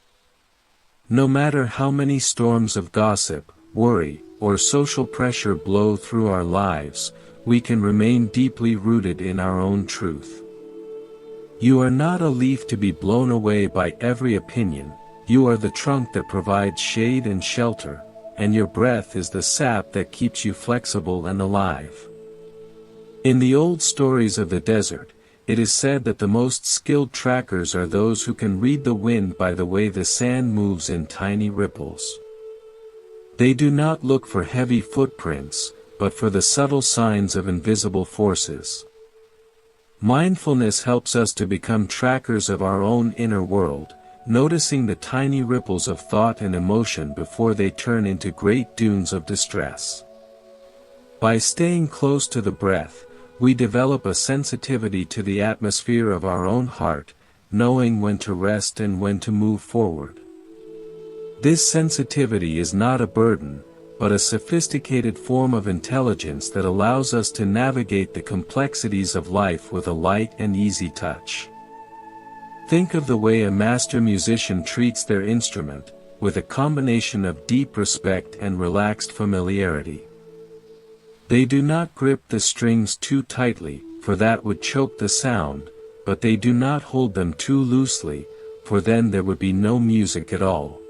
No matter how many storms of gossip, worry, or social pressure blow through our lives, we can remain deeply rooted in our own truth. You are not a leaf to be blown away by every opinion, you are the trunk that provides shade and shelter, and your breath is the sap that keeps you flexible and alive. In the old stories of the desert, it is said that the most skilled trackers are those who can read the wind by the way the sand moves in tiny ripples. They do not look for heavy footprints, but for the subtle signs of invisible forces. Mindfulness helps us to become trackers of our own inner world, noticing the tiny ripples of thought and emotion before they turn into great dunes of distress. By staying close to the breath, we develop a sensitivity to the atmosphere of our own heart, knowing when to rest and when to move forward. This sensitivity is not a burden, but a sophisticated form of intelligence that allows us to navigate the complexities of life with a light and easy touch. Think of the way a master musician treats their instrument, with a combination of deep respect and relaxed familiarity. They do not grip the strings too tightly, for that would choke the sound, but they do not hold them too loosely, for then there would be no music at all.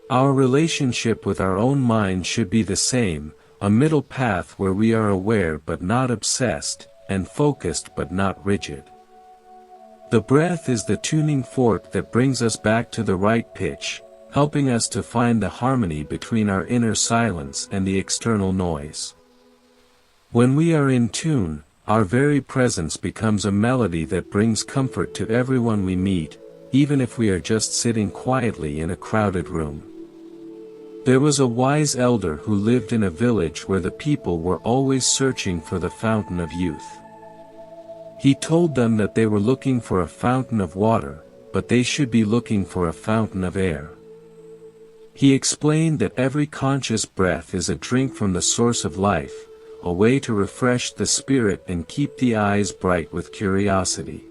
Our relationship with our own mind should be the same, a middle path where we are aware but not obsessed, and focused but not rigid. The breath is the tuning fork that brings us back to the right pitch, helping us to find the harmony between our inner silence and the external noise. When we are in tune, our very presence becomes a melody that brings comfort to everyone we meet, even if we are just sitting quietly in a crowded room. There was a wise elder who lived in a village where the people were always searching for the fountain of youth. He told them that they were looking for a fountain of water, but they should be looking for a fountain of air. He explained that every conscious breath is a drink from the source of life, a way to refresh the spirit and keep the eyes bright with curiosity.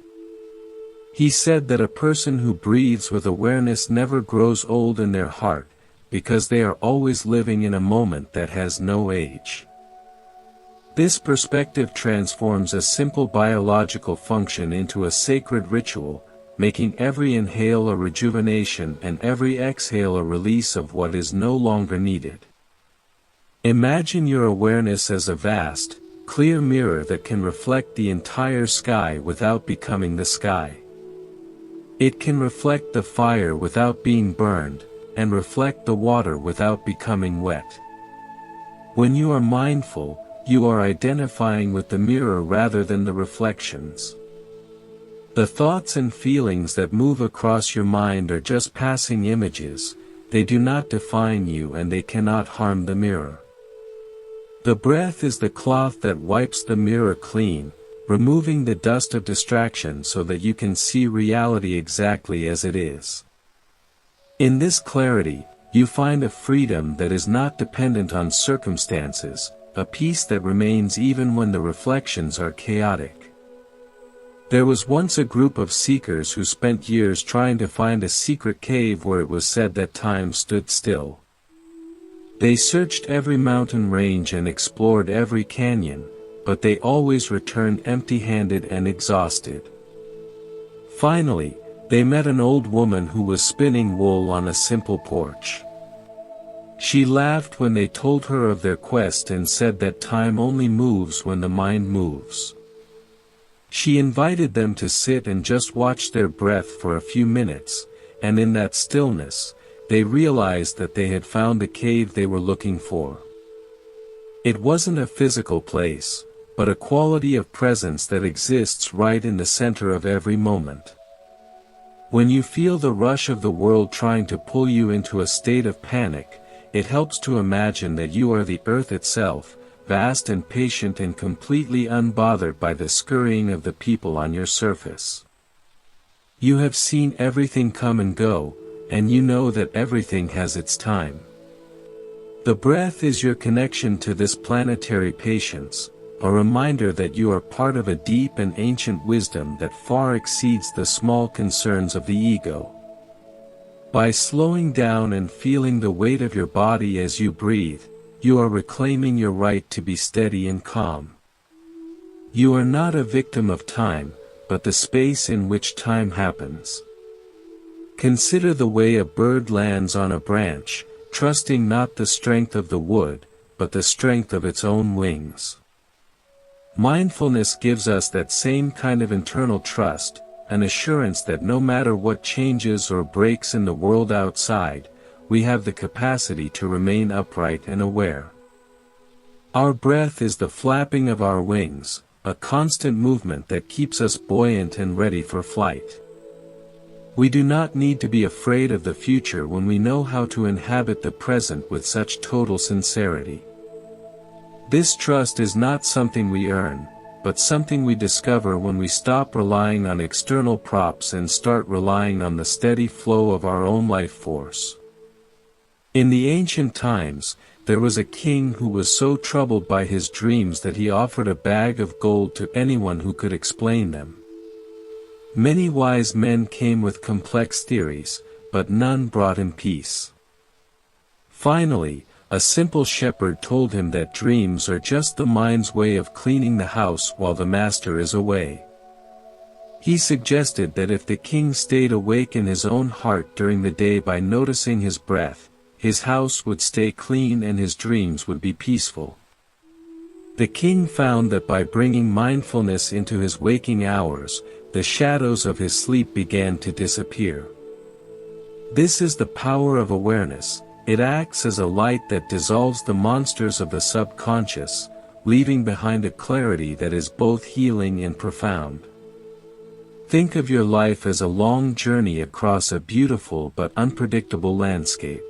He said that a person who breathes with awareness never grows old in their heart, because they are always living in a moment that has no age. This perspective transforms a simple biological function into a sacred ritual, making every inhale a rejuvenation and every exhale a release of what is no longer needed. Imagine your awareness as a vast, clear mirror that can reflect the entire sky without becoming the sky. It can reflect the fire without being burned, and reflect the water without becoming wet. When you are mindful, you are identifying with the mirror rather than the reflections. The thoughts and feelings that move across your mind are just passing images, they do not define you and they cannot harm the mirror. The breath is the cloth that wipes the mirror clean, removing the dust of distraction so that you can see reality exactly as it is. In this clarity, you find a freedom that is not dependent on circumstances, a peace that remains even when the reflections are chaotic. There was once a group of seekers who spent years trying to find a secret cave where it was said that time stood still. They searched every mountain range and explored every canyon, but they always returned empty-handed and exhausted. Finally, they met an old woman who was spinning wool on a simple porch. She laughed when they told her of their quest and said that time only moves when the mind moves. She invited them to sit and just watch their breath for a few minutes, and in that stillness, they realized that they had found the cave they were looking for. It wasn't a physical place, but a quality of presence that exists right in the center of every moment. When you feel the rush of the world trying to pull you into a state of panic, it helps to imagine that you are the earth itself, vast and patient and completely unbothered by the scurrying of the people on your surface. You have seen everything come and go, and you know that everything has its time. The breath is your connection to this planetary patience, a reminder that you are part of a deep and ancient wisdom that far exceeds the small concerns of the ego. By slowing down and feeling the weight of your body as you breathe, you are reclaiming your right to be steady and calm. You are not a victim of time, but the space in which time happens. Consider the way a bird lands on a branch, trusting not the strength of the wood, but the strength of its own wings. Mindfulness gives us that same kind of internal trust, an assurance that no matter what changes or breaks in the world outside, we have the capacity to remain upright and aware. Our breath is the flapping of our wings, a constant movement that keeps us buoyant and ready for flight. We do not need to be afraid of the future when we know how to inhabit the present with such total sincerity. This trust is not something we earn, but something we discover when we stop relying on external props and start relying on the steady flow of our own life force. In the ancient times, there was a king who was so troubled by his dreams that he offered a bag of gold to anyone who could explain them. Many wise men came with complex theories, but none brought him peace. Finally, a simple shepherd told him that dreams are just the mind's way of cleaning the house while the master is away. He suggested that if the king stayed awake in his own heart during the day by noticing his breath, his house would stay clean and his dreams would be peaceful. The king found that by bringing mindfulness into his waking hours, the shadows of his sleep began to disappear. This is the power of awareness. It acts as a light that dissolves the monsters of the subconscious, leaving behind a clarity that is both healing and profound. Think of your life as a long journey across a beautiful but unpredictable landscape.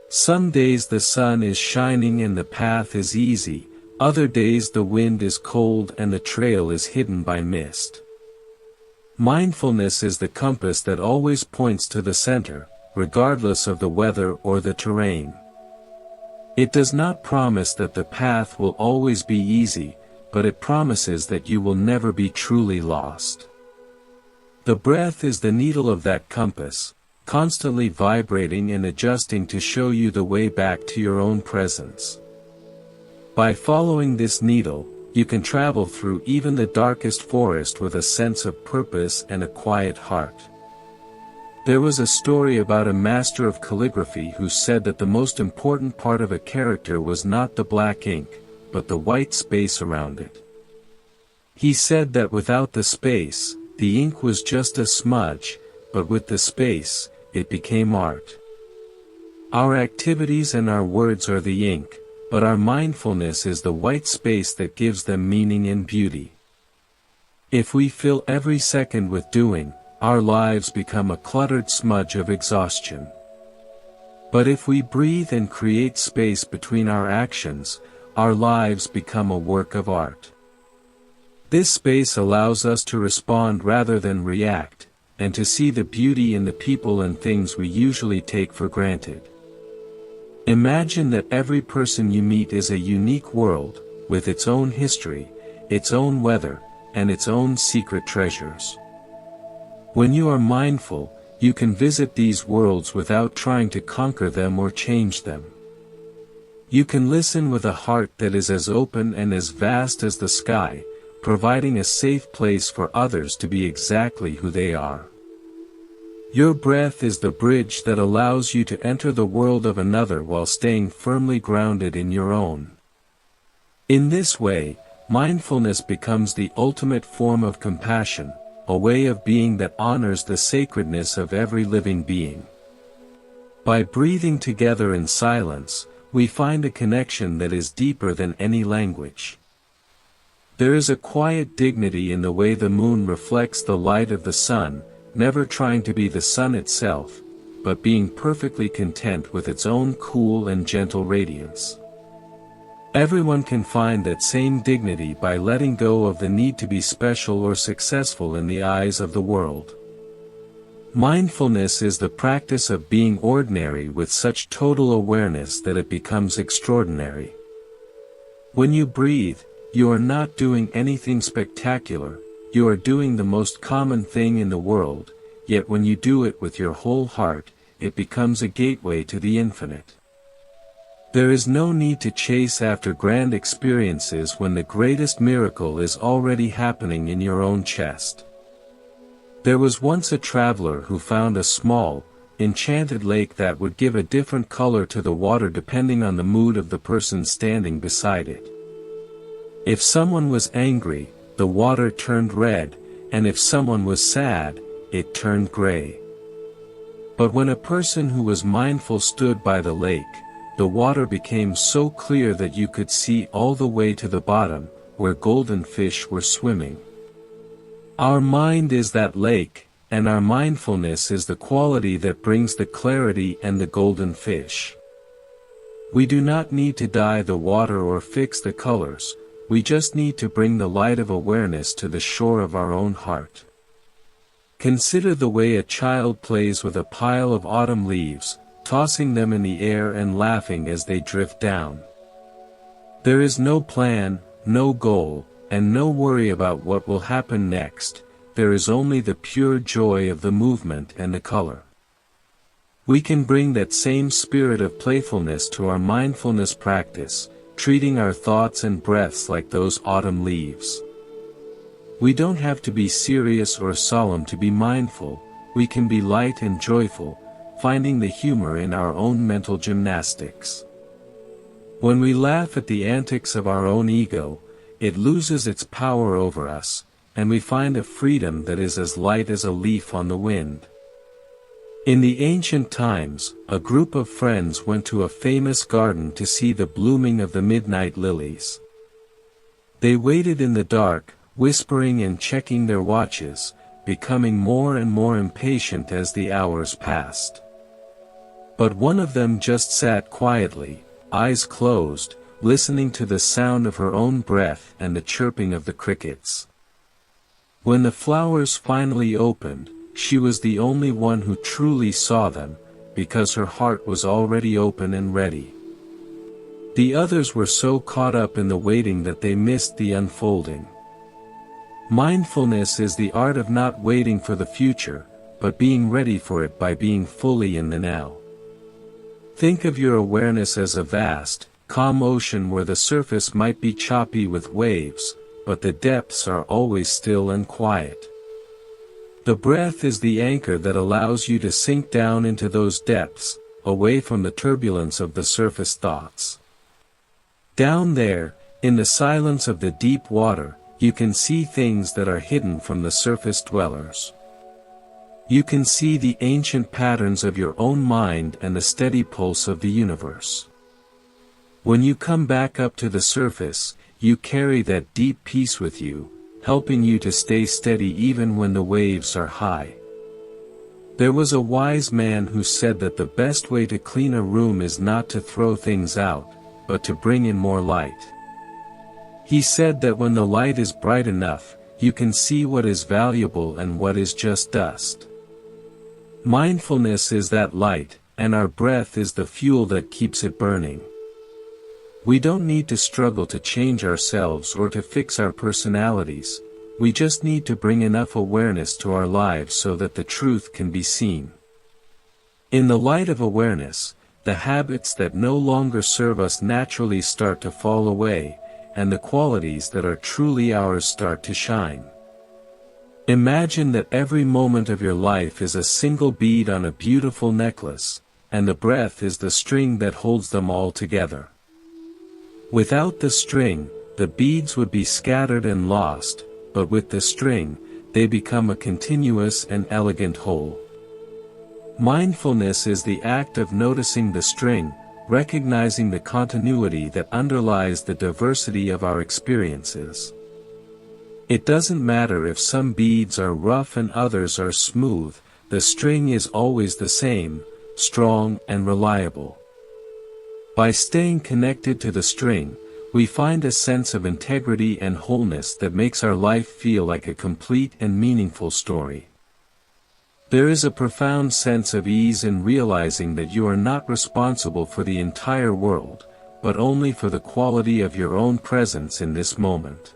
Some days the sun is shining and the path is easy, other days the wind is cold and the trail is hidden by mist. Mindfulness is the compass that always points to the center, regardless of the weather or the terrain. It does not promise that the path will always be easy, but it promises that you will never be truly lost. The breath is the needle of that compass, constantly vibrating and adjusting to show you the way back to your own presence. By following this needle, you can travel through even the darkest forest with a sense of purpose and a quiet heart. There was a story about a master of calligraphy who said that the most important part of a character was not the black ink, but the white space around it. He said that without the space, the ink was just a smudge, but with the space, it became art. Our activities and our words are the ink, but our mindfulness is the white space that gives them meaning and beauty. If we fill every second with doing, our lives become a cluttered smudge of exhaustion. But if we breathe and create space between our actions, our lives become a work of art. This space allows us to respond rather than react, and to see the beauty in the people and things we usually take for granted. Imagine that every person you meet is a unique world, with its own history, its own weather, and its own secret treasures. When you are mindful, you can visit these worlds without trying to conquer them or change them. You can listen with a heart that is as open and as vast as the sky, providing a safe place for others to be exactly who they are. Your breath is the bridge that allows you to enter the world of another while staying firmly grounded in your own. In this way, mindfulness becomes the ultimate form of compassion, a way of being that honors the sacredness of every living being. By breathing together in silence, we find a connection that is deeper than any language. There is a quiet dignity in the way the moon reflects the light of the sun, never trying to be the sun itself, but being perfectly content with its own cool and gentle radiance. Everyone can find that same dignity by letting go of the need to be special or successful in the eyes of the world. Mindfulness is the practice of being ordinary with such total awareness that it becomes extraordinary. When you breathe, you are not doing anything spectacular, you are doing the most common thing in the world, yet when you do it with your whole heart, it becomes a gateway to the infinite. There is no need to chase after grand experiences when the greatest miracle is already happening in your own chest. There was once a traveler who found a small, enchanted lake that would give a different color to the water depending on the mood of the person standing beside it. If someone was angry, the water turned red, and if someone was sad, it turned gray. But when a person who was mindful stood by the lake, the water became so clear that you could see all the way to the bottom, where golden fish were swimming. Our mind is that lake, and our mindfulness is the quality that brings the clarity and the golden fish. We do not need to dye the water or fix the colors, we just need to bring the light of awareness to the shore of our own heart. Consider the way a child plays with a pile of autumn leaves, tossing them in the air and laughing as they drift down. There is no plan, no goal, and no worry about what will happen next, there is only the pure joy of the movement and the color. We can bring that same spirit of playfulness to our mindfulness practice, treating our thoughts and breaths like those autumn leaves. We don't have to be serious or solemn to be mindful, we can be light and joyful, finding the humor in our own mental gymnastics. When we laugh at the antics of our own ego, it loses its power over us, and we find a freedom that is as light as a leaf on the wind. In the ancient times, a group of friends went to a famous garden to see the blooming of the midnight lilies. They waited in the dark, whispering and checking their watches, becoming more and more impatient as the hours passed. But one of them just sat quietly, eyes closed, listening to the sound of her own breath and the chirping of the crickets. When the flowers finally opened, she was the only one who truly saw them, because her heart was already open and ready. The others were so caught up in the waiting that they missed the unfolding. Mindfulness is the art of not waiting for the future, but being ready for it by being fully in the now. Think of your awareness as a vast, calm ocean where the surface might be choppy with waves, but the depths are always still and quiet. The breath is the anchor that allows you to sink down into those depths, away from the turbulence of the surface thoughts. Down there, in the silence of the deep water, you can see things that are hidden from the surface dwellers. You can see the ancient patterns of your own mind and the steady pulse of the universe. When you come back up to the surface, you carry that deep peace with you, helping you to stay steady even when the waves are high. There was a wise man who said that the best way to clean a room is not to throw things out, but to bring in more light. He said that when the light is bright enough, you can see what is valuable and what is just dust. Mindfulness is that light, and our breath is the fuel that keeps it burning. We don't need to struggle to change ourselves or to fix our personalities, we just need to bring enough awareness to our lives so that the truth can be seen. In the light of awareness, the habits that no longer serve us naturally start to fall away, and the qualities that are truly ours start to shine. Imagine that every moment of your life is a single bead on a beautiful necklace, and the breath is the string that holds them all together. Without the string, the beads would be scattered and lost, but with the string, they become a continuous and elegant whole. Mindfulness is the act of noticing the string, recognizing the continuity that underlies the diversity of our experiences. It doesn't matter if some beads are rough and others are smooth, the string is always the same, strong and reliable. By staying connected to the string, we find a sense of integrity and wholeness that makes our life feel like a complete and meaningful story. There is a profound sense of ease in realizing that you are not responsible for the entire world, but only for the quality of your own presence in this moment.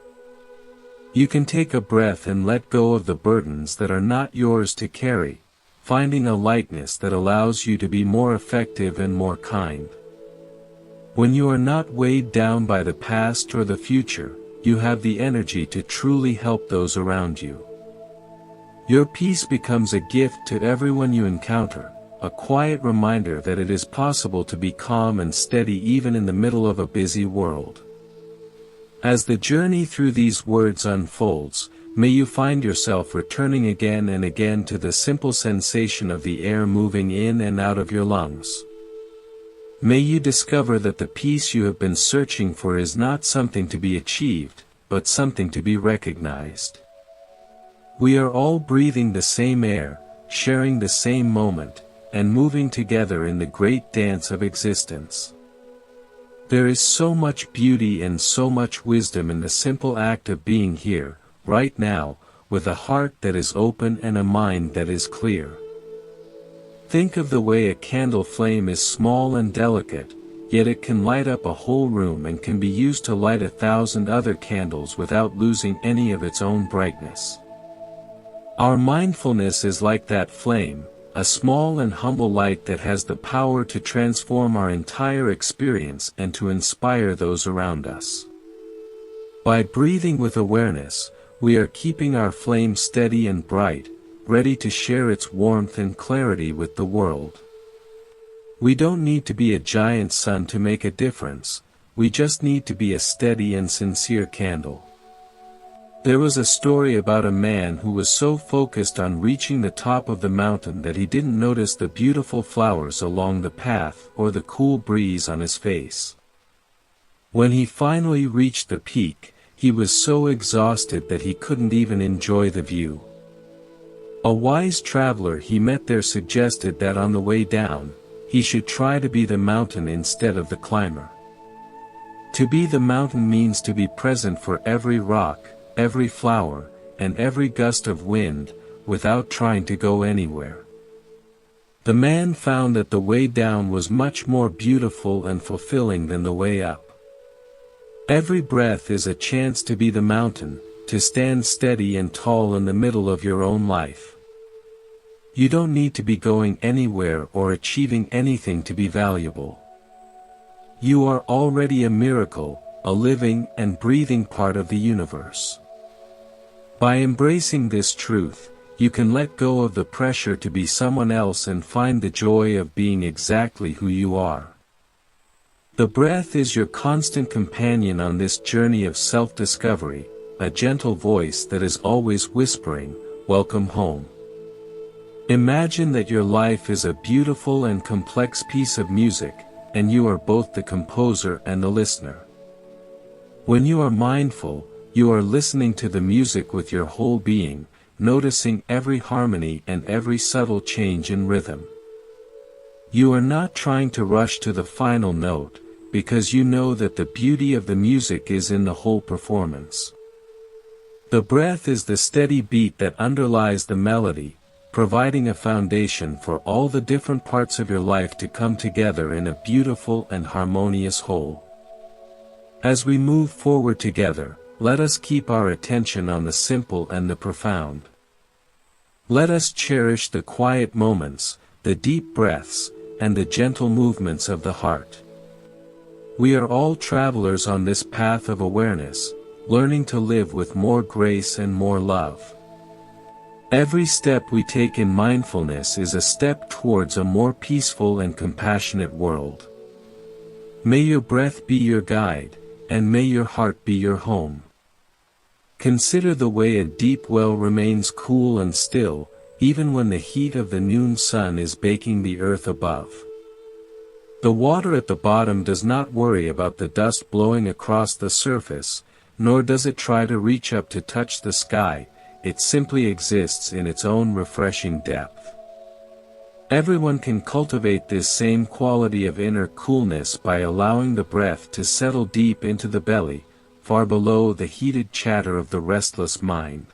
You can take a breath and let go of the burdens that are not yours to carry, finding a lightness that allows you to be more effective and more kind. When you are not weighed down by the past or the future, you have the energy to truly help those around you. Your peace becomes a gift to everyone you encounter, a quiet reminder that it is possible to be calm and steady even in the middle of a busy world. As the journey through these words unfolds, may you find yourself returning again and again to the simple sensation of the air moving in and out of your lungs. May you discover that the peace you have been searching for is not something to be achieved, but something to be recognized. We are all breathing the same air, sharing the same moment, and moving together in the great dance of existence. There is so much beauty and so much wisdom in the simple act of being here, right now, with a heart that is open and a mind that is clear. Think of the way a candle flame is small and delicate, yet it can light up a whole room and can be used to light 1,000 other candles without losing any of its own brightness. Our mindfulness is like that flame, a small and humble light that has the power to transform our entire experience and to inspire those around us. By breathing with awareness, we are keeping our flame steady and bright, ready to share its warmth and clarity with the world. We don't need to be a giant sun to make a difference, we just need to be a steady and sincere candle. There was a story about a man who was so focused on reaching the top of the mountain that he didn't notice the beautiful flowers along the path or the cool breeze on his face. When he finally reached the peak, he was so exhausted that he couldn't even enjoy the view. A wise traveler he met there suggested that on the way down, he should try to be the mountain instead of the climber. To be the mountain means to be present for every rock, every flower, and every gust of wind, without trying to go anywhere. The man found that the way down was much more beautiful and fulfilling than the way up. Every breath is a chance to be the mountain, to stand steady and tall in the middle of your own life. You don't need to be going anywhere or achieving anything to be valuable. You are already a miracle, a living and breathing part of the universe. By embracing this truth, you can let go of the pressure to be someone else and find the joy of being exactly who you are. The breath is your constant companion on this journey of self-discovery, a gentle voice that is always whispering, "Welcome home." Imagine that your life is a beautiful and complex piece of music, and you are both the composer and the listener. When you are mindful, you are listening to the music with your whole being, noticing every harmony and every subtle change in rhythm. You are not trying to rush to the final note, because you know that the beauty of the music is in the whole performance. The breath is the steady beat that underlies the melody, providing a foundation for all the different parts of your life to come together in a beautiful and harmonious whole. As we move forward together, let us keep our attention on the simple and the profound. Let us cherish the quiet moments, the deep breaths, and the gentle movements of the heart. We are all travelers on this path of awareness, learning to live with more grace and more love. Every step we take in mindfulness is a step towards a more peaceful and compassionate world. May your breath be your guide, and may your heart be your home. Consider the way a deep well remains cool and still, even when the heat of the noon sun is baking the earth above. The water at the bottom does not worry about the dust blowing across the surface, nor does it try to reach up to touch the sky, it simply exists in its own refreshing depth. Everyone can cultivate this same quality of inner coolness by allowing the breath to settle deep into the belly, far below the heated chatter of the restless mind.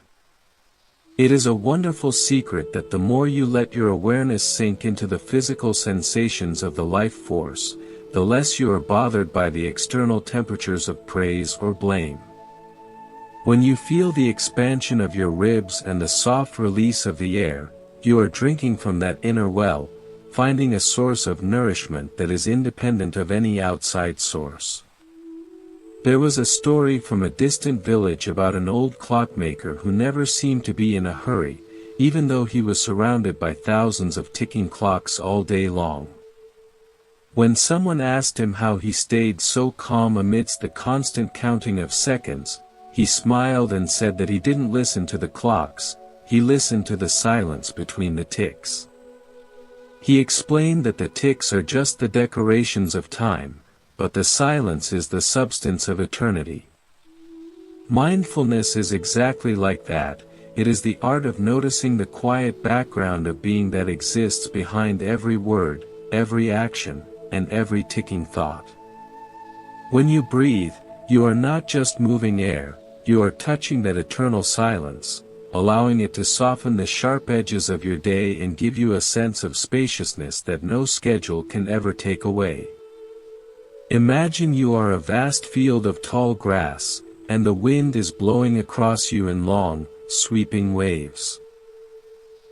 It is a wonderful secret that the more you let your awareness sink into the physical sensations of the life force, the less you are bothered by the external temperatures of praise or blame. When you feel the expansion of your ribs and the soft release of the air, you are drinking from that inner well, finding a source of nourishment that is independent of any outside source. There was a story from a distant village about an old clockmaker who never seemed to be in a hurry, even though he was surrounded by thousands of ticking clocks all day long. When someone asked him how he stayed so calm amidst the constant counting of seconds, he smiled and said that he didn't listen to the clocks, he listened to the silence between the ticks. He explained that the ticks are just the decorations of time, but the silence is the substance of eternity. Mindfulness is exactly like that. It is the art of noticing the quiet background of being that exists behind every word, every action, and every ticking thought. When you breathe, you are not just moving air, you are touching that eternal silence, allowing it to soften the sharp edges of your day and give you a sense of spaciousness that no schedule can ever take away. Imagine you are a vast field of tall grass, and the wind is blowing across you in long, sweeping waves.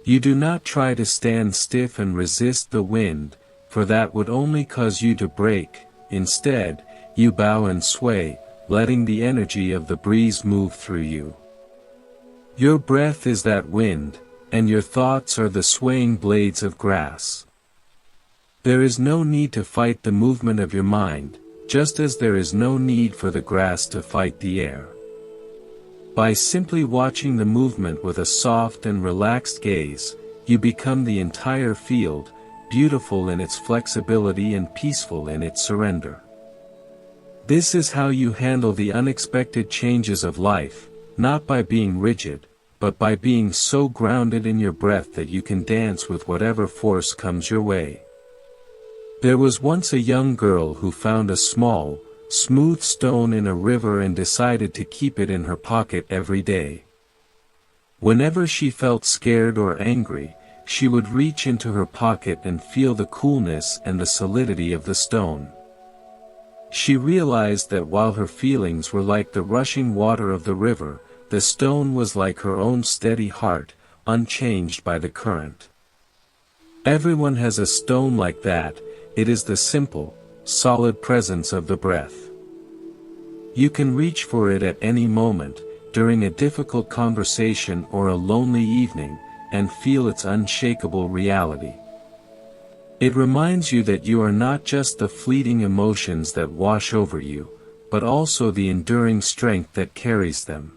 You do not try to stand stiff and resist the wind, for that would only cause you to break. Instead, you bow and sway, letting the energy of the breeze move through you. Your breath is that wind, and your thoughts are the swaying blades of grass. There is no need to fight the movement of your mind, just as there is no need for the grass to fight the air. By simply watching the movement with a soft and relaxed gaze, you become the entire field, beautiful in its flexibility and peaceful in its surrender. This is how you handle the unexpected changes of life, not by being rigid, but by being so grounded in your breath that you can dance with whatever force comes your way. There was once a young girl who found a small, smooth stone in a river and decided to keep it in her pocket every day. Whenever she felt scared or angry, she would reach into her pocket and feel the coolness and the solidity of the stone. She realized that while her feelings were like the rushing water of the river, the stone was like her own steady heart, unchanged by the current. Everyone has a stone like that. It is the simple, solid presence of the breath. You can reach for it at any moment, during a difficult conversation or a lonely evening, and feel its unshakable reality. It reminds you that you are not just the fleeting emotions that wash over you, but also the enduring strength that carries them.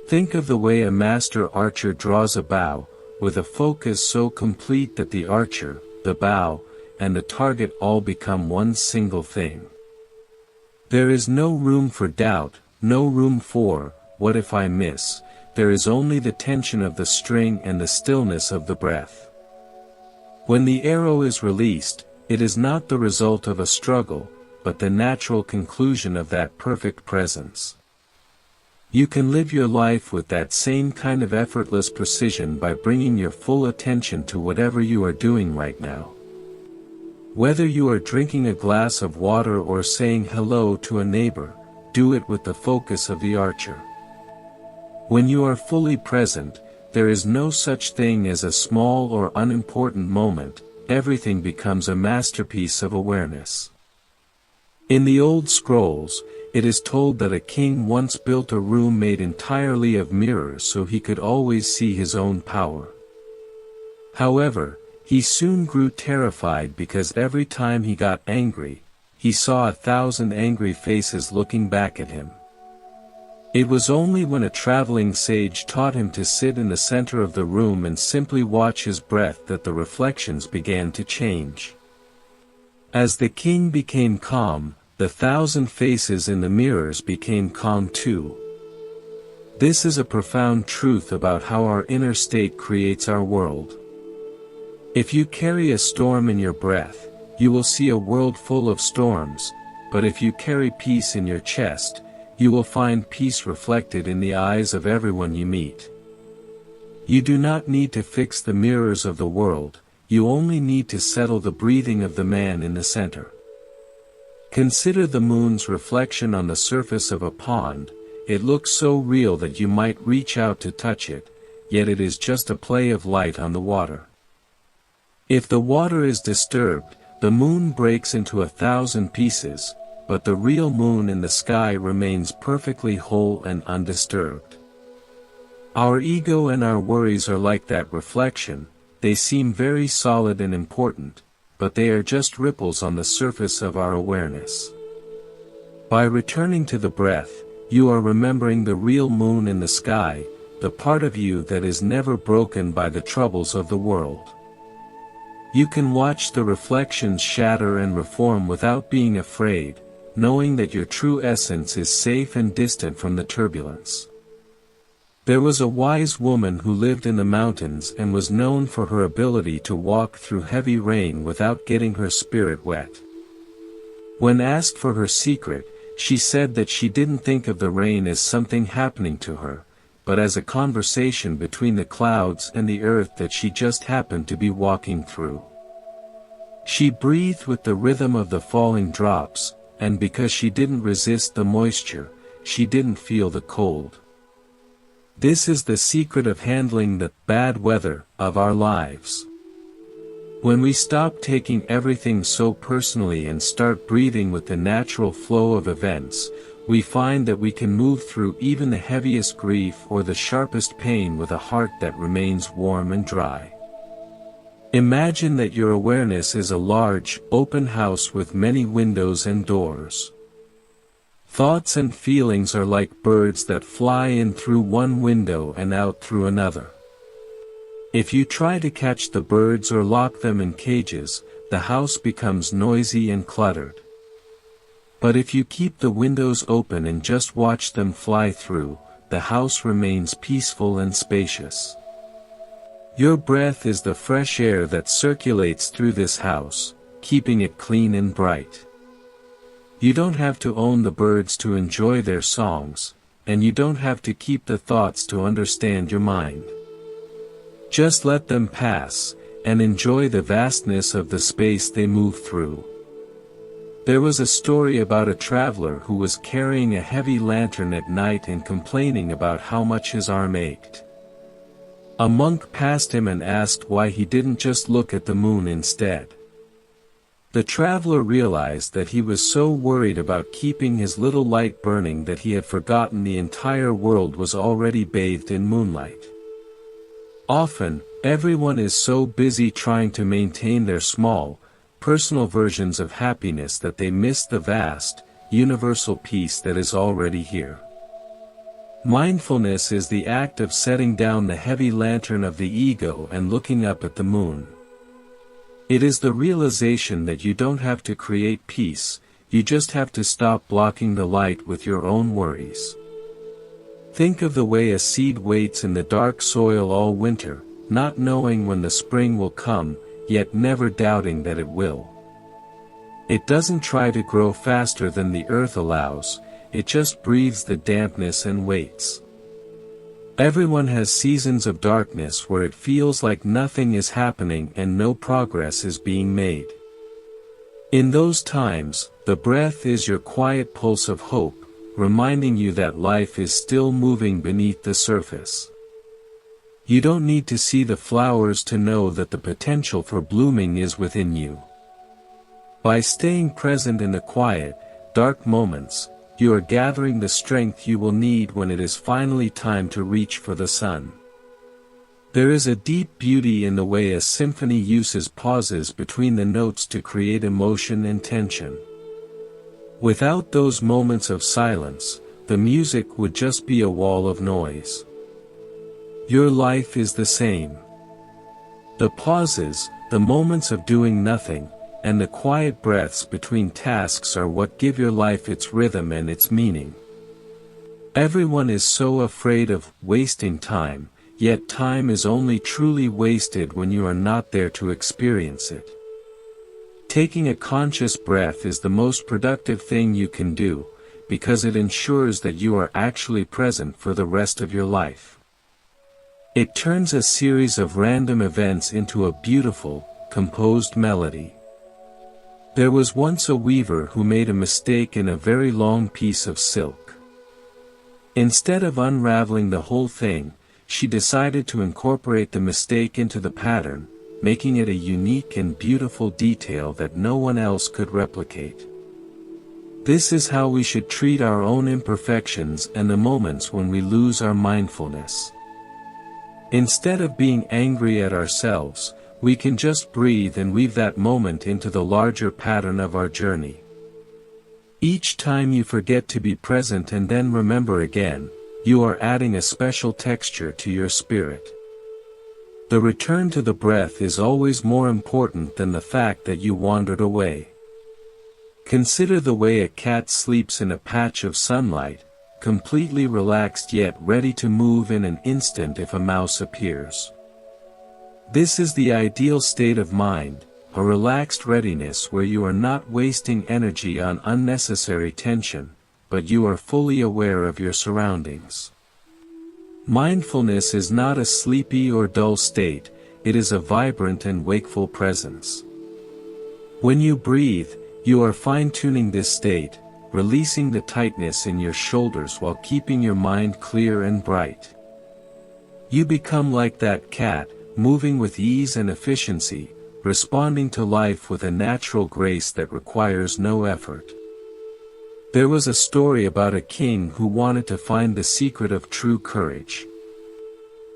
Think of the way a master archer draws a bow, with a focus so complete that the archer, the bow, and the target all become one single thing. There is no room for doubt, no room for, what if I miss? There is only the tension of the string and the stillness of the breath. When the arrow is released, it is not the result of a struggle, but the natural conclusion of that perfect presence. You can live your life with that same kind of effortless precision by bringing your full attention to whatever you are doing right now. Whether you are drinking a glass of water or saying hello to a neighbor, do it with the focus of the archer. When you are fully present, there is no such thing as a small or unimportant moment. Everything becomes a masterpiece of awareness. In the old scrolls, it is told that a king once built a room made entirely of mirrors so he could always see his own power. However, he soon grew terrified because every time he got angry, he saw 1,000 angry faces looking back at him. It was only when a traveling sage taught him to sit in the center of the room and simply watch his breath that the reflections began to change. As the king became calm, the 1,000 faces in the mirrors became calm too. This is a profound truth about how our inner state creates our world. If you carry a storm in your breath, you will see a world full of storms, but if you carry peace in your chest, you will find peace reflected in the eyes of everyone you meet. You do not need to fix the mirrors of the world, you only need to settle the breathing of the man in the center. Consider the moon's reflection on the surface of a pond. It looks so real that you might reach out to touch it, yet it is just a play of light on the water. If the water is disturbed, the moon breaks into 1,000 pieces, but the real moon in the sky remains perfectly whole and undisturbed. Our ego and our worries are like that reflection. They seem very solid and important, but they are just ripples on the surface of our awareness. By returning to the breath, you are remembering the real moon in the sky, the part of you that is never broken by the troubles of the world. You can watch the reflections shatter and reform without being afraid, knowing that your true essence is safe and distant from the turbulence. There was a wise woman who lived in the mountains and was known for her ability to walk through heavy rain without getting her spirit wet. When asked for her secret, she said that she didn't think of the rain as something happening to her, but as a conversation between the clouds and the earth that she just happened to be walking through. She breathed with the rhythm of the falling drops, and because she didn't resist the moisture, she didn't feel the cold. This is the secret of handling the bad weather of our lives. When we stop taking everything so personally and start breathing with the natural flow of events, we find that we can move through even the heaviest grief or the sharpest pain with a heart that remains warm and dry. Imagine that your awareness is a large, open house with many windows and doors. Thoughts and feelings are like birds that fly in through one window and out through another. If you try to catch the birds or lock them in cages, the house becomes noisy and cluttered. But if you keep the windows open and just watch them fly through, the house remains peaceful and spacious. Your breath is the fresh air that circulates through this house, keeping it clean and bright. You don't have to own the birds to enjoy their songs, and you don't have to keep the thoughts to understand your mind. Just let them pass, and enjoy the vastness of the space they move through. There was a story about a traveler who was carrying a heavy lantern at night and complaining about how much his arm ached. A monk passed him and asked why he didn't just look at the moon instead. The traveler realized that he was so worried about keeping his little light burning that he had forgotten the entire world was already bathed in moonlight. Often, everyone is so busy trying to maintain their small, personal versions of happiness that they miss the vast, universal peace that is already here. Mindfulness is the act of setting down the heavy lantern of the ego and looking up at the moon. It is the realization that you don't have to create peace, you just have to stop blocking the light with your own worries. Think of the way a seed waits in the dark soil all winter, not knowing when the spring will come, yet never doubting that it will. It doesn't try to grow faster than the earth allows, it just breathes the dampness and waits. Everyone has seasons of darkness where it feels like nothing is happening and no progress is being made. In those times, the breath is your quiet pulse of hope, reminding you that life is still moving beneath the surface. You don't need to see the flowers to know that the potential for blooming is within you. By staying present in the quiet, dark moments, you are gathering the strength you will need when it is finally time to reach for the sun. There is a deep beauty in the way a symphony uses pauses between the notes to create emotion and tension. Without those moments of silence, the music would just be a wall of noise. Your life is the same. The pauses, the moments of doing nothing, and the quiet breaths between tasks are what give your life its rhythm and its meaning. Everyone is so afraid of wasting time, yet time is only truly wasted when you are not there to experience it. Taking a conscious breath is the most productive thing you can do, because it ensures that you are actually present for the rest of your life. It turns a series of random events into a beautiful, composed melody. There was once a weaver who made a mistake in a very long piece of silk. Instead of unraveling the whole thing, she decided to incorporate the mistake into the pattern, making it a unique and beautiful detail that no one else could replicate. This is how we should treat our own imperfections and the moments when we lose our mindfulness. Instead of being angry at ourselves, we can just breathe and weave that moment into the larger pattern of our journey. Each time you forget to be present and then remember again, you are adding a special texture to your spirit. The return to the breath is always more important than the fact that you wandered away. Consider the way a cat sleeps in a patch of sunlight, completely relaxed yet ready to move in an instant if a mouse appears. This is the ideal state of mind, a relaxed readiness where you are not wasting energy on unnecessary tension, but you are fully aware of your surroundings. Mindfulness is not a sleepy or dull state, it is a vibrant and wakeful presence. When you breathe, you are fine-tuning this state, releasing the tightness in your shoulders while keeping your mind clear and bright. You become like that cat, moving with ease and efficiency, responding to life with a natural grace that requires no effort. There was a story about a king who wanted to find the secret of true courage.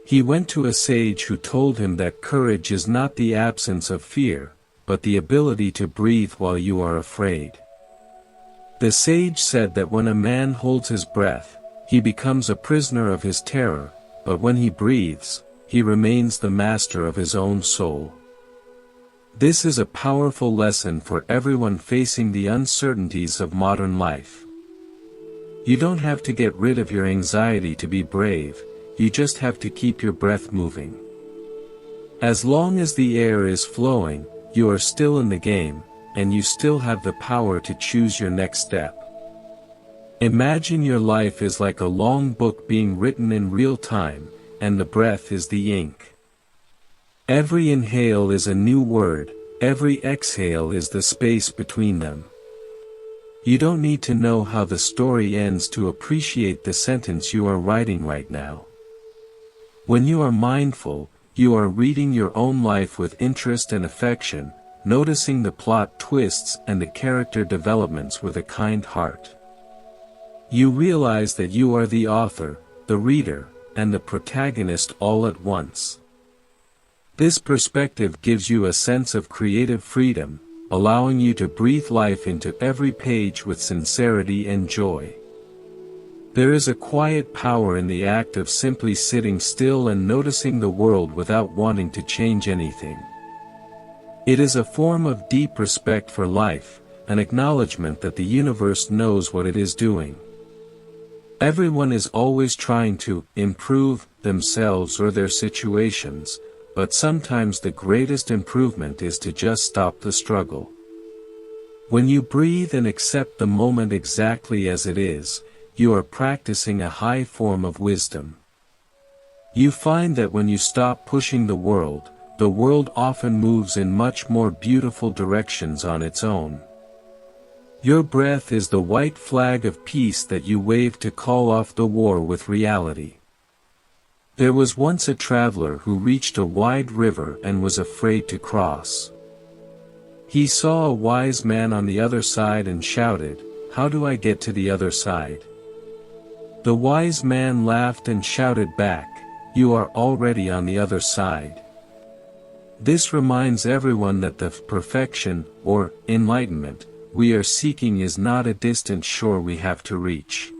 He went to a sage who told him that courage is not the absence of fear, but the ability to breathe while you are afraid. The sage said that when a man holds his breath, he becomes a prisoner of his terror, but when he breathes, he remains the master of his own soul. This is a powerful lesson for everyone facing the uncertainties of modern life. You don't have to get rid of your anxiety to be brave, you just have to keep your breath moving. As long as the air is flowing, you are still in the game, and you still have the power to choose your next step. Imagine your life is like a long book being written in real time, and the breath is the ink. Every inhale is a new word, every exhale is the space between them. You don't need to know how the story ends to appreciate the sentence you are writing right now. When you are mindful, you are reading your own life with interest and affection, noticing the plot twists and the character developments with a kind heart. You realize that you are the author, the reader, and the protagonist all at once. This perspective gives you a sense of creative freedom, allowing you to breathe life into every page with sincerity and joy. There is a quiet power in the act of simply sitting still and noticing the world without wanting to change anything. It is a form of deep respect for life, an acknowledgement that the universe knows what it is doing. Everyone is always trying to improve themselves or their situations, but sometimes the greatest improvement is to just stop the struggle. When you breathe and accept the moment exactly as it is, you are practicing a high form of wisdom. You find that when you stop pushing the world often moves in much more beautiful directions on its own. Your breath is the white flag of peace that you wave to call off the war with reality. There was once a traveler who reached a wide river and was afraid to cross. He saw a wise man on the other side and shouted, "How do I get to the other side?" The wise man laughed and shouted back, "You are already on the other side." This reminds everyone that the perfection, or enlightenment, we are seeking is not a distant shore we have to reach.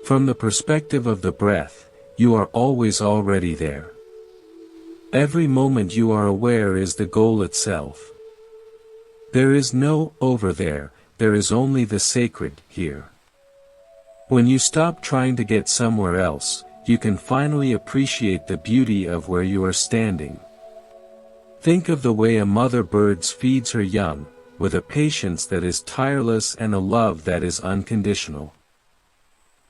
From the perspective of the breath, you are always already there. Every moment you are aware is the goal itself. There is no over there is only the sacred here. When you stop trying to get somewhere else, you can finally appreciate the beauty of where you are standing. Think of the way a mother bird feeds her young, with a patience that is tireless and a love that is unconditional.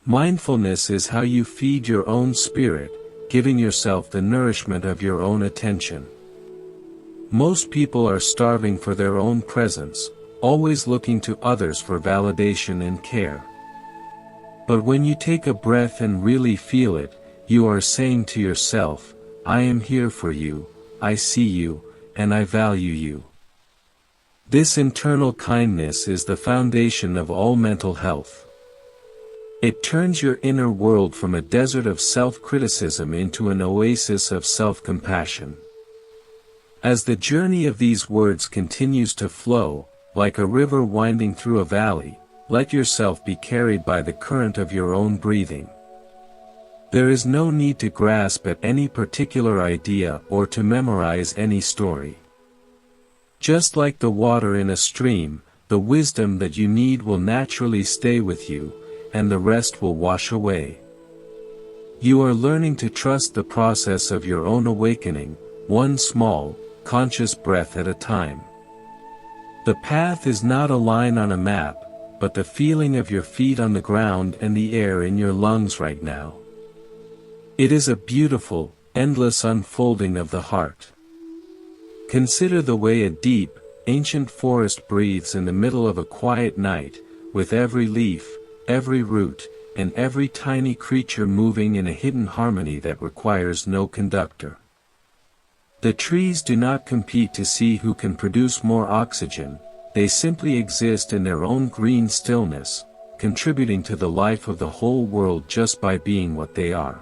Mindfulness is how you feed your own spirit, giving yourself the nourishment of your own attention. Most people are starving for their own presence, always looking to others for validation and care. But when you take a breath and really feel it, you are saying to yourself, "I am here for you, I see you, and I value you." This internal kindness is the foundation of all mental health. It turns your inner world from a desert of self-criticism into an oasis of self-compassion. As the journey of these words continues to flow, like a river winding through a valley, let yourself be carried by the current of your own breathing. There is no need to grasp at any particular idea or to memorize any story. Just like the water in a stream, the wisdom that you need will naturally stay with you, and the rest will wash away. You are learning to trust the process of your own awakening, one small, conscious breath at a time. The path is not a line on a map, but the feeling of your feet on the ground and the air in your lungs right now. It is a beautiful, endless unfolding of the heart. Consider the way a deep, ancient forest breathes in the middle of a quiet night, with every leaf, every root, and every tiny creature moving in a hidden harmony that requires no conductor. The trees do not compete to see who can produce more oxygen, they simply exist in their own green stillness, contributing to the life of the whole world just by being what they are.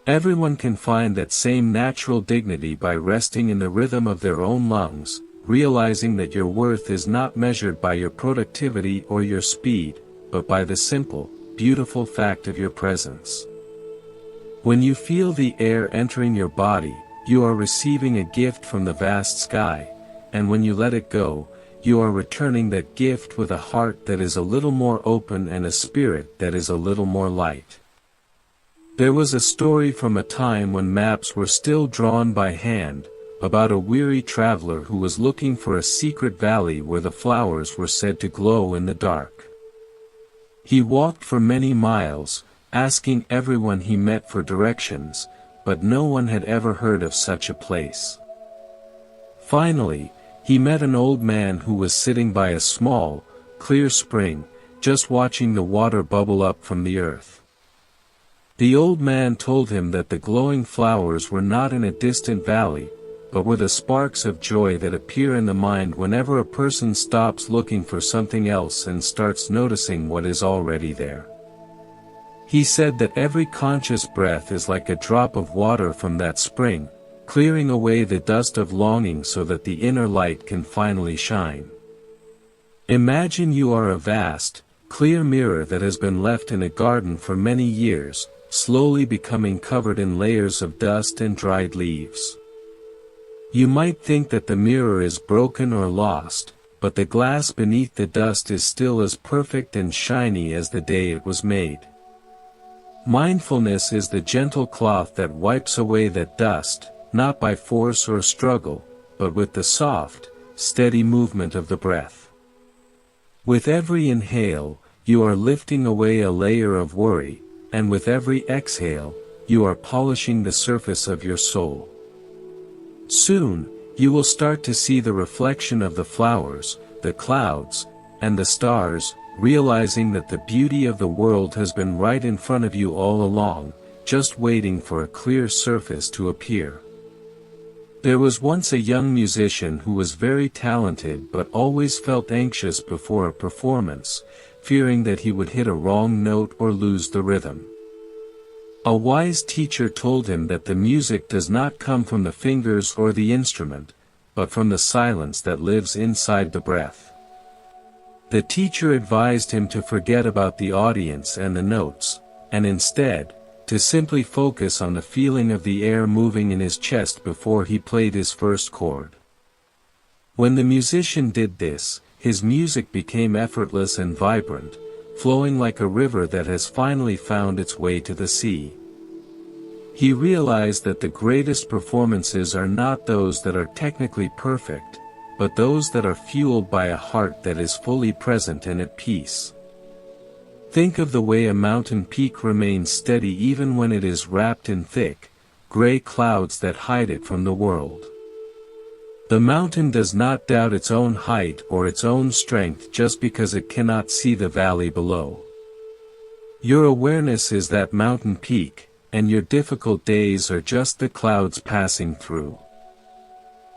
Everyone can find that same natural dignity by resting in the rhythm of their own lungs, realizing that your worth is not measured by your productivity or your speed, but by the simple, beautiful fact of your presence. When you feel the air entering your body, you are receiving a gift from the vast sky, and when you let it go, you are returning that gift with a heart that is a little more open and a spirit that is a little more light. There was a story from a time when maps were still drawn by hand, about a weary traveler who was looking for a secret valley where the flowers were said to glow in the dark. He walked for many miles, asking everyone he met for directions, but no one had ever heard of such a place. Finally, he met an old man who was sitting by a small, clear spring, just watching the water bubble up from the earth. The old man told him that the glowing flowers were not in a distant valley, but were the sparks of joy that appear in the mind whenever a person stops looking for something else and starts noticing what is already there. He said that every conscious breath is like a drop of water from that spring, clearing away the dust of longing so that the inner light can finally shine. Imagine you are a vast, clear mirror that has been left in a garden for many years, slowly becoming covered in layers of dust and dried leaves. You might think that the mirror is broken or lost, but the glass beneath the dust is still as perfect and shiny as the day it was made. Mindfulness is the gentle cloth that wipes away that dust, not by force or struggle, but with the soft, steady movement of the breath. With every inhale, you are lifting away a layer of worry, and with every exhale, you are polishing the surface of your soul. Soon, you will start to see the reflection of the flowers, the clouds, and the stars, realizing that the beauty of the world has been right in front of you all along, just waiting for a clear surface to appear. There was once a young musician who was very talented but always felt anxious before a performance, fearing that he would hit a wrong note or lose the rhythm. A wise teacher told him that the music does not come from the fingers or the instrument, but from the silence that lives inside the breath. The teacher advised him to forget about the audience and the notes, and instead, to simply focus on the feeling of the air moving in his chest before he played his first chord. When the musician did this, his music became effortless and vibrant, flowing like a river that has finally found its way to the sea. He realized that the greatest performances are not those that are technically perfect, but those that are fueled by a heart that is fully present and at peace. Think of the way a mountain peak remains steady even when it is wrapped in thick, gray clouds that hide it from the world. The mountain does not doubt its own height or its own strength just because it cannot see the valley below. Your awareness is that mountain peak, and your difficult days are just the clouds passing through.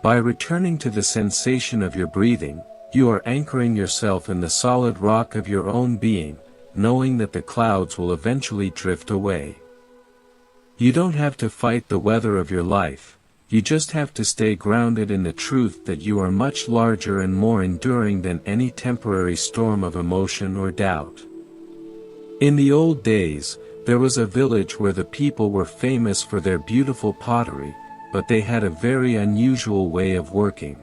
By returning to the sensation of your breathing, you are anchoring yourself in the solid rock of your own being, knowing that the clouds will eventually drift away. You don't have to fight the weather of your life, you just have to stay grounded in the truth that you are much larger and more enduring than any temporary storm of emotion or doubt. In the old days, there was a village where the people were famous for their beautiful pottery, but they had a very unusual way of working.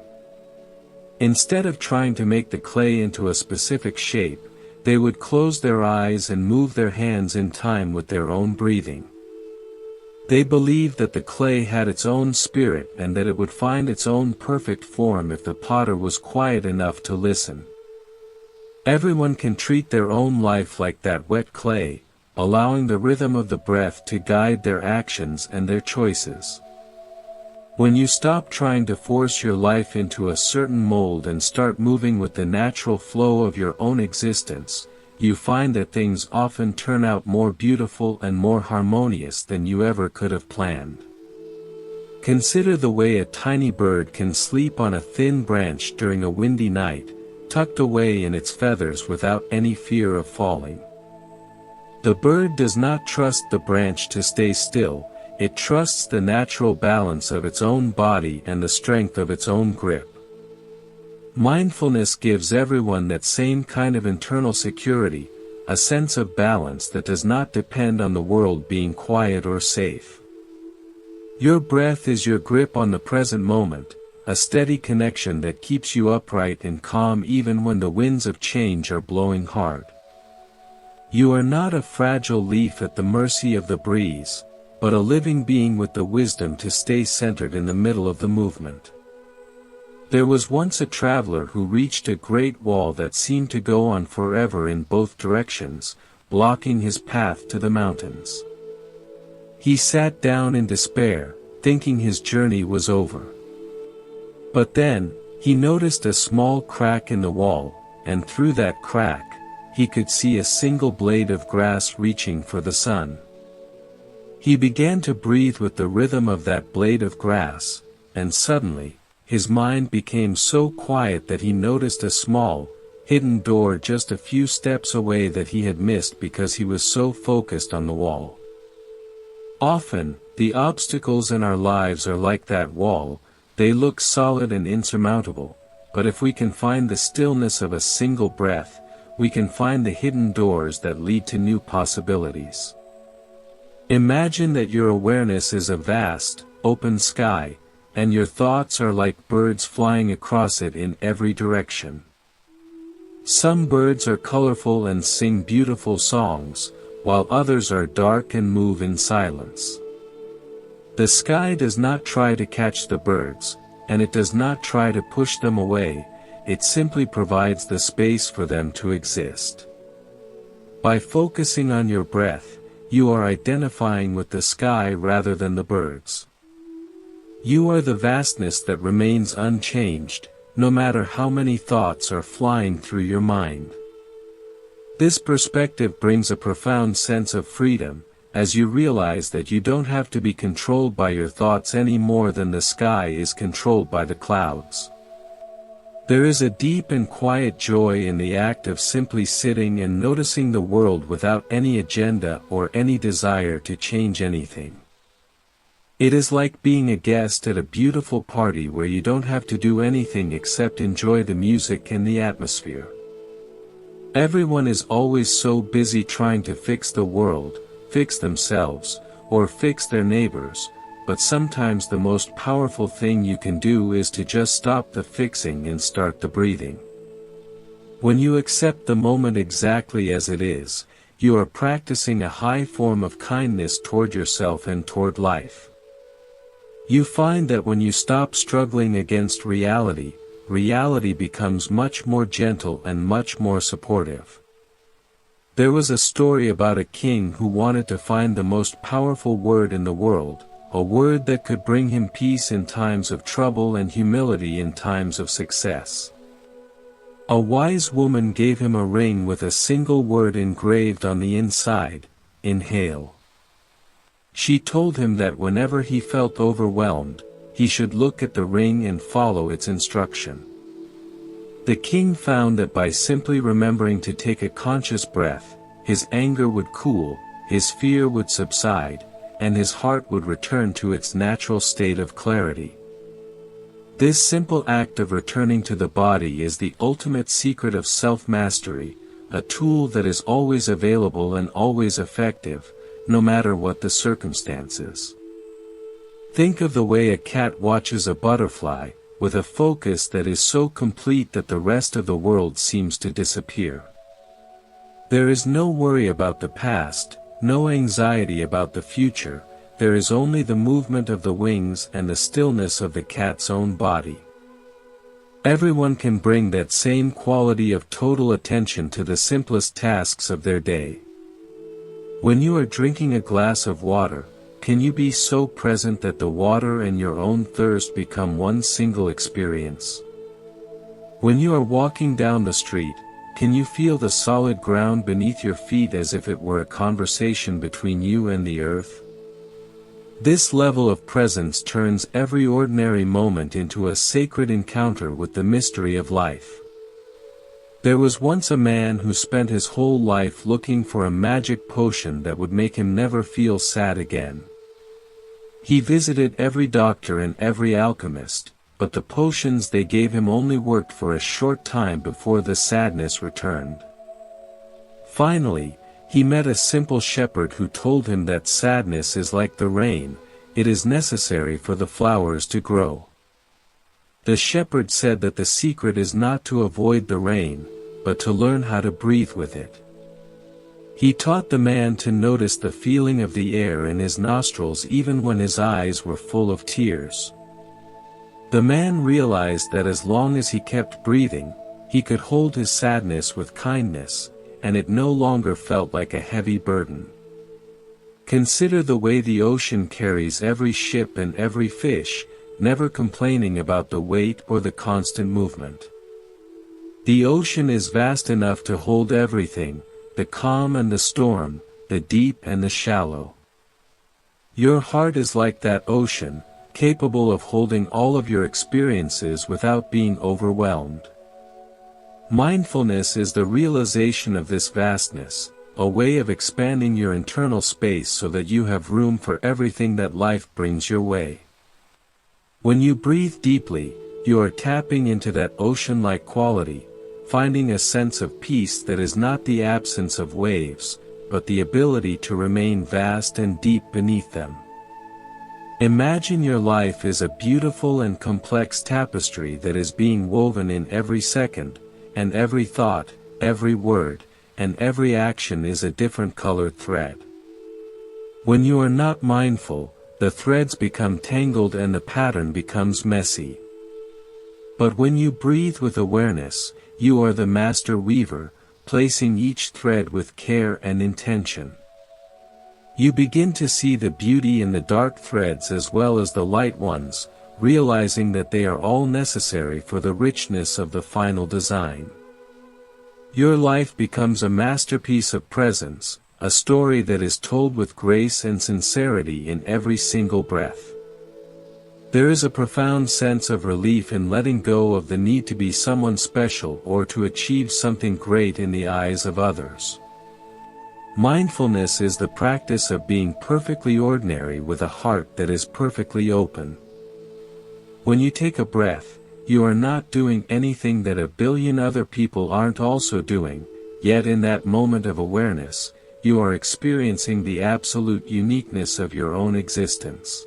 Instead of trying to make the clay into a specific shape, they would close their eyes and move their hands in time with their own breathing. They believed that the clay had its own spirit and that it would find its own perfect form if the potter was quiet enough to listen. Everyone can treat their own life like that wet clay, allowing the rhythm of the breath to guide their actions and their choices. When you stop trying to force your life into a certain mold and start moving with the natural flow of your own existence, you find that things often turn out more beautiful and more harmonious than you ever could have planned. Consider the way a tiny bird can sleep on a thin branch during a windy night, tucked away in its feathers without any fear of falling. The bird does not trust the branch to stay still, It trusts the natural balance of its own body and the strength of its own grip. Mindfulness gives everyone that same kind of internal security, a sense of balance that does not depend on the world being quiet or safe. Your breath is your grip on the present moment, a steady connection that keeps you upright and calm even when the winds of change are blowing hard. You are not a fragile leaf at the mercy of the breeze, but a living being with the wisdom to stay centered in the middle of the movement. There was once a traveler who reached a great wall that seemed to go on forever in both directions, blocking his path to the mountains. He sat down in despair, thinking his journey was over. But then, he noticed a small crack in the wall, and through that crack, he could see a single blade of grass reaching for the sun. He began to breathe with the rhythm of that blade of grass, and suddenly, his mind became so quiet that he noticed a small, hidden door just a few steps away that he had missed because he was so focused on the wall. Often, the obstacles in our lives are like that wall. They look solid and insurmountable, but if we can find the stillness of a single breath, we can find the hidden doors that lead to new possibilities. Imagine that your awareness is a vast, open sky, and your thoughts are like birds flying across it in every direction. Some birds are colorful and sing beautiful songs, while others are dark and move in silence. The sky does not try to catch the birds, and it does not try to push them away, it simply provides the space for them to exist. By focusing on your breath, you are identifying with the sky rather than the birds. You are the vastness that remains unchanged, no matter how many thoughts are flying through your mind. This perspective brings a profound sense of freedom, as you realize that you don't have to be controlled by your thoughts any more than the sky is controlled by the clouds. There is a deep and quiet joy in the act of simply sitting and noticing the world without any agenda or any desire to change anything. It is like being a guest at a beautiful party where you don't have to do anything except enjoy the music and the atmosphere. Everyone is always so busy trying to fix the world, fix themselves, or fix their neighbors, but sometimes the most powerful thing you can do is to just stop the fixing and start the breathing. When you accept the moment exactly as it is, you are practicing a high form of kindness toward yourself and toward life. You find that when you stop struggling against reality, reality becomes much more gentle and much more supportive. There was a story about a king who wanted to find the most powerful word in the world, a word that could bring him peace in times of trouble and humility in times of success. A wise woman gave him a ring with a single word engraved on the inside: inhale. She told him that whenever he felt overwhelmed, he should look at the ring and follow its instruction. The king found that by simply remembering to take a conscious breath, his anger would cool, his fear would subside, and his heart would return to its natural state of clarity. This simple act of returning to the body is the ultimate secret of self-mastery, a tool that is always available and always effective, no matter what the circumstances. Think of the way a cat watches a butterfly, with a focus that is so complete that the rest of the world seems to disappear. There is no worry about the past, no anxiety about the future, there is only the movement of the wings and the stillness of the cat's own body. Everyone can bring that same quality of total attention to the simplest tasks of their day. When you are drinking a glass of water, can you be so present that the water and your own thirst become one single experience? When you are walking down the street, can you feel the solid ground beneath your feet as if it were a conversation between you and the earth? This level of presence turns every ordinary moment into a sacred encounter with the mystery of life. There was once a man who spent his whole life looking for a magic potion that would make him never feel sad again. He visited every doctor and every alchemist, but the potions they gave him only worked for a short time before the sadness returned. Finally, he met a simple shepherd who told him that sadness is like the rain, it is necessary for the flowers to grow. The shepherd said that the secret is not to avoid the rain, but to learn how to breathe with it. He taught the man to notice the feeling of the air in his nostrils even when his eyes were full of tears. The man realized that as long as he kept breathing, he could hold his sadness with kindness, and it no longer felt like a heavy burden. Consider the way the ocean carries every ship and every fish, never complaining about the weight or the constant movement. The ocean is vast enough to hold everything, the calm and the storm, the deep and the shallow. Your heart is like that ocean, capable of holding all of your experiences without being overwhelmed. Mindfulness is the realization of this vastness, a way of expanding your internal space so that you have room for everything that life brings your way. When you breathe deeply, you are tapping into that ocean-like quality, finding a sense of peace that is not the absence of waves, but the ability to remain vast and deep beneath them. Imagine your life is a beautiful and complex tapestry that is being woven in every second, and every thought, every word, and every action is a different colored thread. When you are not mindful, the threads become tangled and the pattern becomes messy. But when you breathe with awareness, you are the master weaver, placing each thread with care and intention. You begin to see the beauty in the dark threads as well as the light ones, realizing that they are all necessary for the richness of the final design. Your life becomes a masterpiece of presence, a story that is told with grace and sincerity in every single breath. There is a profound sense of relief in letting go of the need to be someone special or to achieve something great in the eyes of others. Mindfulness is the practice of being perfectly ordinary with a heart that is perfectly open. When you take a breath, you are not doing anything that a billion other people aren't also doing, yet in that moment of awareness, you are experiencing the absolute uniqueness of your own existence.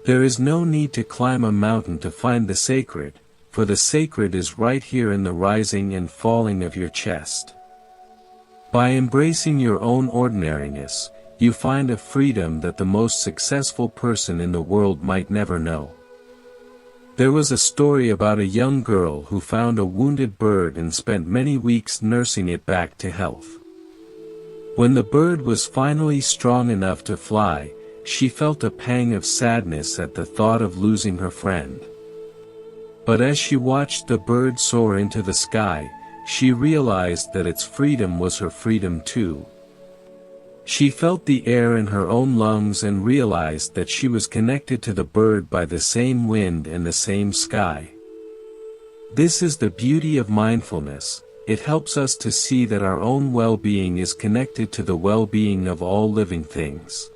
There is no need to climb a mountain to find the sacred, for the sacred is right here in the rising and falling of your chest. By embracing your own ordinariness, you find a freedom that the most successful person in the world might never know. There was a story about a young girl who found a wounded bird and spent many weeks nursing it back to health. When the bird was finally strong enough to fly, she felt a pang of sadness at the thought of losing her friend. But as she watched the bird soar into the sky, she realized that its freedom was her freedom too. She felt the air in her own lungs and realized that she was connected to the bird by the same wind and the same sky. This is the beauty of mindfulness. It helps us to see that our own well-being is connected to the well-being of all living things.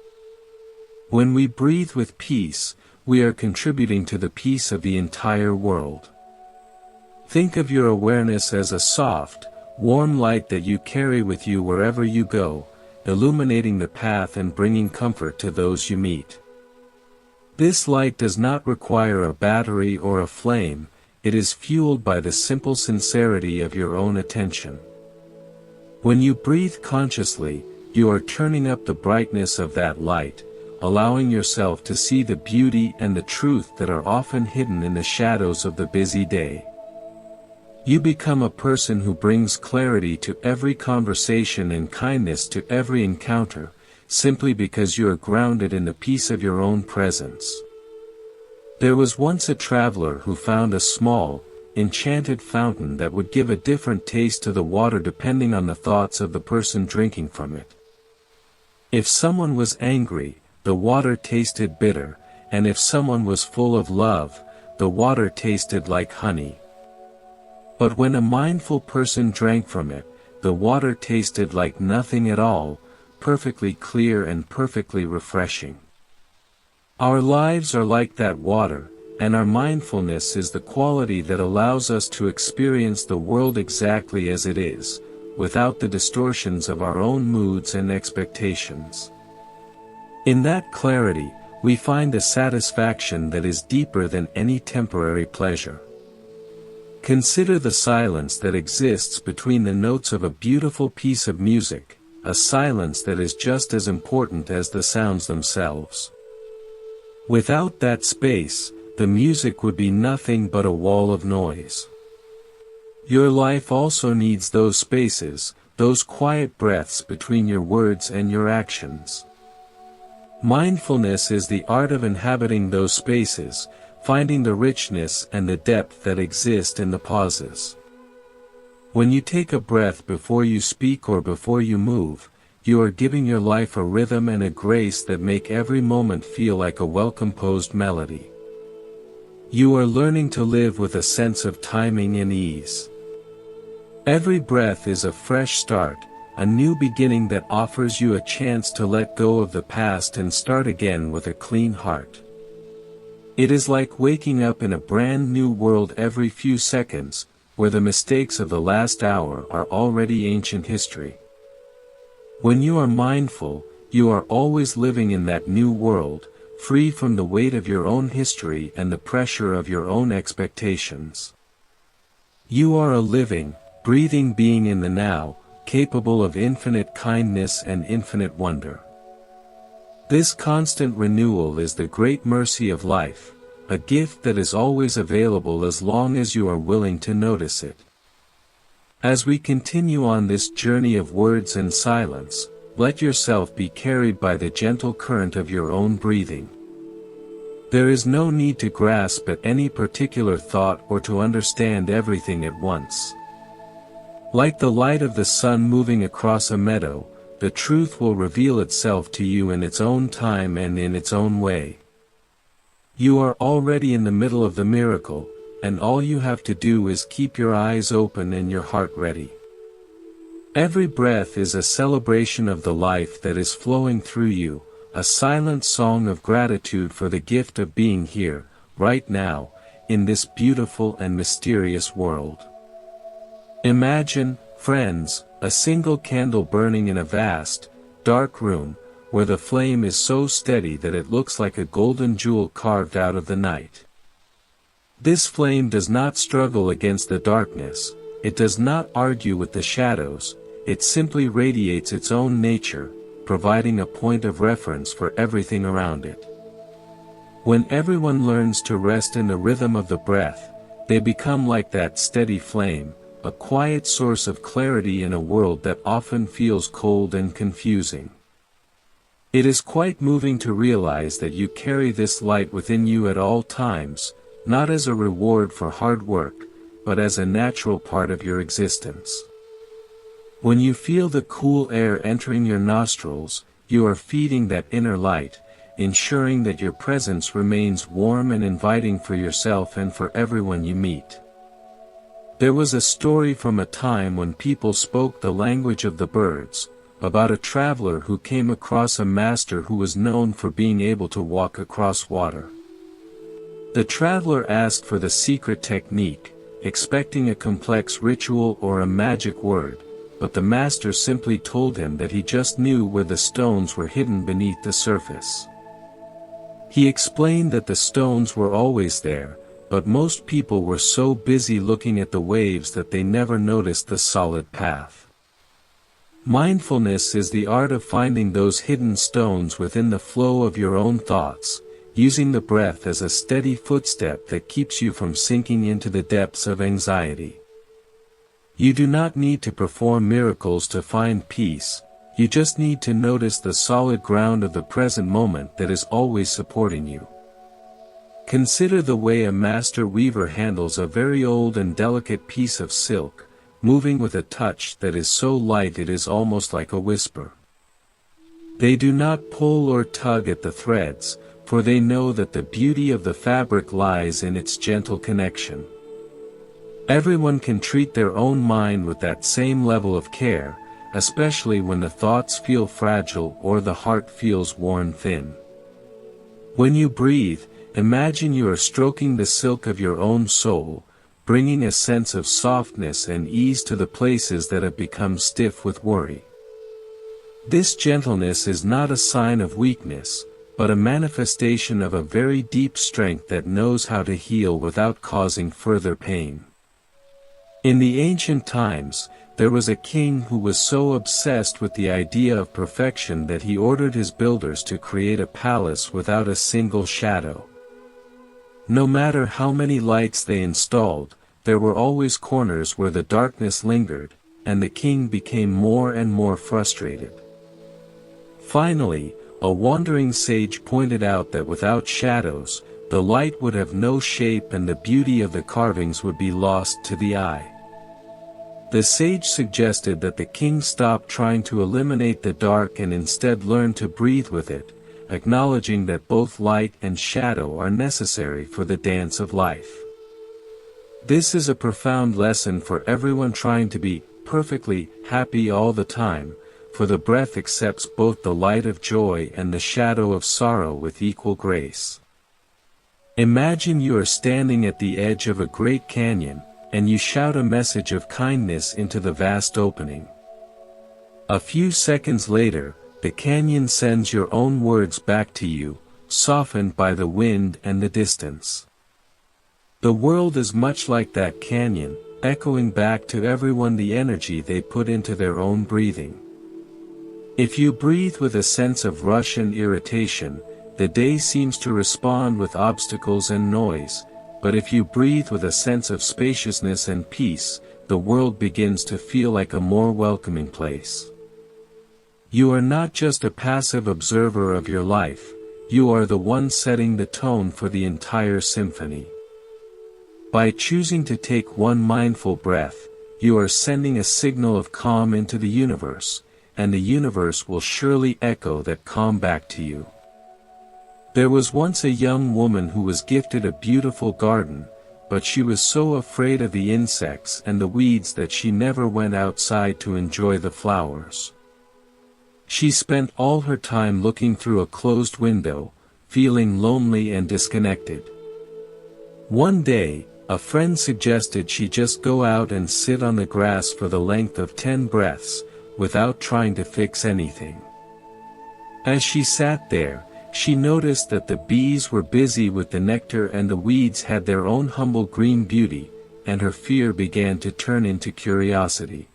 When we breathe with peace, we are contributing to the peace of the entire world. Think of your awareness as a soft, warm light that you carry with you wherever you go, illuminating the path and bringing comfort to those you meet. This light does not require a battery or a flame, it is fueled by the simple sincerity of your own attention. When you breathe consciously, you are turning up the brightness of that light, allowing yourself to see the beauty and the truth that are often hidden in the shadows of the busy day. You become a person who brings clarity to every conversation and kindness to every encounter, simply because you are grounded in the peace of your own presence. There was once a traveler who found a small, enchanted fountain that would give a different taste to the water depending on the thoughts of the person drinking from it. If someone was angry, the water tasted bitter, and if someone was full of love, the water tasted like honey. But when a mindful person drank from it, the water tasted like nothing at all, perfectly clear and perfectly refreshing. Our lives are like that water, and our mindfulness is the quality that allows us to experience the world exactly as it is, without the distortions of our own moods and expectations. In that clarity, we find a satisfaction that is deeper than any temporary pleasure. Consider the silence that exists between the notes of a beautiful piece of music, a silence that is just as important as the sounds themselves. Without that space, the music would be nothing but a wall of noise. Your life also needs those spaces, those quiet breaths between your words and your actions. Mindfulness is the art of inhabiting those spaces, finding the richness and the depth that exist in the pauses. When you take a breath before you speak or before you move, you are giving your life a rhythm and a grace that make every moment feel like a well-composed melody. You are learning to live with a sense of timing and ease. Every breath is a fresh start, a new beginning that offers you a chance to let go of the past and start again with a clean heart. It is like waking up in a brand new world every few seconds, where the mistakes of the last hour are already ancient history. When you are mindful, you are always living in that new world, free from the weight of your own history and the pressure of your own expectations. You are a living, breathing being in the now, capable of infinite kindness and infinite wonder. This constant renewal is the great mercy of life, a gift that is always available as long as you are willing to notice it. As we continue on this journey of words and silence, let yourself be carried by the gentle current of your own breathing. There is no need to grasp at any particular thought or to understand everything at once. Like the light of the sun moving across a meadow, the truth will reveal itself to you in its own time and in its own way. You are already in the middle of the miracle, and all you have to do is keep your eyes open and your heart ready. Every breath is a celebration of the life that is flowing through you, a silent song of gratitude for the gift of being here, right now, in this beautiful and mysterious world. Imagine, friends, a single candle burning in a vast, dark room, where the flame is so steady that it looks like a golden jewel carved out of the night. This flame does not struggle against the darkness, it does not argue with the shadows, it simply radiates its own nature, providing a point of reference for everything around it. When everyone learns to rest in the rhythm of the breath, they become like that steady flame, a quiet source of clarity in a world that often feels cold and confusing. It is quite moving to realize that you carry this light within you at all times, not as a reward for hard work, but as a natural part of your existence. When you feel the cool air entering your nostrils, you are feeding that inner light, ensuring that your presence remains warm and inviting for yourself and for everyone you meet. There was a story from a time when people spoke the language of the birds, about a traveler who came across a master who was known for being able to walk across water. The traveler asked for the secret technique, expecting a complex ritual or a magic word, but the master simply told him that he just knew where the stones were hidden beneath the surface. He explained that the stones were always there, but most people were so busy looking at the waves that they never noticed the solid path. Mindfulness is the art of finding those hidden stones within the flow of your own thoughts, using the breath as a steady footstep that keeps you from sinking into the depths of anxiety. You do not need to perform miracles to find peace, you just need to notice the solid ground of the present moment that is always supporting you. Consider the way a master weaver handles a very old and delicate piece of silk, moving with a touch that is so light it is almost like a whisper. They do not pull or tug at the threads, for they know that the beauty of the fabric lies in its gentle connection. Everyone can treat their own mind with that same level of care, especially when the thoughts feel fragile or the heart feels worn thin. When you breathe, imagine you are stroking the silk of your own soul, bringing a sense of softness and ease to the places that have become stiff with worry. This gentleness is not a sign of weakness, but a manifestation of a very deep strength that knows how to heal without causing further pain. In the ancient times, there was a king who was so obsessed with the idea of perfection that he ordered his builders to create a palace without a single shadow. No matter how many lights they installed, there were always corners where the darkness lingered, and the king became more and more frustrated. Finally, a wandering sage pointed out that without shadows, the light would have no shape and the beauty of the carvings would be lost to the eye. The sage suggested that the king stop trying to eliminate the dark and instead learn to breathe with it, acknowledging that both light and shadow are necessary for the dance of life. This is a profound lesson for everyone trying to be perfectly happy all the time, for the breath accepts both the light of joy and the shadow of sorrow with equal grace. Imagine you are standing at the edge of a great canyon, and you shout a message of kindness into the vast opening. A few seconds later, the canyon sends your own words back to you, softened by the wind and the distance. The world is much like that canyon, echoing back to everyone the energy they put into their own breathing. If you breathe with a sense of rush and irritation, the day seems to respond with obstacles and noise, but if you breathe with a sense of spaciousness and peace, the world begins to feel like a more welcoming place. You are not just a passive observer of your life, you are the one setting the tone for the entire symphony. By choosing to take one mindful breath, you are sending a signal of calm into the universe, and the universe will surely echo that calm back to you. There was once a young woman who was gifted a beautiful garden, but she was so afraid of the insects and the weeds that she never went outside to enjoy the flowers. She spent all her time looking through a closed window, feeling lonely and disconnected. One day, a friend suggested she just go out and sit on the grass for the length of 10 breaths, without trying to fix anything. As she sat there, she noticed that the bees were busy with the nectar and the weeds had their own humble green beauty, and her fear began to turn into curiosity.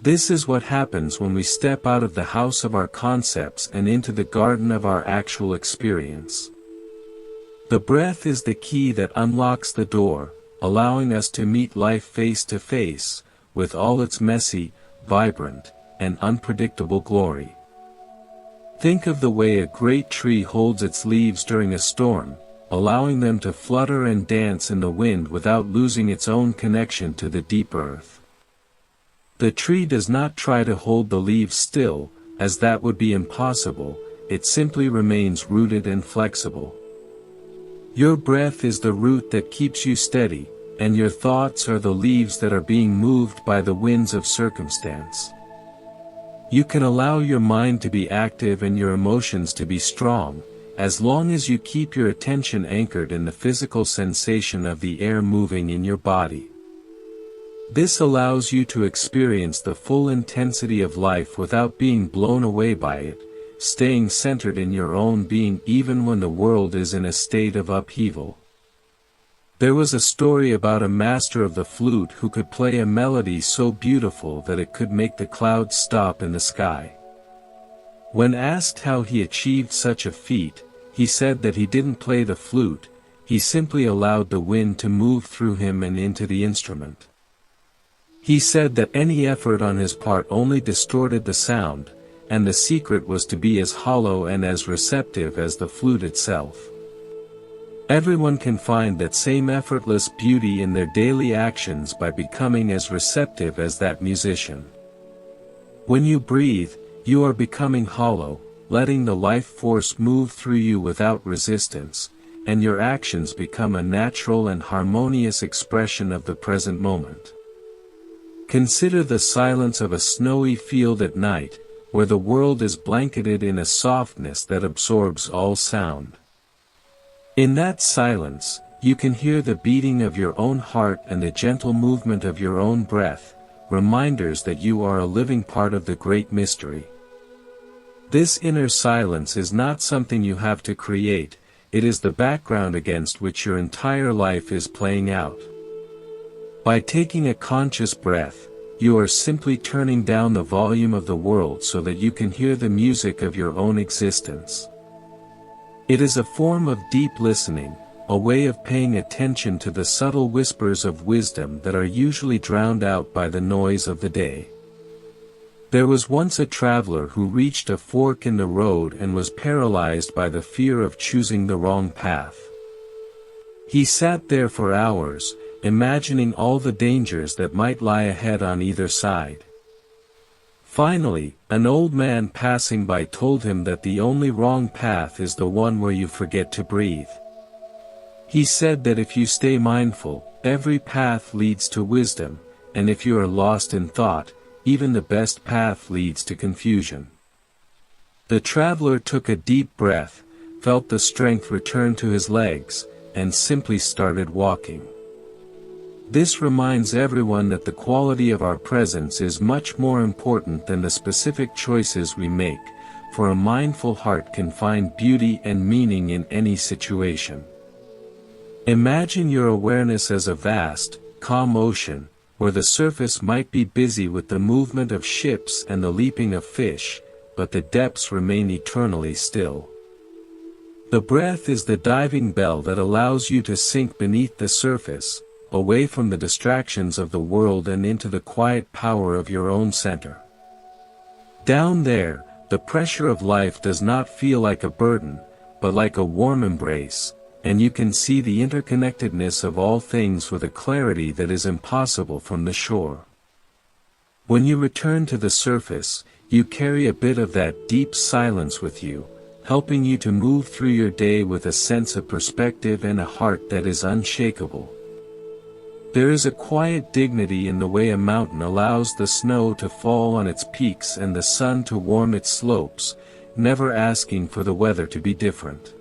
This is what happens when we step out of the house of our concepts and into the garden of our actual experience. The breath is the key that unlocks the door, allowing us to meet life face to face, with all its messy, vibrant, and unpredictable glory. Think of the way a great tree holds its leaves during a storm, allowing them to flutter and dance in the wind without losing its own connection to the deep earth. The tree does not try to hold the leaves still, as that would be impossible, it simply remains rooted and flexible. Your breath is the root that keeps you steady, and your thoughts are the leaves that are being moved by the winds of circumstance. You can allow your mind to be active and your emotions to be strong, as long as you keep your attention anchored in the physical sensation of the air moving in your body. This allows you to experience the full intensity of life without being blown away by it, staying centered in your own being even when the world is in a state of upheaval. There was a story about a master of the flute who could play a melody so beautiful that it could make the clouds stop in the sky. When asked how he achieved such a feat, he said that he didn't play the flute, he simply allowed the wind to move through him and into the instrument. He said that any effort on his part only distorted the sound, and the secret was to be as hollow and as receptive as the flute itself. Everyone can find that same effortless beauty in their daily actions by becoming as receptive as that musician. When you breathe, you are becoming hollow, letting the life force move through you without resistance, and your actions become a natural and harmonious expression of the present moment. Consider the silence of a snowy field at night, where the world is blanketed in a softness that absorbs all sound. In that silence, you can hear the beating of your own heart and the gentle movement of your own breath, reminders that you are a living part of the great mystery. This inner silence is not something you have to create, it is the background against which your entire life is playing out. By taking a conscious breath, you are simply turning down the volume of the world so that you can hear the music of your own existence. It is a form of deep listening, a way of paying attention to the subtle whispers of wisdom that are usually drowned out by the noise of the day. There was once a traveler who reached a fork in the road and was paralyzed by the fear of choosing the wrong path. He sat there for hours, imagining all the dangers that might lie ahead on either side. Finally, an old man passing by told him that the only wrong path is the one where you forget to breathe. He said that if you stay mindful, every path leads to wisdom, and if you are lost in thought, even the best path leads to confusion. The traveler took a deep breath, felt the strength return to his legs, and simply started walking. This reminds everyone that the quality of our presence is much more important than the specific choices we make, for a mindful heart can find beauty and meaning in any situation. Imagine your awareness as a vast, calm ocean, where the surface might be busy with the movement of ships and the leaping of fish, but the depths remain eternally still. The breath is the diving bell that allows you to sink beneath the surface, away from the distractions of the world and into the quiet power of your own center. Down there, the pressure of life does not feel like a burden, but like a warm embrace, and you can see the interconnectedness of all things with a clarity that is impossible from the shore. When you return to the surface, you carry a bit of that deep silence with you, helping you to move through your day with a sense of perspective and a heart that is unshakable. There is a quiet dignity in the way a mountain allows the snow to fall on its peaks and the sun to warm its slopes, never asking for the weather to be different.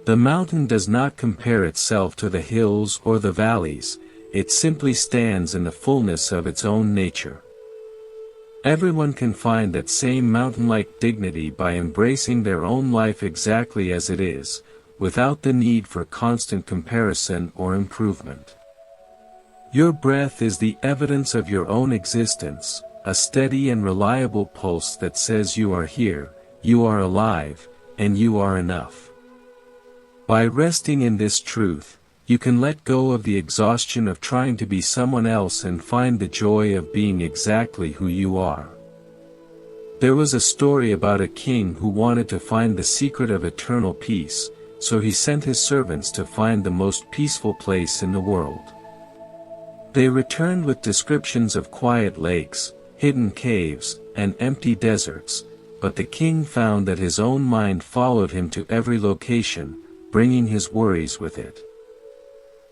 The mountain does not compare itself to the hills or the valleys, it simply stands in the fullness of its own nature. Everyone can find that same mountain-like dignity by embracing their own life exactly as it is, without the need for constant comparison or improvement. Your breath is the evidence of your own existence, a steady and reliable pulse that says you are here, you are alive, and you are enough. By resting in this truth, you can let go of the exhaustion of trying to be someone else and find the joy of being exactly who you are. There was a story about a king who wanted to find the secret of eternal peace, so he sent his servants to find the most peaceful place in the world. They returned with descriptions of quiet lakes, hidden caves, and empty deserts, but the king found that his own mind followed him to every location, bringing his worries with it.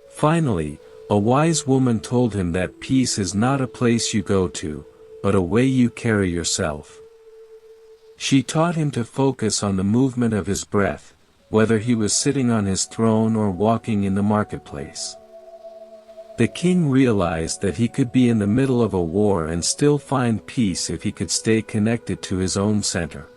Finally, a wise woman told him that peace is not a place you go to, but a way you carry yourself. She taught him to focus on the movement of his breath, whether he was sitting on his throne or walking in the marketplace. The king realized that he could be in the middle of a war and still find peace if he could stay connected to his own center.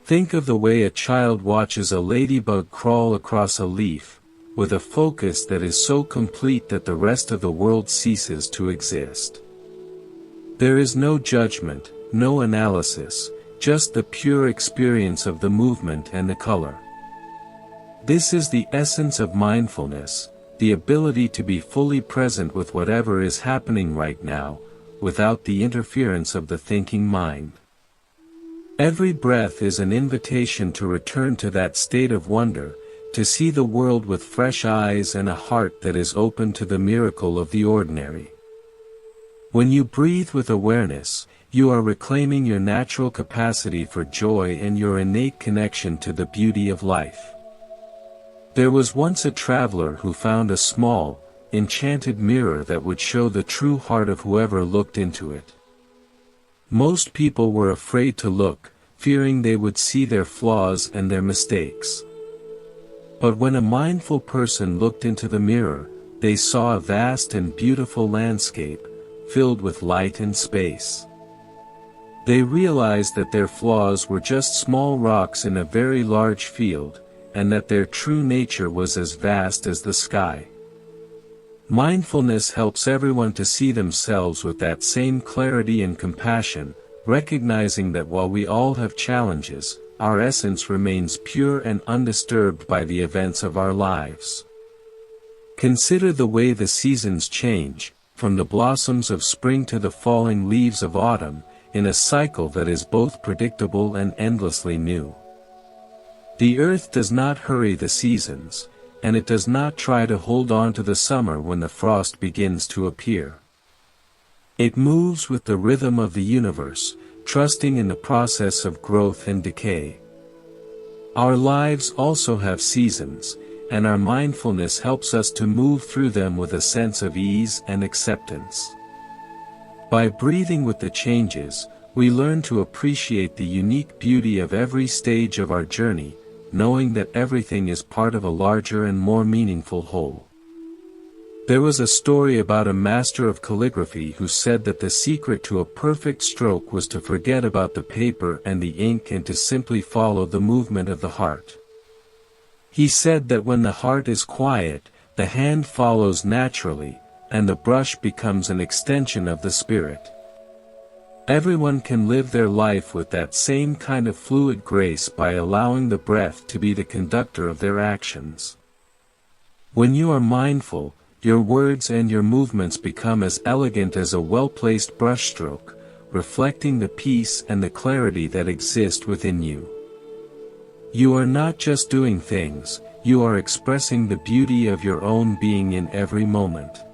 Think of the way a child watches a ladybug crawl across a leaf, with a focus that is so complete that the rest of the world ceases to exist. There is no judgment, no analysis, just the pure experience of the movement and the color. This is the essence of mindfulness, the ability to be fully present with whatever is happening right now, without the interference of the thinking mind. Every breath is an invitation to return to that state of wonder, to see the world with fresh eyes and a heart that is open to the miracle of the ordinary. When you breathe with awareness, you are reclaiming your natural capacity for joy and your innate connection to the beauty of life. There was once a traveler who found a small, enchanted mirror that would show the true heart of whoever looked into it. Most people were afraid to look, fearing they would see their flaws and their mistakes. But when a mindful person looked into the mirror, they saw a vast and beautiful landscape, filled with light and space. They realized that their flaws were just small rocks in a very large field, and that their true nature was as vast as the sky. Mindfulness helps everyone to see themselves with that same clarity and compassion, recognizing that while we all have challenges, our essence remains pure and undisturbed by the events of our lives. Consider the way the seasons change, from the blossoms of spring to the falling leaves of autumn, in a cycle that is both predictable and endlessly new. The earth does not hurry the seasons, and it does not try to hold on to the summer when the frost begins to appear. It moves with the rhythm of the universe, trusting in the process of growth and decay. Our lives also have seasons, and our mindfulness helps us to move through them with a sense of ease and acceptance. By breathing with the changes, we learn to appreciate the unique beauty of every stage of our journey, knowing that everything is part of a larger and more meaningful whole. There was a story about a master of calligraphy who said that the secret to a perfect stroke was to forget about the paper and the ink and to simply follow the movement of the heart. He said that when the heart is quiet, the hand follows naturally, and the brush becomes an extension of the spirit. Everyone can live their life with that same kind of fluid grace by allowing the breath to be the conductor of their actions. When you are mindful, your words and your movements become as elegant as a well-placed brushstroke, reflecting the peace and the clarity that exist within you. You are not just doing things, you are expressing the beauty of your own being in every moment.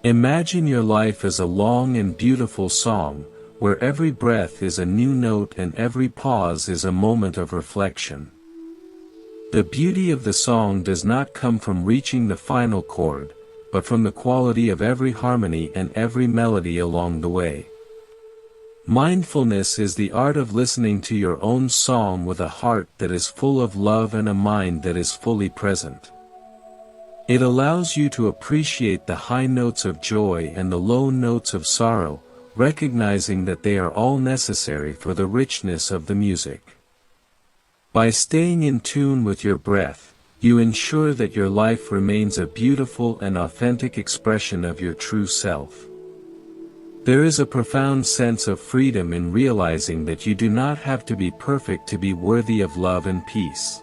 Imagine your life as a long and beautiful song, where every breath is a new note and every pause is a moment of reflection. The beauty of the song does not come from reaching the final chord, but from the quality of every harmony and every melody along the way. Mindfulness is the art of listening to your own song with a heart that is full of love and a mind that is fully present. It allows you to appreciate the high notes of joy and the low notes of sorrow, recognizing that they are all necessary for the richness of the music. By staying in tune with your breath, you ensure that your life remains a beautiful and authentic expression of your true self. There is a profound sense of freedom in realizing that you do not have to be perfect to be worthy of love and peace.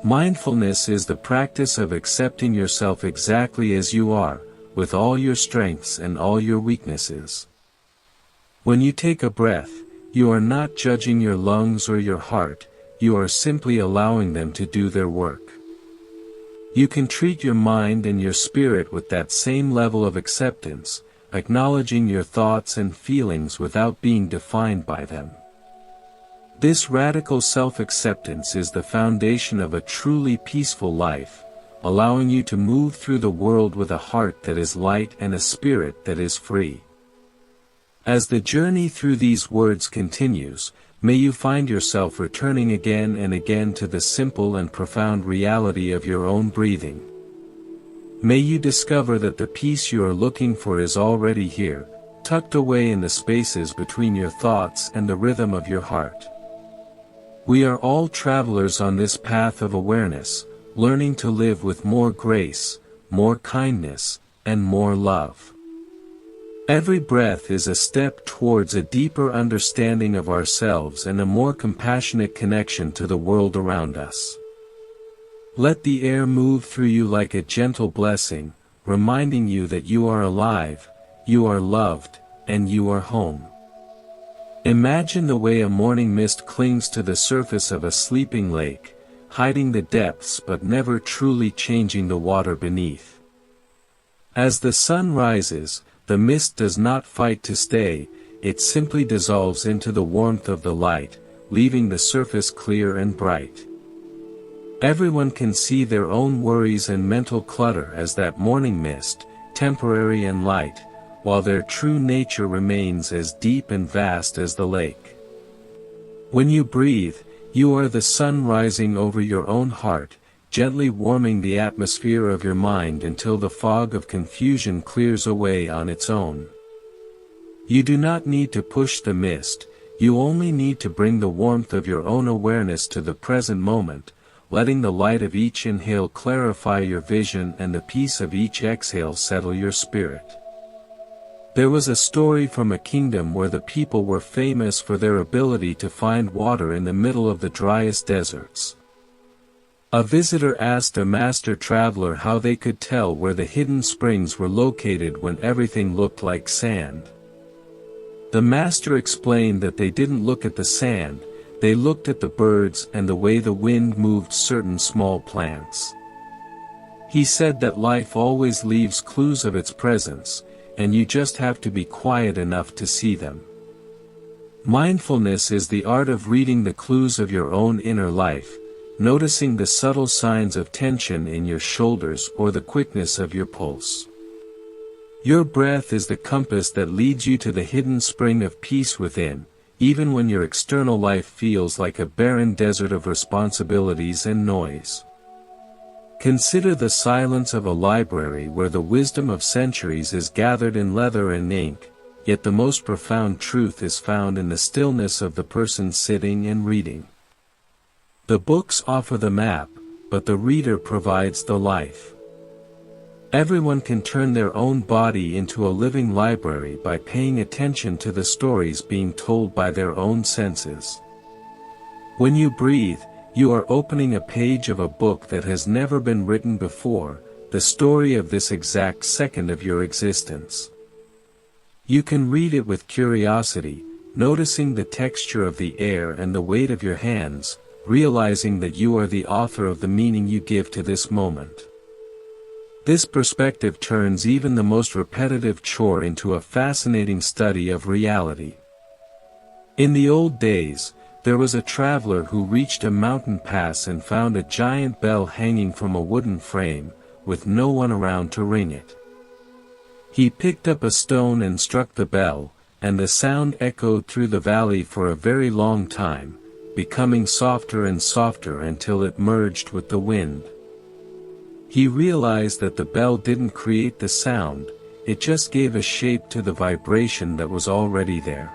Mindfulness is the practice of accepting yourself exactly as you are, with all your strengths and all your weaknesses. When you take a breath, you are not judging your lungs or your heart, you are simply allowing them to do their work. You can treat your mind and your spirit with that same level of acceptance, acknowledging your thoughts and feelings without being defined by them. This radical self-acceptance is the foundation of a truly peaceful life, allowing you to move through the world with a heart that is light and a spirit that is free. As the journey through these words continues, may you find yourself returning again and again to the simple and profound reality of your own breathing. May you discover that the peace you are looking for is already here, tucked away in the spaces between your thoughts and the rhythm of your heart. We are all travelers on this path of awareness, learning to live with more grace, more kindness, and more love. Every breath is a step towards a deeper understanding of ourselves and a more compassionate connection to the world around us. Let the air move through you like a gentle blessing, reminding you that you are alive, you are loved, and you are home. Imagine the way a morning mist clings to the surface of a sleeping lake, hiding the depths but never truly changing the water beneath. As the sun rises, the mist does not fight to stay, it simply dissolves into the warmth of the light, leaving the surface clear and bright. Everyone can see their own worries and mental clutter as that morning mist, temporary and light, while their true nature remains as deep and vast as the lake. When you breathe, you are the sun rising over your own heart, gently warming the atmosphere of your mind until the fog of confusion clears away on its own. You do not need to push the mist, you only need to bring the warmth of your own awareness to the present moment, letting the light of each inhale clarify your vision and the peace of each exhale settle your spirit. There was a story from a kingdom where the people were famous for their ability to find water in the middle of the driest deserts. A visitor asked a master traveler how they could tell where the hidden springs were located when everything looked like sand. The master explained that they didn't look at the sand, they looked at the birds and the way the wind moved certain small plants. He said that life always leaves clues of its presence, and you just have to be quiet enough to see them. Mindfulness is the art of reading the clues of your own inner life, noticing the subtle signs of tension in your shoulders or the quickness of your pulse. Your breath is the compass that leads you to the hidden spring of peace within, even when your external life feels like a barren desert of responsibilities and noise. Consider the silence of a library where the wisdom of centuries is gathered in leather and ink, yet the most profound truth is found in the stillness of the person sitting and reading. The books offer the map, but the reader provides the life. Everyone can turn their own body into a living library by paying attention to the stories being told by their own senses. When you breathe, you are opening a page of a book that has never been written before, the story of this exact second of your existence. You can read it with curiosity, noticing the texture of the air and the weight of your hands, realizing that you are the author of the meaning you give to this moment. This perspective turns even the most repetitive chore into a fascinating study of reality. In the old days, there was a traveler who reached a mountain pass and found a giant bell hanging from a wooden frame, with no one around to ring it. He picked up a stone and struck the bell, and the sound echoed through the valley for a very long time, becoming softer and softer until it merged with the wind. He realized that the bell didn't create the sound, it just gave a shape to the vibration that was already there.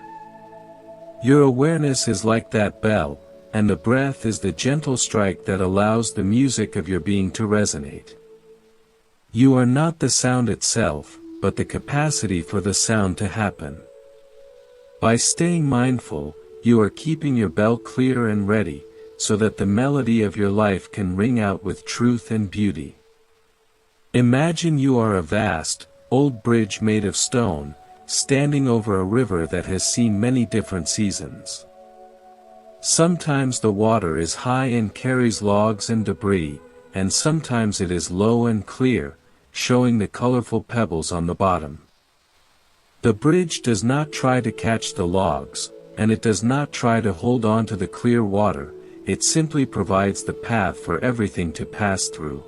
Your awareness is like that bell, and the breath is the gentle strike that allows the music of your being to resonate. You are not the sound itself, but the capacity for the sound to happen. By staying mindful, you are keeping your bell clear and ready, so that the melody of your life can ring out with truth and beauty. Imagine you are a vast, old bridge made of stone, standing over a river that has seen many different seasons. Sometimes the water is high and carries logs and debris, and sometimes it is low and clear, showing the colorful pebbles on the bottom. The bridge does not try to catch the logs, and it does not try to hold on to the clear water, it simply provides the path for everything to pass through.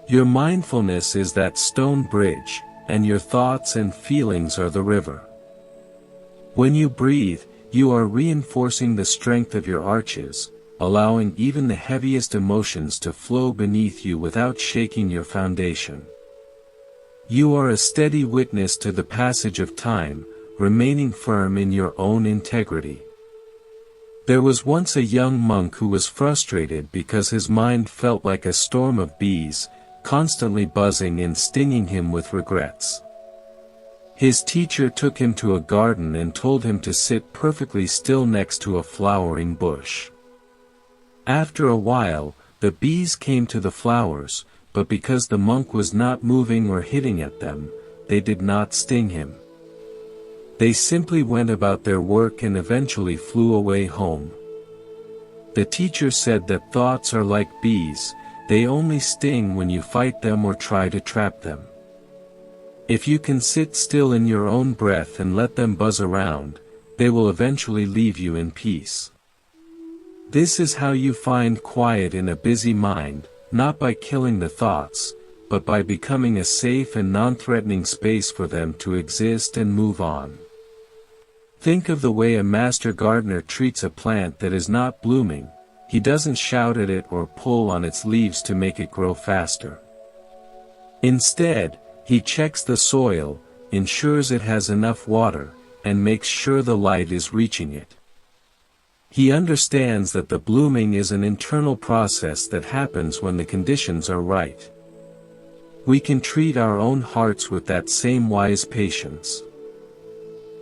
Your mindfulness is that stone bridge, and your thoughts and feelings are the river. When you breathe, you are reinforcing the strength of your arches, allowing even the heaviest emotions to flow beneath you without shaking your foundation. You are a steady witness to the passage of time, remaining firm in your own integrity. There was once a young monk who was frustrated because his mind felt like a storm of bees, constantly buzzing and stinging him with regrets. His teacher took him to a garden and told him to sit perfectly still next to a flowering bush. After a while, the bees came to the flowers, but because the monk was not moving or hitting at them, they did not sting him. They simply went about their work and eventually flew away home. The teacher said that thoughts are like bees, they only sting when you fight them or try to trap them. If you can sit still in your own breath and let them buzz around, they will eventually leave you in peace. This is how you find quiet in a busy mind, not by killing the thoughts, but by becoming a safe and non-threatening space for them to exist and move on. Think of the way a master gardener treats a plant that is not blooming. He doesn't shout at it or pull on its leaves to make it grow faster. Instead, he checks the soil, ensures it has enough water, and makes sure the light is reaching it. He understands that the blooming is an internal process that happens when the conditions are right. We can treat our own hearts with that same wise patience.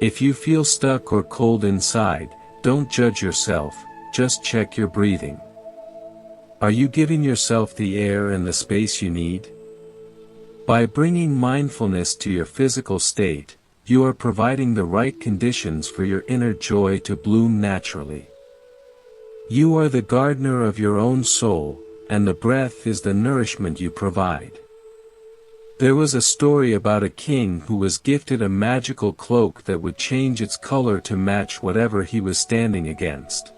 If you feel stuck or cold inside, don't judge yourself, just check your breathing. Are you giving yourself the air and the space you need? By bringing mindfulness to your physical state, you are providing the right conditions for your inner joy to bloom naturally. You are the gardener of your own soul, and the breath is the nourishment you provide. There was a story about a king who was gifted a magical cloak that would change its color to match whatever he was standing against.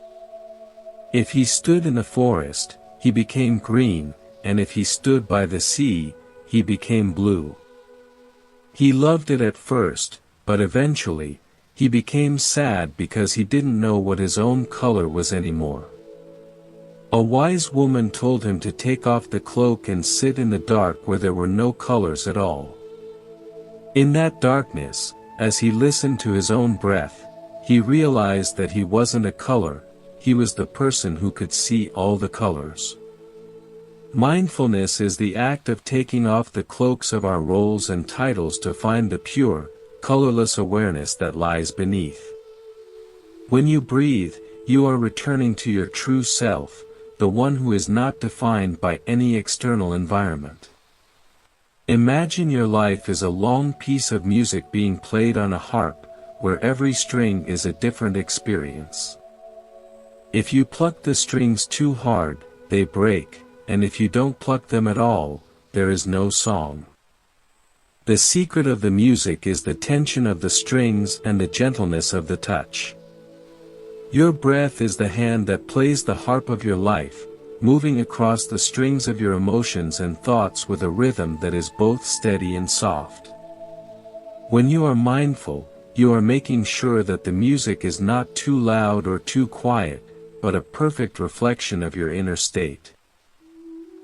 If he stood in the forest, he became green, and if he stood by the sea, he became blue. He loved it at first, but eventually, he became sad because he didn't know what his own color was anymore. A wise woman told him to take off the cloak and sit in the dark where there were no colors at all. In that darkness, as he listened to his own breath, he realized that he wasn't a color, he was the person who could see all the colors. Mindfulness is the act of taking off the cloaks of our roles and titles to find the pure, colorless awareness that lies beneath. When you breathe, you are returning to your true self, the one who is not defined by any external environment. Imagine your life is a long piece of music being played on a harp, where every string is a different experience. If you pluck the strings too hard, they break, and if you don't pluck them at all, there is no song. The secret of the music is the tension of the strings and the gentleness of the touch. Your breath is the hand that plays the harp of your life, moving across the strings of your emotions and thoughts with a rhythm that is both steady and soft. When you are mindful, you are making sure that the music is not too loud or too quiet, but a perfect reflection of your inner state.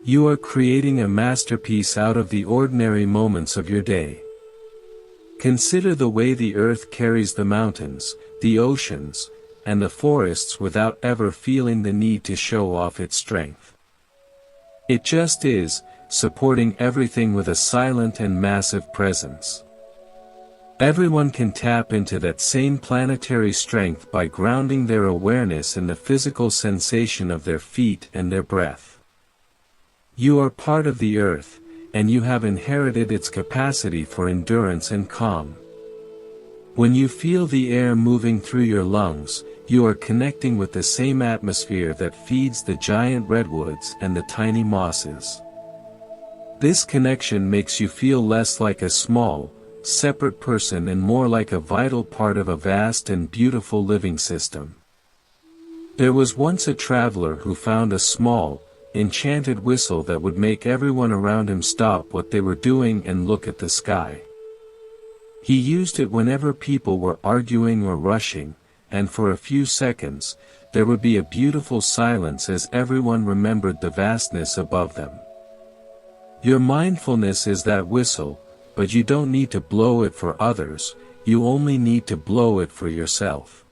You are creating a masterpiece out of the ordinary moments of your day. Consider the way the earth carries the mountains, the oceans, and the forests without ever feeling the need to show off its strength. It just is, supporting everything with a silent and massive presence. Everyone can tap into that same planetary strength by grounding their awareness in the physical sensation of their feet and their breath. You are part of the earth, and you have inherited its capacity for endurance and calm. When you feel the air moving through your lungs, you are connecting with the same atmosphere that feeds the giant redwoods and the tiny mosses. This connection makes you feel less like a small, separate person and more like a vital part of a vast and beautiful living system. There was once a traveler who found a small, enchanted whistle that would make everyone around him stop what they were doing and look at the sky. He used it whenever people were arguing or rushing, and for a few seconds, there would be a beautiful silence as everyone remembered the vastness above them. Your mindfulness is that whistle, but you don't need to blow it for others, you only need to blow it for yourself.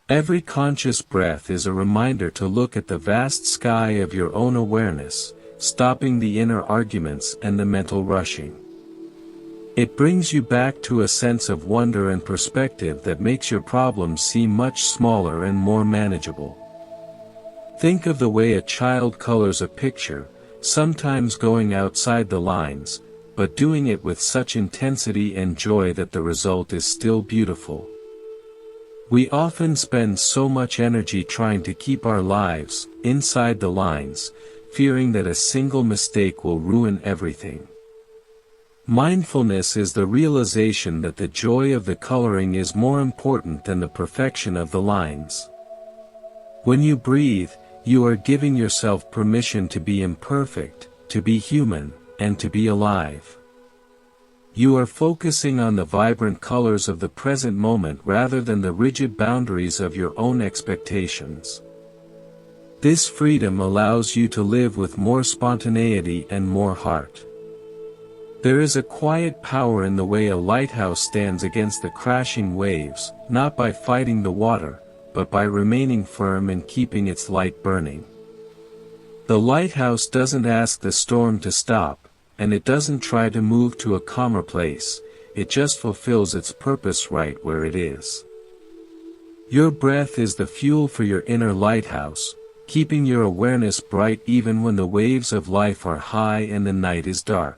Every conscious breath is a reminder to look at the vast sky of your own awareness, stopping the inner arguments and the mental rushing. It brings you back to a sense of wonder and perspective that makes your problems seem much smaller and more manageable. Think of the way a child colors a picture, sometimes going outside the lines, but doing it with such intensity and joy that the result is still beautiful. We often spend so much energy trying to keep our lives inside the lines, fearing that a single mistake will ruin everything. Mindfulness is the realization that the joy of the coloring is more important than the perfection of the lines. When you breathe, you are giving yourself permission to be imperfect, to be human, and to be alive. You are focusing on the vibrant colors of the present moment rather than the rigid boundaries of your own expectations. This freedom allows you to live with more spontaneity and more heart. There is a quiet power in the way a lighthouse stands against the crashing waves, not by fighting the water, but by remaining firm and keeping its light burning. The lighthouse doesn't ask the storm to stop, and it doesn't try to move to a calmer place, it just fulfills its purpose right where it is. Your breath is the fuel for your inner lighthouse, keeping your awareness bright even when the waves of life are high and the night is dark.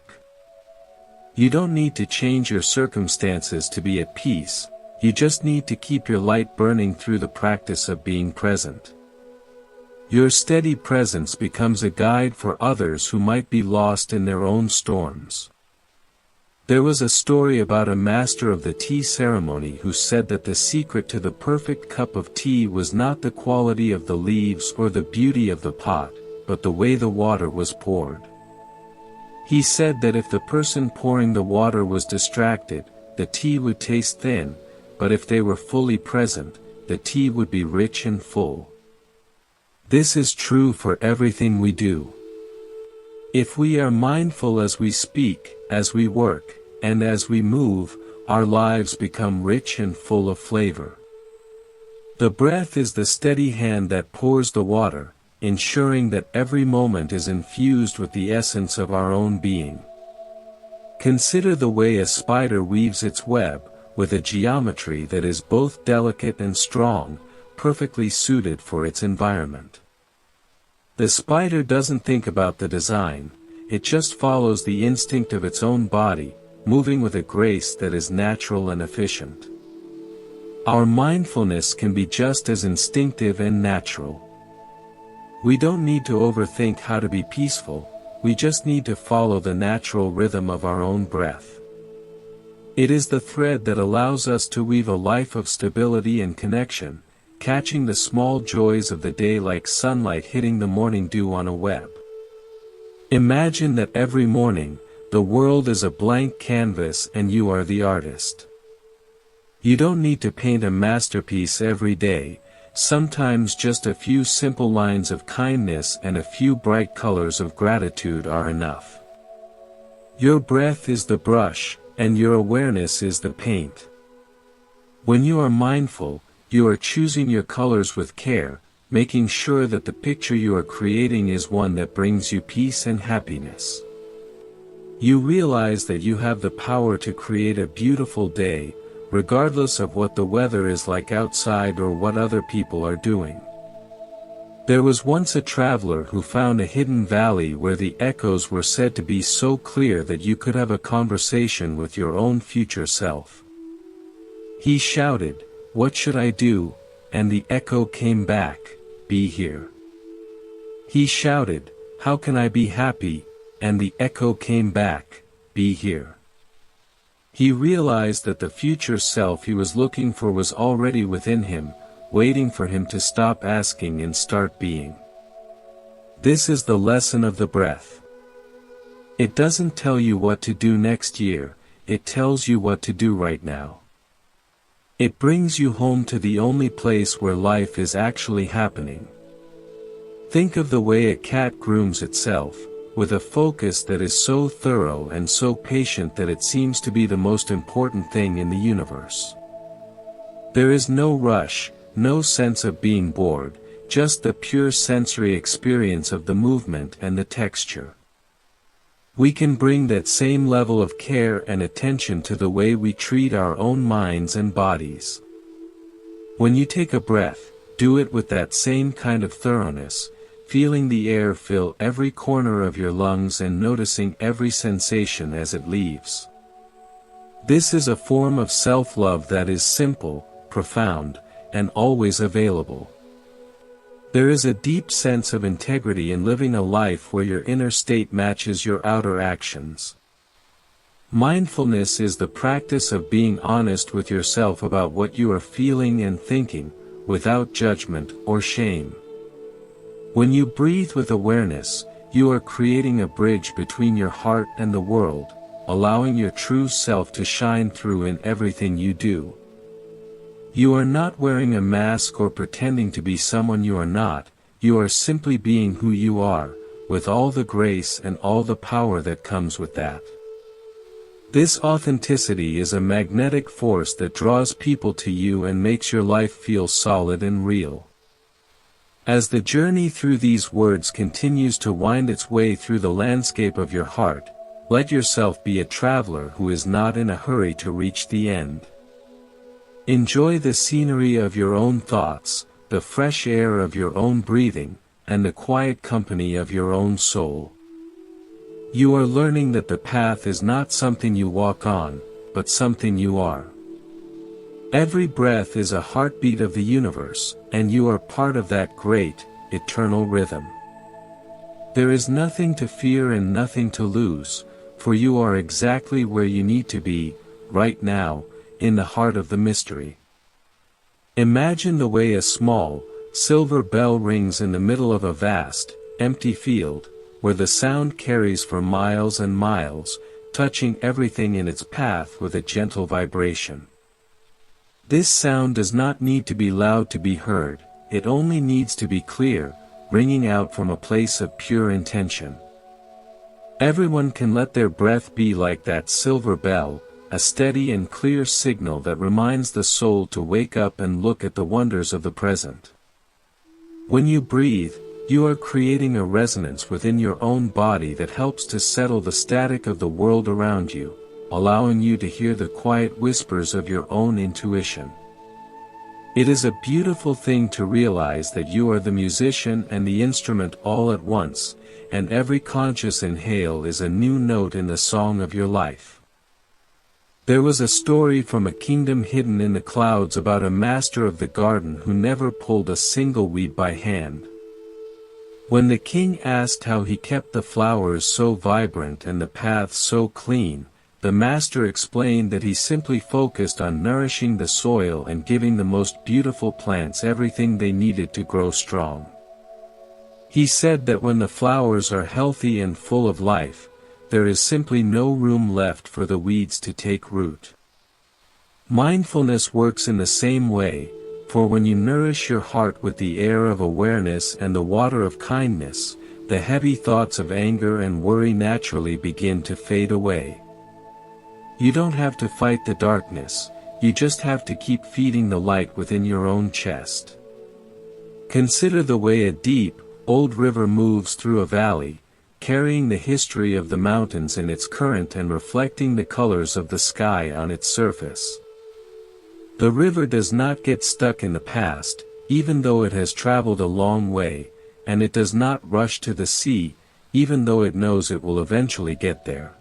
You don't need to change your circumstances to be at peace, you just need to keep your light burning through the practice of being present. Your steady presence becomes a guide for others who might be lost in their own storms. There was a story about a master of the tea ceremony who said that the secret to the perfect cup of tea was not the quality of the leaves or the beauty of the pot, but the way the water was poured. He said that if the person pouring the water was distracted, the tea would taste thin, but if they were fully present, the tea would be rich and full. This is true for everything we do. If we are mindful as we speak, as we work, and as we move, our lives become rich and full of flavor. The breath is the steady hand that pours the water, ensuring that every moment is infused with the essence of our own being. Consider the way a spider weaves its web, with a geometry that is both delicate and strong, perfectly suited for its environment. The spider doesn't think about the design, it just follows the instinct of its own body, moving with a grace that is natural and efficient. Our mindfulness can be just as instinctive and natural. We don't need to overthink how to be peaceful, we just need to follow the natural rhythm of our own breath. It is the thread that allows us to weave a life of stability and connection, catching the small joys of the day like sunlight hitting the morning dew on a web. Imagine that every morning, the world is a blank canvas and you are the artist. You don't need to paint a masterpiece every day, sometimes just a few simple lines of kindness and a few bright colors of gratitude are enough. Your breath is the brush, and your awareness is the paint. When you are mindful, you are choosing your colors with care, making sure that the picture you are creating is one that brings you peace and happiness. You realize that you have the power to create a beautiful day, regardless of what the weather is like outside or what other people are doing. There was once a traveler who found a hidden valley where the echoes were said to be so clear that you could have a conversation with your own future self. He shouted, "What should I do?" And the echo came back, "Be here." He shouted, "How can I be happy?" And the echo came back, "Be here." He realized that the future self he was looking for was already within him, waiting for him to stop asking and start being. This is the lesson of the breath. It doesn't tell you what to do next year, it tells you what to do right now. It brings you home to the only place where life is actually happening. Think of the way a cat grooms itself, with a focus that is so thorough and so patient that it seems to be the most important thing in the universe. There is no rush, no sense of being bored, just the pure sensory experience of the movement and the texture. We can bring that same level of care and attention to the way we treat our own minds and bodies. When you take a breath, do it with that same kind of thoroughness, feeling the air fill every corner of your lungs and noticing every sensation as it leaves. This is a form of self-love that is simple, profound, and always available. There is a deep sense of integrity in living a life where your inner state matches your outer actions. Mindfulness is the practice of being honest with yourself about what you are feeling and thinking, without judgment or shame. When you breathe with awareness, you are creating a bridge between your heart and the world, allowing your true self to shine through in everything you do. You are not wearing a mask or pretending to be someone you are not, you are simply being who you are, with all the grace and all the power that comes with that. This authenticity is a magnetic force that draws people to you and makes your life feel solid and real. As the journey through these words continues to wind its way through the landscape of your heart, let yourself be a traveler who is not in a hurry to reach the end. Enjoy the scenery of your own thoughts, the fresh air of your own breathing, and the quiet company of your own soul. You are learning that the path is not something you walk on, but something you are. Every breath is a heartbeat of the universe, and you are part of that great, eternal rhythm. There is nothing to fear and nothing to lose, for you are exactly where you need to be, right now, in the heart of the mystery. Imagine the way a small, silver bell rings in the middle of a vast, empty field, where the sound carries for miles and miles, touching everything in its path with a gentle vibration. This sound does not need to be loud to be heard, it only needs to be clear, ringing out from a place of pure intention. Everyone can let their breath be like that silver bell, a steady and clear signal that reminds the soul to wake up and look at the wonders of the present. When you breathe, you are creating a resonance within your own body that helps to settle the static of the world around you, allowing you to hear the quiet whispers of your own intuition. It is a beautiful thing to realize that you are the musician and the instrument all at once, and every conscious inhale is a new note in the song of your life. There was a story from a kingdom hidden in the clouds about a master of the garden who never pulled a single weed by hand. When the king asked how he kept the flowers so vibrant and the paths so clean, the master explained that he simply focused on nourishing the soil and giving the most beautiful plants everything they needed to grow strong. He said that when the flowers are healthy and full of life, there is simply no room left for the weeds to take root. Mindfulness works in the same way, for when you nourish your heart with the air of awareness and the water of kindness, the heavy thoughts of anger and worry naturally begin to fade away. You don't have to fight the darkness, you just have to keep feeding the light within your own chest. Consider the way a deep, old river moves through a valley, carrying the history of the mountains in its current and reflecting the colors of the sky on its surface. The river does not get stuck in the past, even though it has traveled a long way, and it does not rush to the sea, even though it knows it will eventually get there.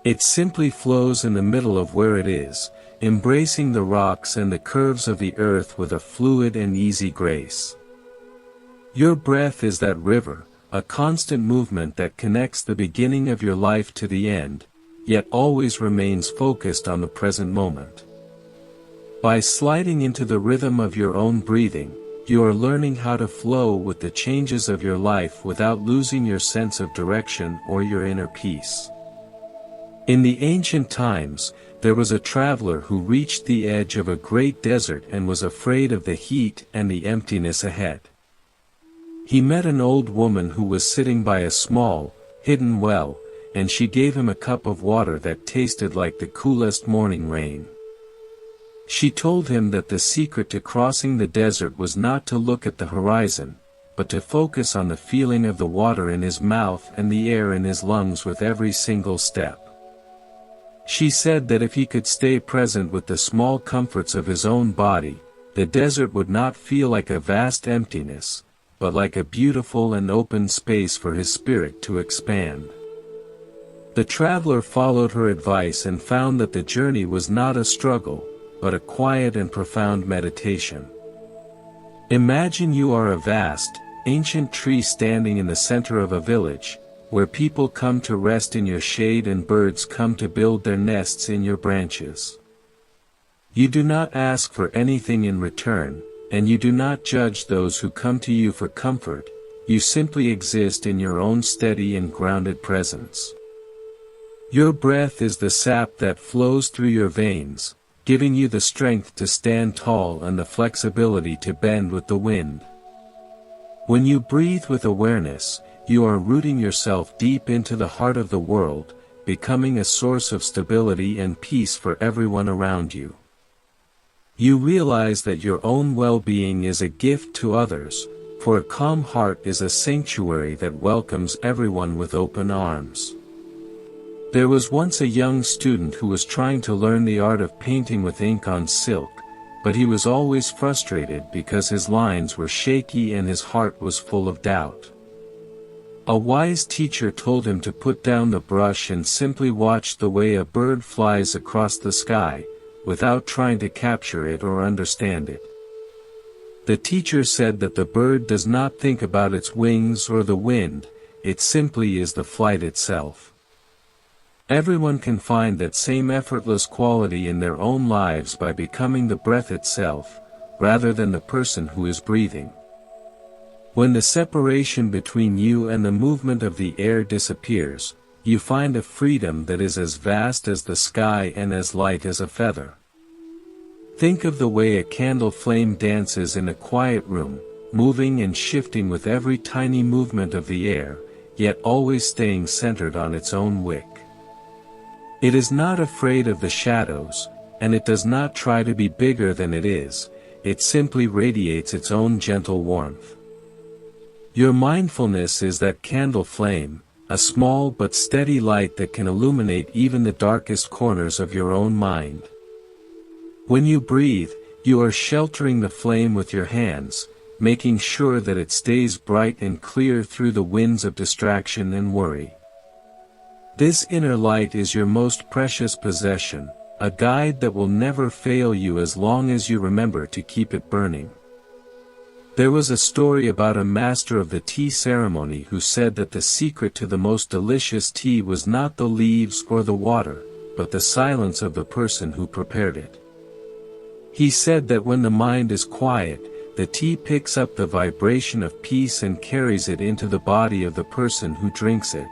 It simply flows in the middle of where it is, embracing the rocks and the curves of the earth with a fluid and easy grace. Your breath is that river, a constant movement that connects the beginning of your life to the end, yet always remains focused on the present moment. By sliding into the rhythm of your own breathing, you are learning how to flow with the changes of your life without losing your sense of direction or your inner peace. In the ancient times, there was a traveler who reached the edge of a great desert and was afraid of the heat and the emptiness ahead. He met an old woman who was sitting by a small, hidden well, and she gave him a cup of water that tasted like the coolest morning rain. She told him that the secret to crossing the desert was not to look at the horizon, but to focus on the feeling of the water in his mouth and the air in his lungs with every single step. She said that if he could stay present with the small comforts of his own body, the desert would not feel like a vast emptiness, but like a beautiful and open space for his spirit to expand. The traveler followed her advice and found that the journey was not a struggle, but a quiet and profound meditation. Imagine you are a vast, ancient tree standing in the center of a village, where people come to rest in your shade and birds come to build their nests in your branches. You do not ask for anything in return, and you do not judge those who come to you for comfort, you simply exist in your own steady and grounded presence. Your breath is the sap that flows through your veins, giving you the strength to stand tall and the flexibility to bend with the wind. When you breathe with awareness, you are rooting yourself deep into the heart of the world, becoming a source of stability and peace for everyone around you. You realize that your own well-being is a gift to others, for a calm heart is a sanctuary that welcomes everyone with open arms. There was once a young student who was trying to learn the art of painting with ink on silk, but he was always frustrated because his lines were shaky and his heart was full of doubt. A wise teacher told him to put down the brush and simply watch the way a bird flies across the sky, without trying to capture it or understand it. The teacher said that the bird does not think about its wings or the wind, it simply is the flight itself. Everyone can find that same effortless quality in their own lives by becoming the breath itself, rather than the person who is breathing. When the separation between you and the movement of the air disappears, you find a freedom that is as vast as the sky and as light as a feather. Think of the way a candle flame dances in a quiet room, moving and shifting with every tiny movement of the air, yet always staying centered on its own wick. It is not afraid of the shadows, and it does not try to be bigger than it is, it simply radiates its own gentle warmth. Your mindfulness is that candle flame, a small but steady light that can illuminate even the darkest corners of your own mind. When you breathe, you are sheltering the flame with your hands, making sure that it stays bright and clear through the winds of distraction and worry. This inner light is your most precious possession, a guide that will never fail you as long as you remember to keep it burning. There was a story about a master of the tea ceremony who said that the secret to the most delicious tea was not the leaves or the water, but the silence of the person who prepared it. He said that when the mind is quiet, the tea picks up the vibration of peace and carries it into the body of the person who drinks it.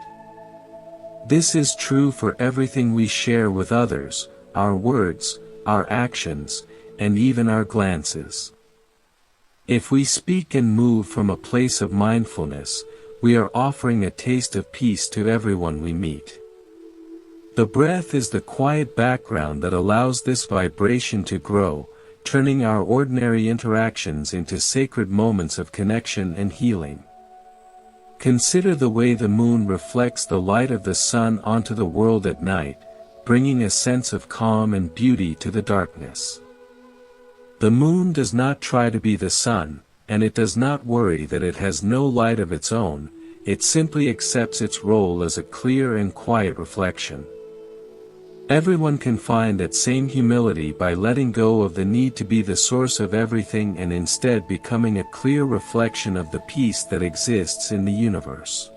This is true for everything we share with others, our words, our actions, and even our glances. If we speak and move from a place of mindfulness, we are offering a taste of peace to everyone we meet. The breath is the quiet background that allows this vibration to grow, turning our ordinary interactions into sacred moments of connection and healing. Consider the way the moon reflects the light of the sun onto the world at night, bringing a sense of calm and beauty to the darkness. The moon does not try to be the sun, and it does not worry that it has no light of its own, it simply accepts its role as a clear and quiet reflection. Everyone can find that same humility by letting go of the need to be the source of everything and instead becoming a clear reflection of the peace that exists in the universe.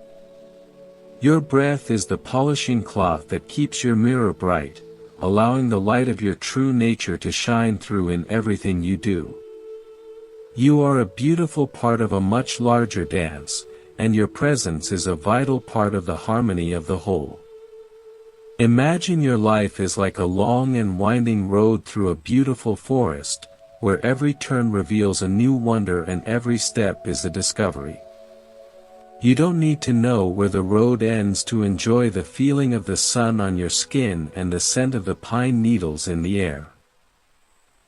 Your breath is the polishing cloth that keeps your mirror bright, allowing the light of your true nature to shine through in everything you do. You are a beautiful part of a much larger dance, and your presence is a vital part of the harmony of the whole. Imagine your life is like a long and winding road through a beautiful forest, where every turn reveals a new wonder and every step is a discovery. You don't need to know where the road ends to enjoy the feeling of the sun on your skin and the scent of the pine needles in the air.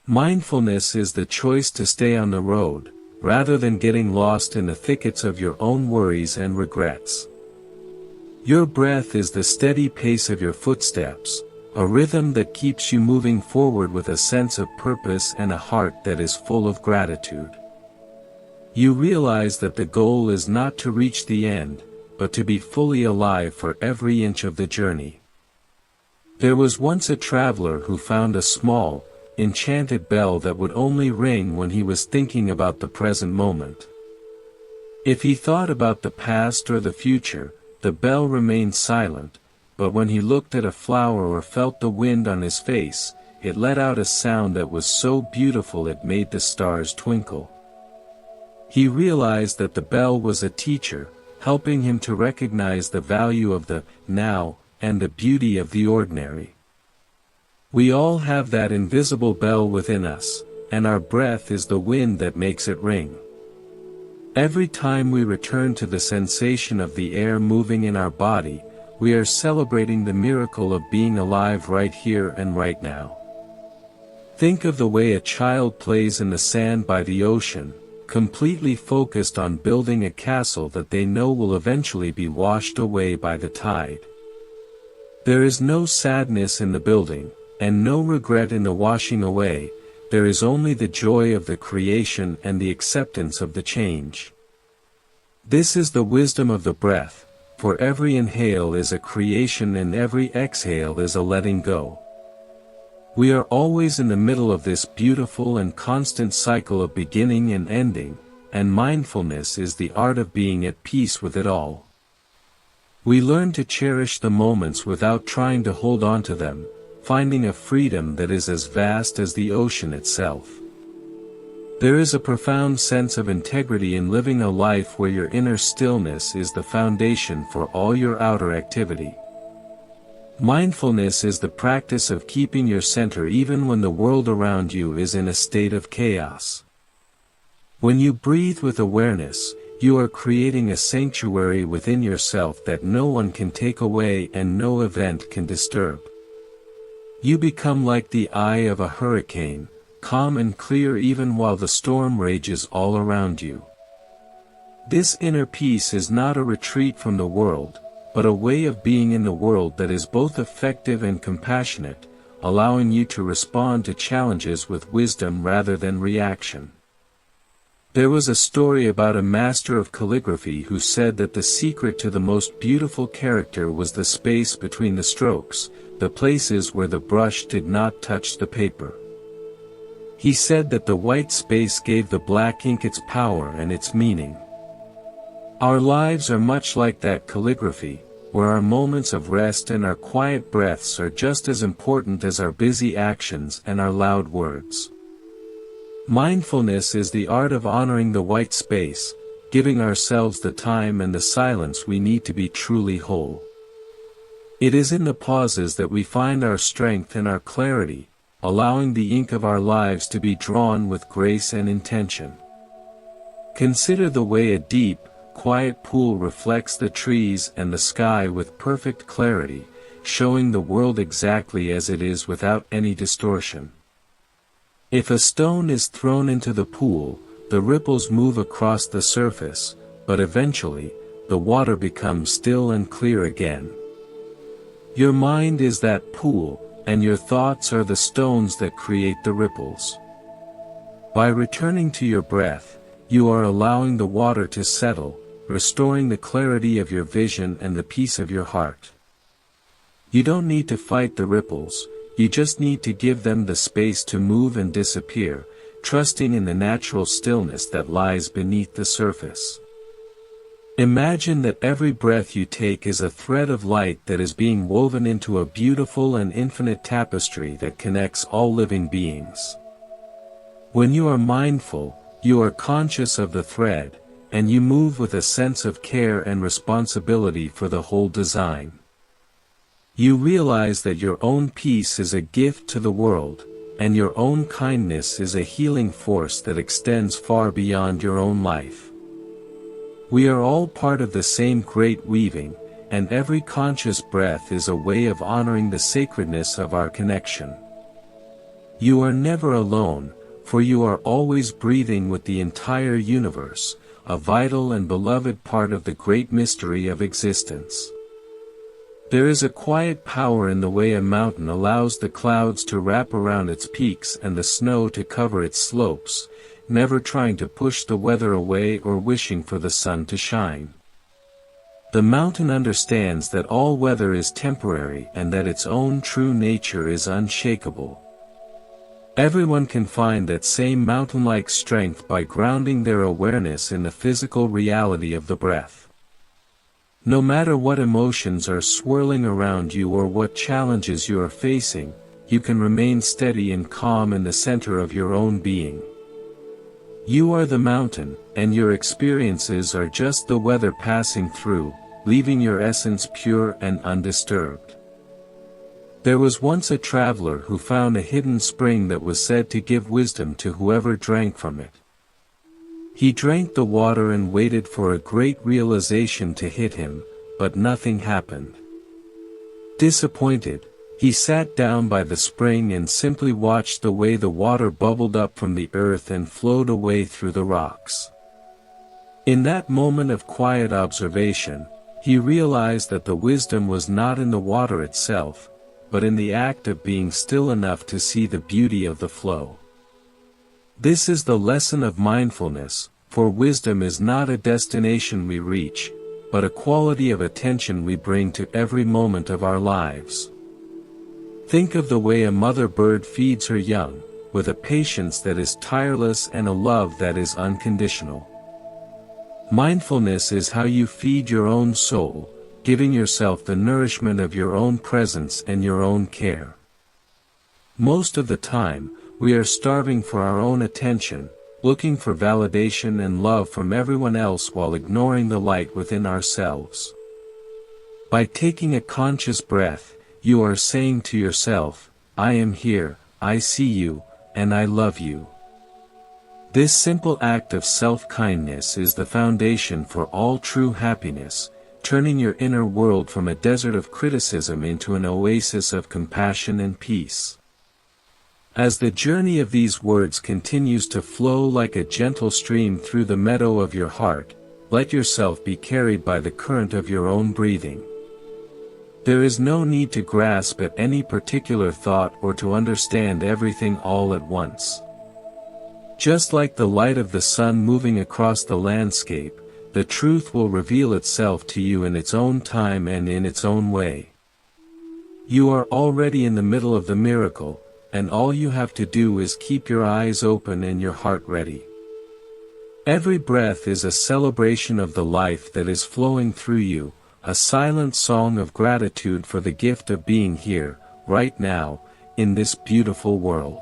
Mindfulness is the choice to stay on the road, rather than getting lost in the thickets of your own worries and regrets. Your breath is the steady pace of your footsteps, a rhythm that keeps you moving forward with a sense of purpose and a heart that is full of gratitude. You realize that the goal is not to reach the end, but to be fully alive for every inch of the journey. There was once a traveler who found a small, enchanted bell that would only ring when he was thinking about the present moment. If he thought about the past or the future, the bell remained silent, but when he looked at a flower or felt the wind on his face, it let out a sound that was so beautiful it made the stars twinkle. He realized that the bell was a teacher, helping him to recognize the value of the now and the beauty of the ordinary. We all have that invisible bell within us, and our breath is the wind that makes it ring. Every time we return to the sensation of the air moving in our body, we are celebrating the miracle of being alive right here and right now. Think of the way a child plays in the sand by the ocean, completely focused on building a castle that they know will eventually be washed away by the tide. There is no sadness in the building, and no regret in the washing away. There is only the joy of the creation and the acceptance of the change. This is the wisdom of the breath, for every inhale is a creation and every exhale is a letting go. We are always in the middle of this beautiful and constant cycle of beginning and ending, and mindfulness is the art of being at peace with it all. We learn to cherish the moments without trying to hold on to them, finding a freedom that is as vast as the ocean itself. There is a profound sense of integrity in living a life where your inner stillness is the foundation for all your outer activity. Mindfulness is the practice of keeping your center even when the world around you is in a state of chaos. When you breathe with awareness, you are creating a sanctuary within yourself that no one can take away and no event can disturb. You become like the eye of a hurricane, calm and clear even while the storm rages all around you. This inner peace is not a retreat from the world, but a way of being in the world that is both effective and compassionate, allowing you to respond to challenges with wisdom rather than reaction. There was a story about a master of calligraphy who said that the secret to the most beautiful character was the space between the strokes, the places where the brush did not touch the paper. He said that the white space gave the black ink its power and its meaning. Our lives are much like that calligraphy, where our moments of rest and our quiet breaths are just as important as our busy actions and our loud words. Mindfulness is the art of honoring the white space, giving ourselves the time and the silence we need to be truly whole. It is in the pauses that we find our strength and our clarity, allowing the ink of our lives to be drawn with grace and intention. Consider the way a deep, quiet pool reflects the trees and the sky with perfect clarity, showing the world exactly as it is without any distortion. If a stone is thrown into the pool, the ripples move across the surface, but eventually, the water becomes still and clear again. Your mind is that pool, and your thoughts are the stones that create the ripples. By returning to your breath, you are allowing the water to settle, restoring the clarity of your vision and the peace of your heart. You don't need to fight the ripples, you just need to give them the space to move and disappear, trusting in the natural stillness that lies beneath the surface. Imagine that every breath you take is a thread of light that is being woven into a beautiful and infinite tapestry that connects all living beings. When you are mindful, you are conscious of the thread, and you move with a sense of care and responsibility for the whole design. You realize that your own peace is a gift to the world, and your own kindness is a healing force that extends far beyond your own life. We are all part of the same great weaving, and every conscious breath is a way of honoring the sacredness of our connection. You are never alone, for you are always breathing with the entire universe, a vital and beloved part of the great mystery of existence. There is a quiet power in the way a mountain allows the clouds to wrap around its peaks and the snow to cover its slopes, never trying to push the weather away or wishing for the sun to shine. The mountain understands that all weather is temporary and that its own true nature is unshakable. Everyone can find that same mountain-like strength by grounding their awareness in the physical reality of the breath. No matter what emotions are swirling around you or what challenges you are facing, you can remain steady and calm in the center of your own being. You are the mountain, and your experiences are just the weather passing through, leaving your essence pure and undisturbed. There was once a traveler who found a hidden spring that was said to give wisdom to whoever drank from it. He drank the water and waited for a great realization to hit him, but nothing happened. Disappointed, he sat down by the spring and simply watched the way the water bubbled up from the earth and flowed away through the rocks. In that moment of quiet observation, he realized that the wisdom was not in the water itself, but in the act of being still enough to see the beauty of the flow. This is the lesson of mindfulness, for wisdom is not a destination we reach, but a quality of attention we bring to every moment of our lives. Think of the way a mother bird feeds her young, with a patience that is tireless and a love that is unconditional. Mindfulness is how you feed your own soul, giving yourself the nourishment of your own presence and your own care. Most of the time, we are starving for our own attention, looking for validation and love from everyone else while ignoring the light within ourselves. By taking a conscious breath, you are saying to yourself, I am here, I see you, and I love you. This simple act of self-kindness is the foundation for all true happiness, turning your inner world from a desert of criticism into an oasis of compassion and peace. As the journey of these words continues to flow like a gentle stream through the meadow of your heart, let yourself be carried by the current of your own breathing. There is no need to grasp at any particular thought or to understand everything all at once. Just like the light of the sun moving across the landscape, the truth will reveal itself to you in its own time and in its own way. You are already in the middle of the miracle, and all you have to do is keep your eyes open and your heart ready. Every breath is a celebration of the life that is flowing through you, a silent song of gratitude for the gift of being here, right now, in this beautiful world.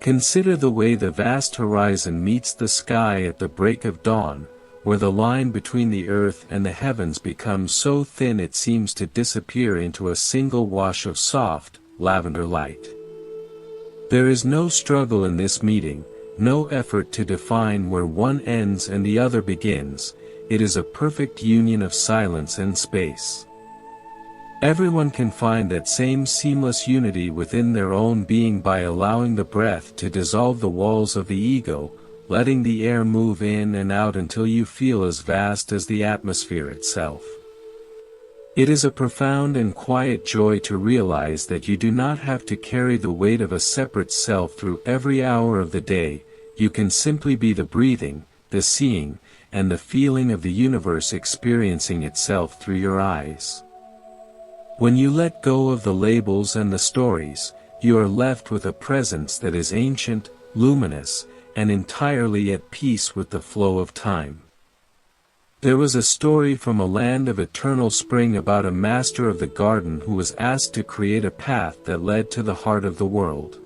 Consider the way the vast horizon meets the sky at the break of dawn, where the line between the earth and the heavens becomes so thin it seems to disappear into a single wash of soft, lavender light. There is no struggle in this meeting, no effort to define where one ends and the other begins. It is a perfect union of silence and space. Everyone can find that same seamless unity within their own being by allowing the breath to dissolve the walls of the ego, letting the air move in and out until you feel as vast as the atmosphere itself. It is a profound and quiet joy to realize that you do not have to carry the weight of a separate self through every hour of the day. You can simply be the breathing, the seeing, and the feeling of the universe experiencing itself through your eyes. When you let go of the labels and the stories, you are left with a presence that is ancient, luminous, and entirely at peace with the flow of time. There was a story from a land of eternal spring about a master of the garden who was asked to create a path that led to the heart of the world.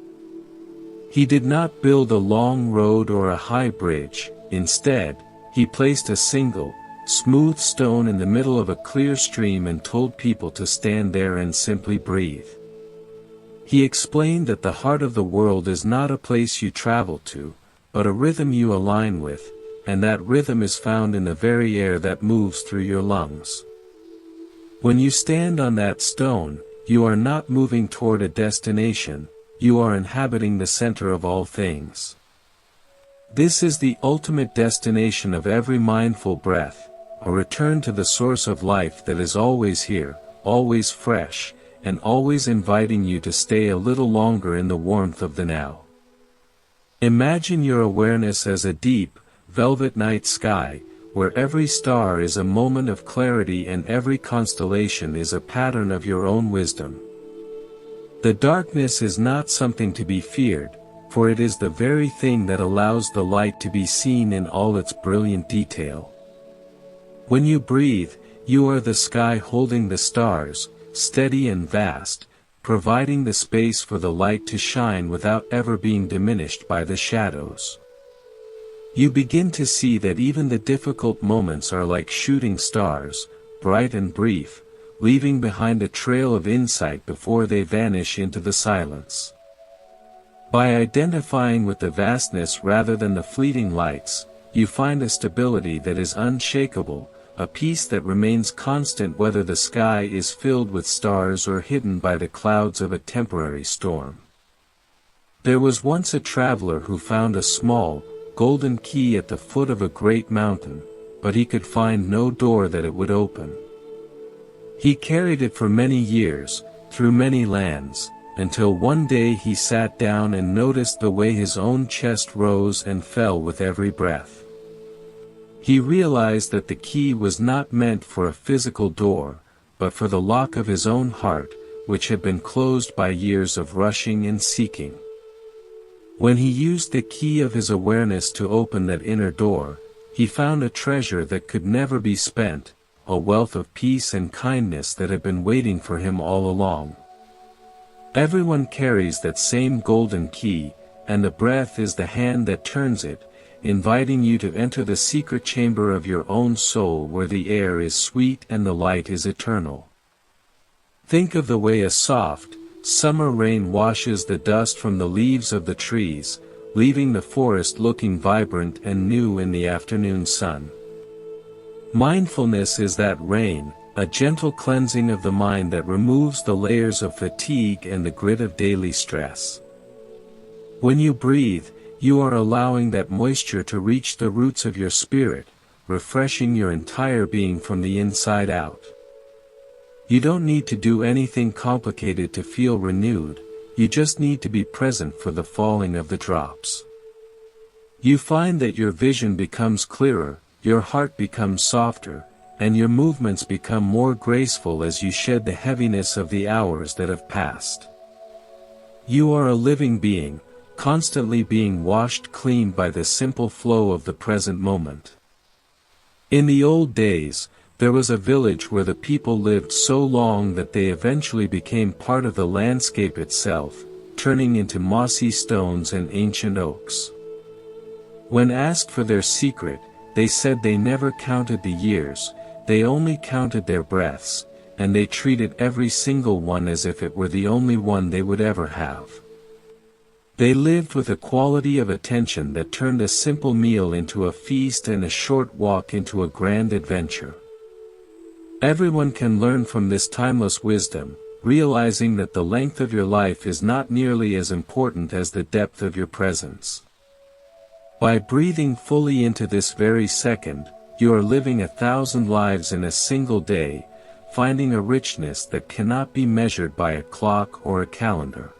He did not build a long road or a high bridge. Instead, he placed a single, smooth stone in the middle of a clear stream and told people to stand there and simply breathe. He explained that the heart of the world is not a place you travel to, but a rhythm you align with, and that rhythm is found in the very air that moves through your lungs. When you stand on that stone, you are not moving toward a destination, you are inhabiting the center of all things. This is the ultimate destination of every mindful breath, a return to the source of life that is always here, always fresh, and always inviting you to stay a little longer in the warmth of the now. Imagine your awareness as a deep, velvet night sky, where every star is a moment of clarity and every constellation is a pattern of your own wisdom. The darkness is not something to be feared, for it is the very thing that allows the light to be seen in all its brilliant detail. When you breathe, you are the sky holding the stars, steady and vast, providing the space for the light to shine without ever being diminished by the shadows. You begin to see that even the difficult moments are like shooting stars, bright and brief, leaving behind a trail of insight before they vanish into the silence. By identifying with the vastness rather than the fleeting lights, you find a stability that is unshakable, a peace that remains constant whether the sky is filled with stars or hidden by the clouds of a temporary storm. There was once a traveler who found a small, golden key at the foot of a great mountain, but he could find no door that it would open. He carried it for many years, through many lands, until one day he sat down and noticed the way his own chest rose and fell with every breath. He realized that the key was not meant for a physical door, but for the lock of his own heart, which had been closed by years of rushing and seeking. When he used the key of his awareness to open that inner door, he found a treasure that could never be spent, a wealth of peace and kindness that had been waiting for him all along. Everyone carries that same golden key, and the breath is the hand that turns it, inviting you to enter the secret chamber of your own soul where the air is sweet and the light is eternal. Think of the way a soft, summer rain washes the dust from the leaves of the trees, leaving the forest looking vibrant and new in the afternoon sun. Mindfulness is that rain, a gentle cleansing of the mind that removes the layers of fatigue and the grit of daily stress. When you breathe, you are allowing that moisture to reach the roots of your spirit, refreshing your entire being from the inside out. You don't need to do anything complicated to feel renewed, you just need to be present for the falling of the drops. You find that your vision becomes clearer, your heart becomes softer, and your movements become more graceful as you shed the heaviness of the hours that have passed. You are a living being, constantly being washed clean by the simple flow of the present moment. In the old days, there was a village where the people lived so long that they eventually became part of the landscape itself, turning into mossy stones and ancient oaks. When asked for their secret, they said they never counted the years, they only counted their breaths, and they treated every single one as if it were the only one they would ever have. They lived with a quality of attention that turned a simple meal into a feast and a short walk into a grand adventure. Everyone can learn from this timeless wisdom, realizing that the length of your life is not nearly as important as the depth of your presence. By breathing fully into this very second, you are living 1,000 lives in a single day, finding a richness that cannot be measured by a clock or a calendar.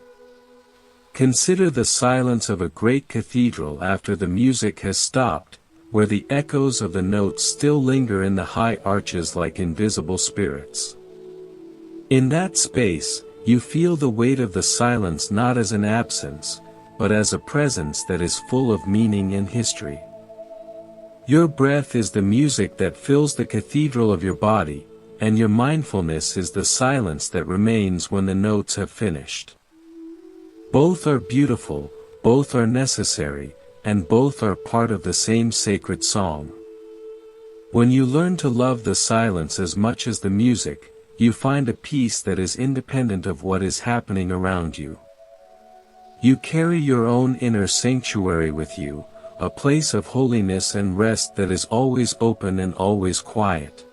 Consider the silence of a great cathedral after the music has stopped, where the echoes of the notes still linger in the high arches like invisible spirits. In that space, you feel the weight of the silence not as an absence, but as a presence that is full of meaning and history. Your breath is the music that fills the cathedral of your body, and your mindfulness is the silence that remains when the notes have finished. Both are beautiful, both are necessary, and both are part of the same sacred song. When you learn to love the silence as much as the music, you find a peace that is independent of what is happening around you. You carry your own inner sanctuary with you, a place of holiness and rest that is always open and always quiet.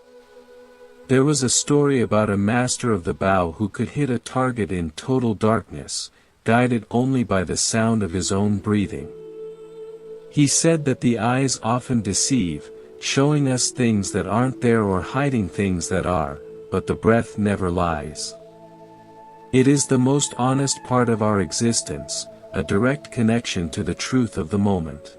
There was a story about a master of the bow who could hit a target in total darkness, guided only by the sound of his own breathing. He said that the eyes often deceive, showing us things that aren't there or hiding things that are, but the breath never lies. It is the most honest part of our existence, a direct connection to the truth of the moment.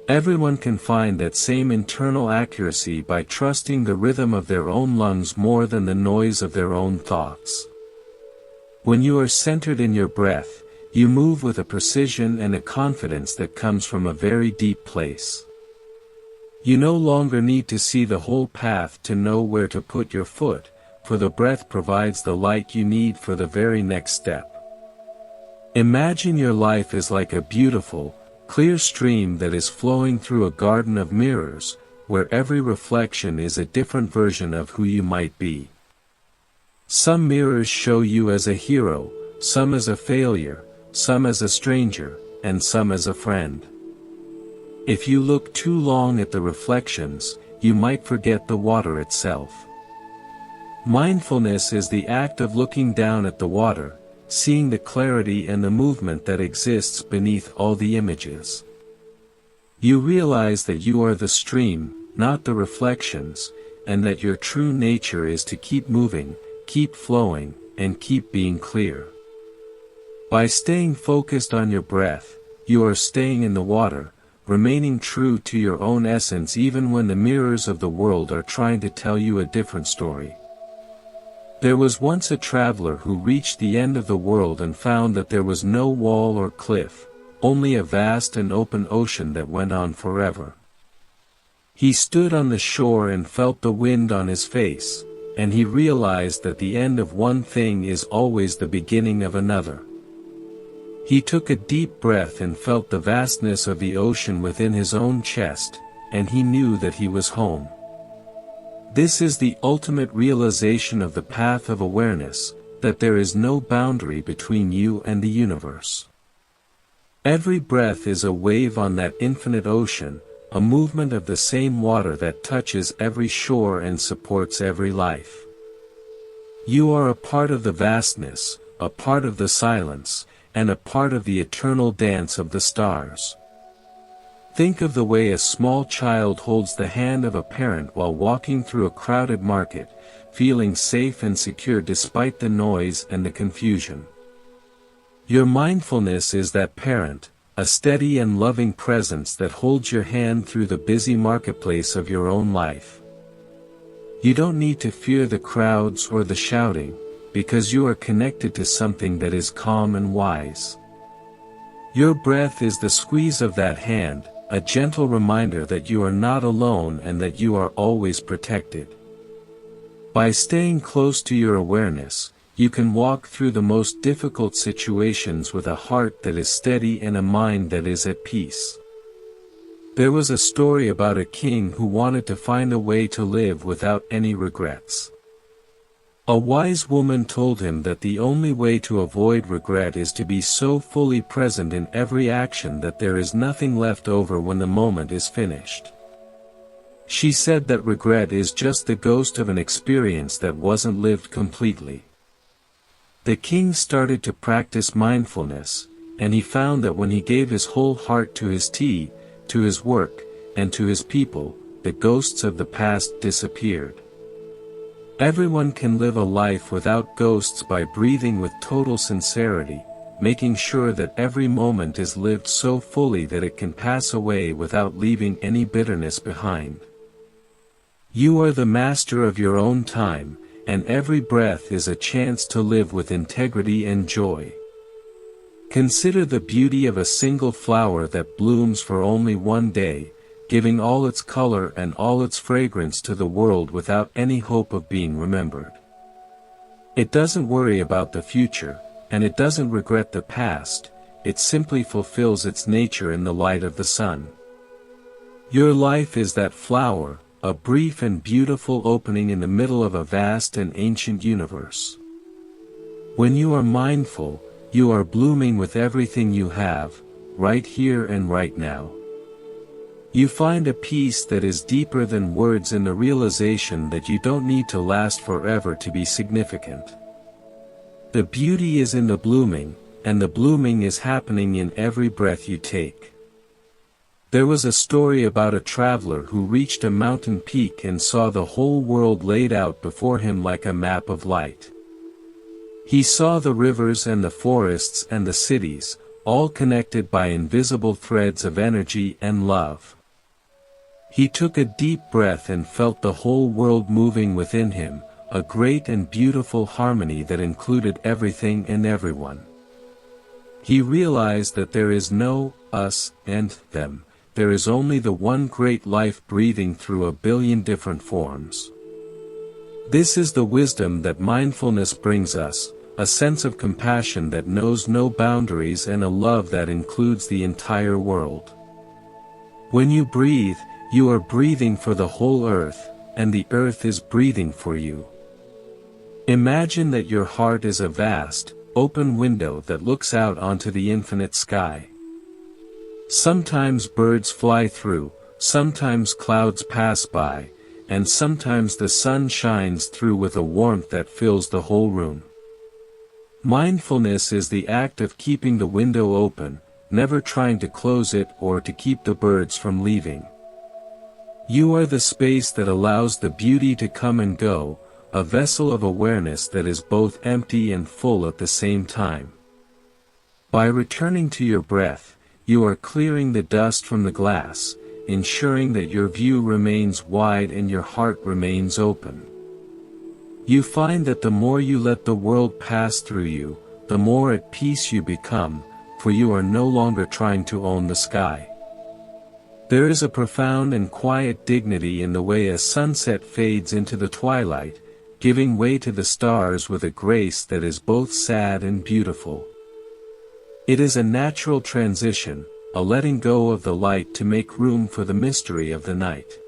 Everyone can find that same internal accuracy by trusting the rhythm of their own lungs more than the noise of their own thoughts. When you are centered in your breath, you move with a precision and a confidence that comes from a very deep place. You no longer need to see the whole path to know where to put your foot, for the breath provides the light you need for the very next step. Imagine your life is like a beautiful, clear stream that is flowing through a garden of mirrors, where every reflection is a different version of who you might be. Some mirrors show you as a hero, some as a failure, some as a stranger, and some as a friend. If you look too long at the reflections, you might forget the water itself. Mindfulness is the act of looking down at the water, seeing the clarity and the movement that exists beneath all the images. You realize that you are the stream, not the reflections, and that your true nature is to keep moving, keep flowing, and keep being clear. By staying focused on your breath, you are staying in the water, remaining true to your own essence even when the mirrors of the world are trying to tell you a different story. There was once a traveler who reached the end of the world and found that there was no wall or cliff, only a vast and open ocean that went on forever. He stood on the shore and felt the wind on his face, and he realized that the end of one thing is always the beginning of another. He took a deep breath and felt the vastness of the ocean within his own chest, and he knew that he was home. This is the ultimate realization of the path of awareness, that there is no boundary between you and the universe. Every breath is a wave on that infinite ocean, a movement of the same water that touches every shore and supports every life. You are a part of the vastness, a part of the silence, and a part of the eternal dance of the stars. Think of the way a small child holds the hand of a parent while walking through a crowded market, feeling safe and secure despite the noise and the confusion. Your mindfulness is that parent, a steady and loving presence that holds your hand through the busy marketplace of your own life. You don't need to fear the crowds or the shouting, because you are connected to something that is calm and wise. Your breath is the squeeze of that hand, a gentle reminder that you are not alone and that you are always protected. By staying close to your awareness, you can walk through the most difficult situations with a heart that is steady and a mind that is at peace. There was a story about a king who wanted to find a way to live without any regrets. A wise woman told him that the only way to avoid regret is to be so fully present in every action that there is nothing left over when the moment is finished. She said that regret is just the ghost of an experience that wasn't lived completely. The king started to practice mindfulness, and he found that when he gave his whole heart to his tea, to his work, and to his people, the ghosts of the past disappeared. Everyone can live a life without ghosts by breathing with total sincerity, making sure that every moment is lived so fully that it can pass away without leaving any bitterness behind. You are the master of your own time, and every breath is a chance to live with integrity and joy. Consider the beauty of a single flower that blooms for only one day, giving all its color and all its fragrance to the world without any hope of being remembered. It doesn't worry about the future, and it doesn't regret the past, it simply fulfills its nature in the light of the sun. Your life is that flower, a brief and beautiful opening in the middle of a vast and ancient universe. When you are mindful, you are blooming with everything you have, right here and right now. You find a peace that is deeper than words in the realization that you don't need to last forever to be significant. The beauty is in the blooming, and the blooming is happening in every breath you take. There was a story about a traveler who reached a mountain peak and saw the whole world laid out before him like a map of light. He saw the rivers and the forests and the cities, all connected by invisible threads of energy and love. He took a deep breath and felt the whole world moving within him, a great and beautiful harmony that included everything and everyone. He realized that there is no us and them, there is only the one great life breathing through a billion different forms. This is the wisdom that mindfulness brings us, a sense of compassion that knows no boundaries, and a love that includes the entire world. When you breathe, you are breathing for the whole earth, and the earth is breathing for you. Imagine that your heart is a vast, open window that looks out onto the infinite sky. Sometimes birds fly through, sometimes clouds pass by, and sometimes the sun shines through with a warmth that fills the whole room. Mindfulness is the act of keeping the window open, never trying to close it or to keep the birds from leaving. You are the space that allows the beauty to come and go, a vessel of awareness that is both empty and full at the same time. By returning to your breath, you are clearing the dust from the glass, ensuring that your view remains wide and your heart remains open. You find that the more you let the world pass through you, the more at peace you become, for you are no longer trying to own the sky. There is a profound and quiet dignity in the way a sunset fades into the twilight, giving way to the stars with a grace that is both sad and beautiful. It is a natural transition, a letting go of the light to make room for the mystery of the night.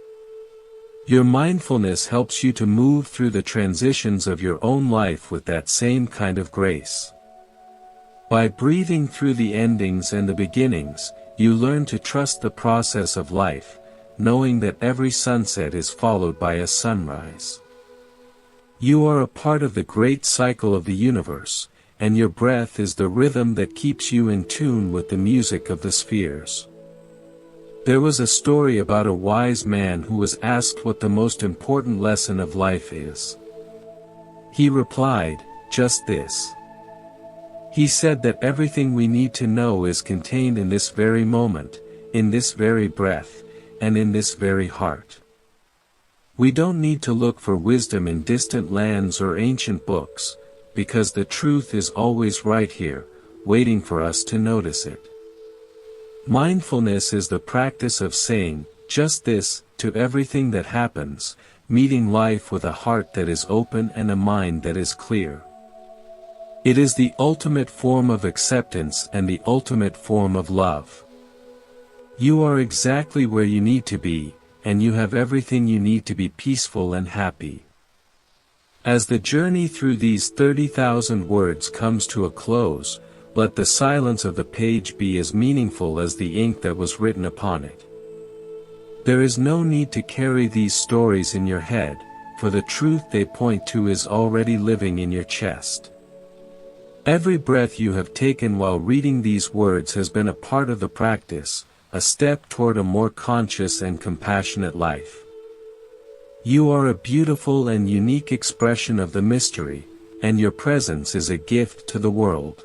Your mindfulness helps you to move through the transitions of your own life with that same kind of grace. By breathing through the endings and the beginnings, you learn to trust the process of life, knowing that every sunset is followed by a sunrise. You are a part of the great cycle of the universe, and your breath is the rhythm that keeps you in tune with the music of the spheres. There was a story about a wise man who was asked what the most important lesson of life is. He replied, "Just this." He said that everything we need to know is contained in this very moment, in this very breath, and in this very heart. We don't need to look for wisdom in distant lands or ancient books, because the truth is always right here, waiting for us to notice it. Mindfulness is the practice of saying, "Just this," to everything that happens, meeting life with a heart that is open and a mind that is clear. It is the ultimate form of acceptance and the ultimate form of love. You are exactly where you need to be, and you have everything you need to be peaceful and happy. As the journey through these 30,000 words comes to a close, let the silence of the page be as meaningful as the ink that was written upon it. There is no need to carry these stories in your head, for the truth they point to is already living in your chest. Every breath you have taken while reading these words has been a part of the practice, a step toward a more conscious and compassionate life. You are a beautiful and unique expression of the mystery, and your presence is a gift to the world.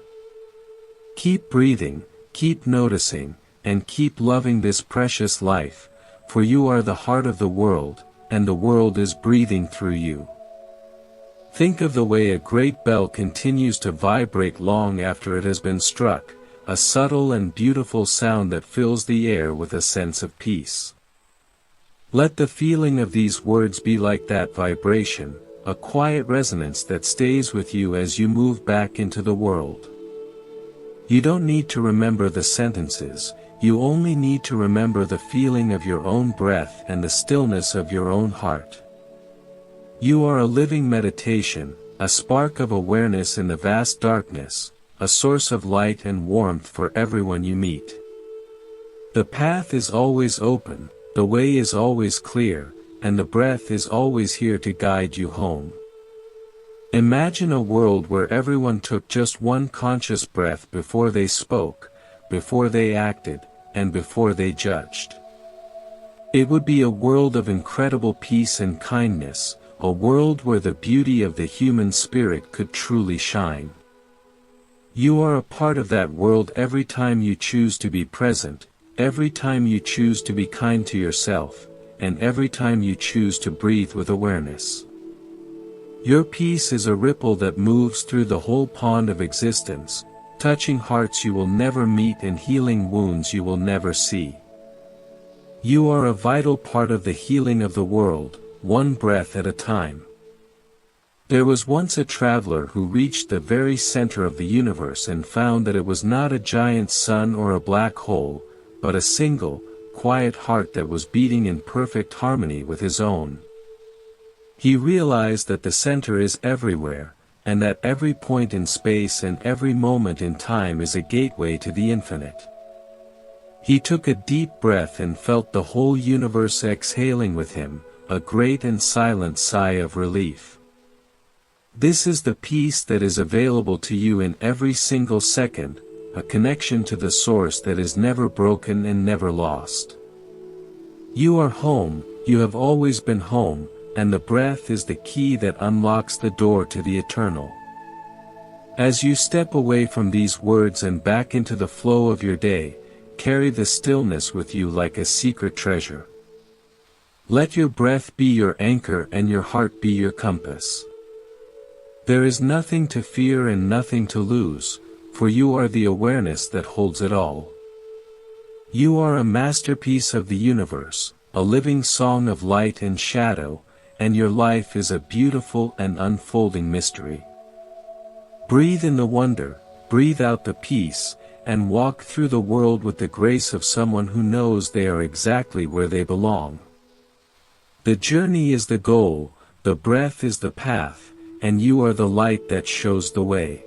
Keep breathing, keep noticing, and keep loving this precious life, for you are the heart of the world, and the world is breathing through you. Think of the way a great bell continues to vibrate long after it has been struck, a subtle and beautiful sound that fills the air with a sense of peace. Let the feeling of these words be like that vibration, a quiet resonance that stays with you as you move back into the world. You don't need to remember the sentences, you only need to remember the feeling of your own breath and the stillness of your own heart. You are a living meditation, a spark of awareness in the vast darkness, a source of light and warmth for everyone you meet. The path is always open, the way is always clear, and the breath is always here to guide you home. Imagine a world where everyone took just one conscious breath before they spoke, before they acted, and before they judged. It would be a world of incredible peace and kindness, a world where the beauty of the human spirit could truly shine. You are a part of that world every time you choose to be present, every time you choose to be kind to yourself, and every time you choose to breathe with awareness. Your peace is a ripple that moves through the whole pond of existence, touching hearts you will never meet and healing wounds you will never see. You are a vital part of the healing of the world, one breath at a time. There was once a traveler who reached the very center of the universe and found that it was not a giant sun or a black hole, but a single, quiet heart that was beating in perfect harmony with his own. He realized that the center is everywhere, and that every point in space and every moment in time is a gateway to the infinite. He took a deep breath and felt the whole universe exhaling with him, a great and silent sigh of relief. This is the peace that is available to you in every single second, a connection to the source that is never broken and never lost. You are home, you have always been home, and the breath is the key that unlocks the door to the eternal. As you step away from these words and back into the flow of your day, carry the stillness with you like a secret treasure. Let your breath be your anchor and your heart be your compass. There is nothing to fear and nothing to lose, for you are the awareness that holds it all. You are a masterpiece of the universe, a living song of light and shadow, and your life is a beautiful and unfolding mystery. Breathe in the wonder, breathe out the peace, and walk through the world with the grace of someone who knows they are exactly where they belong. The journey is the goal, the breath is the path, and you are the light that shows the way.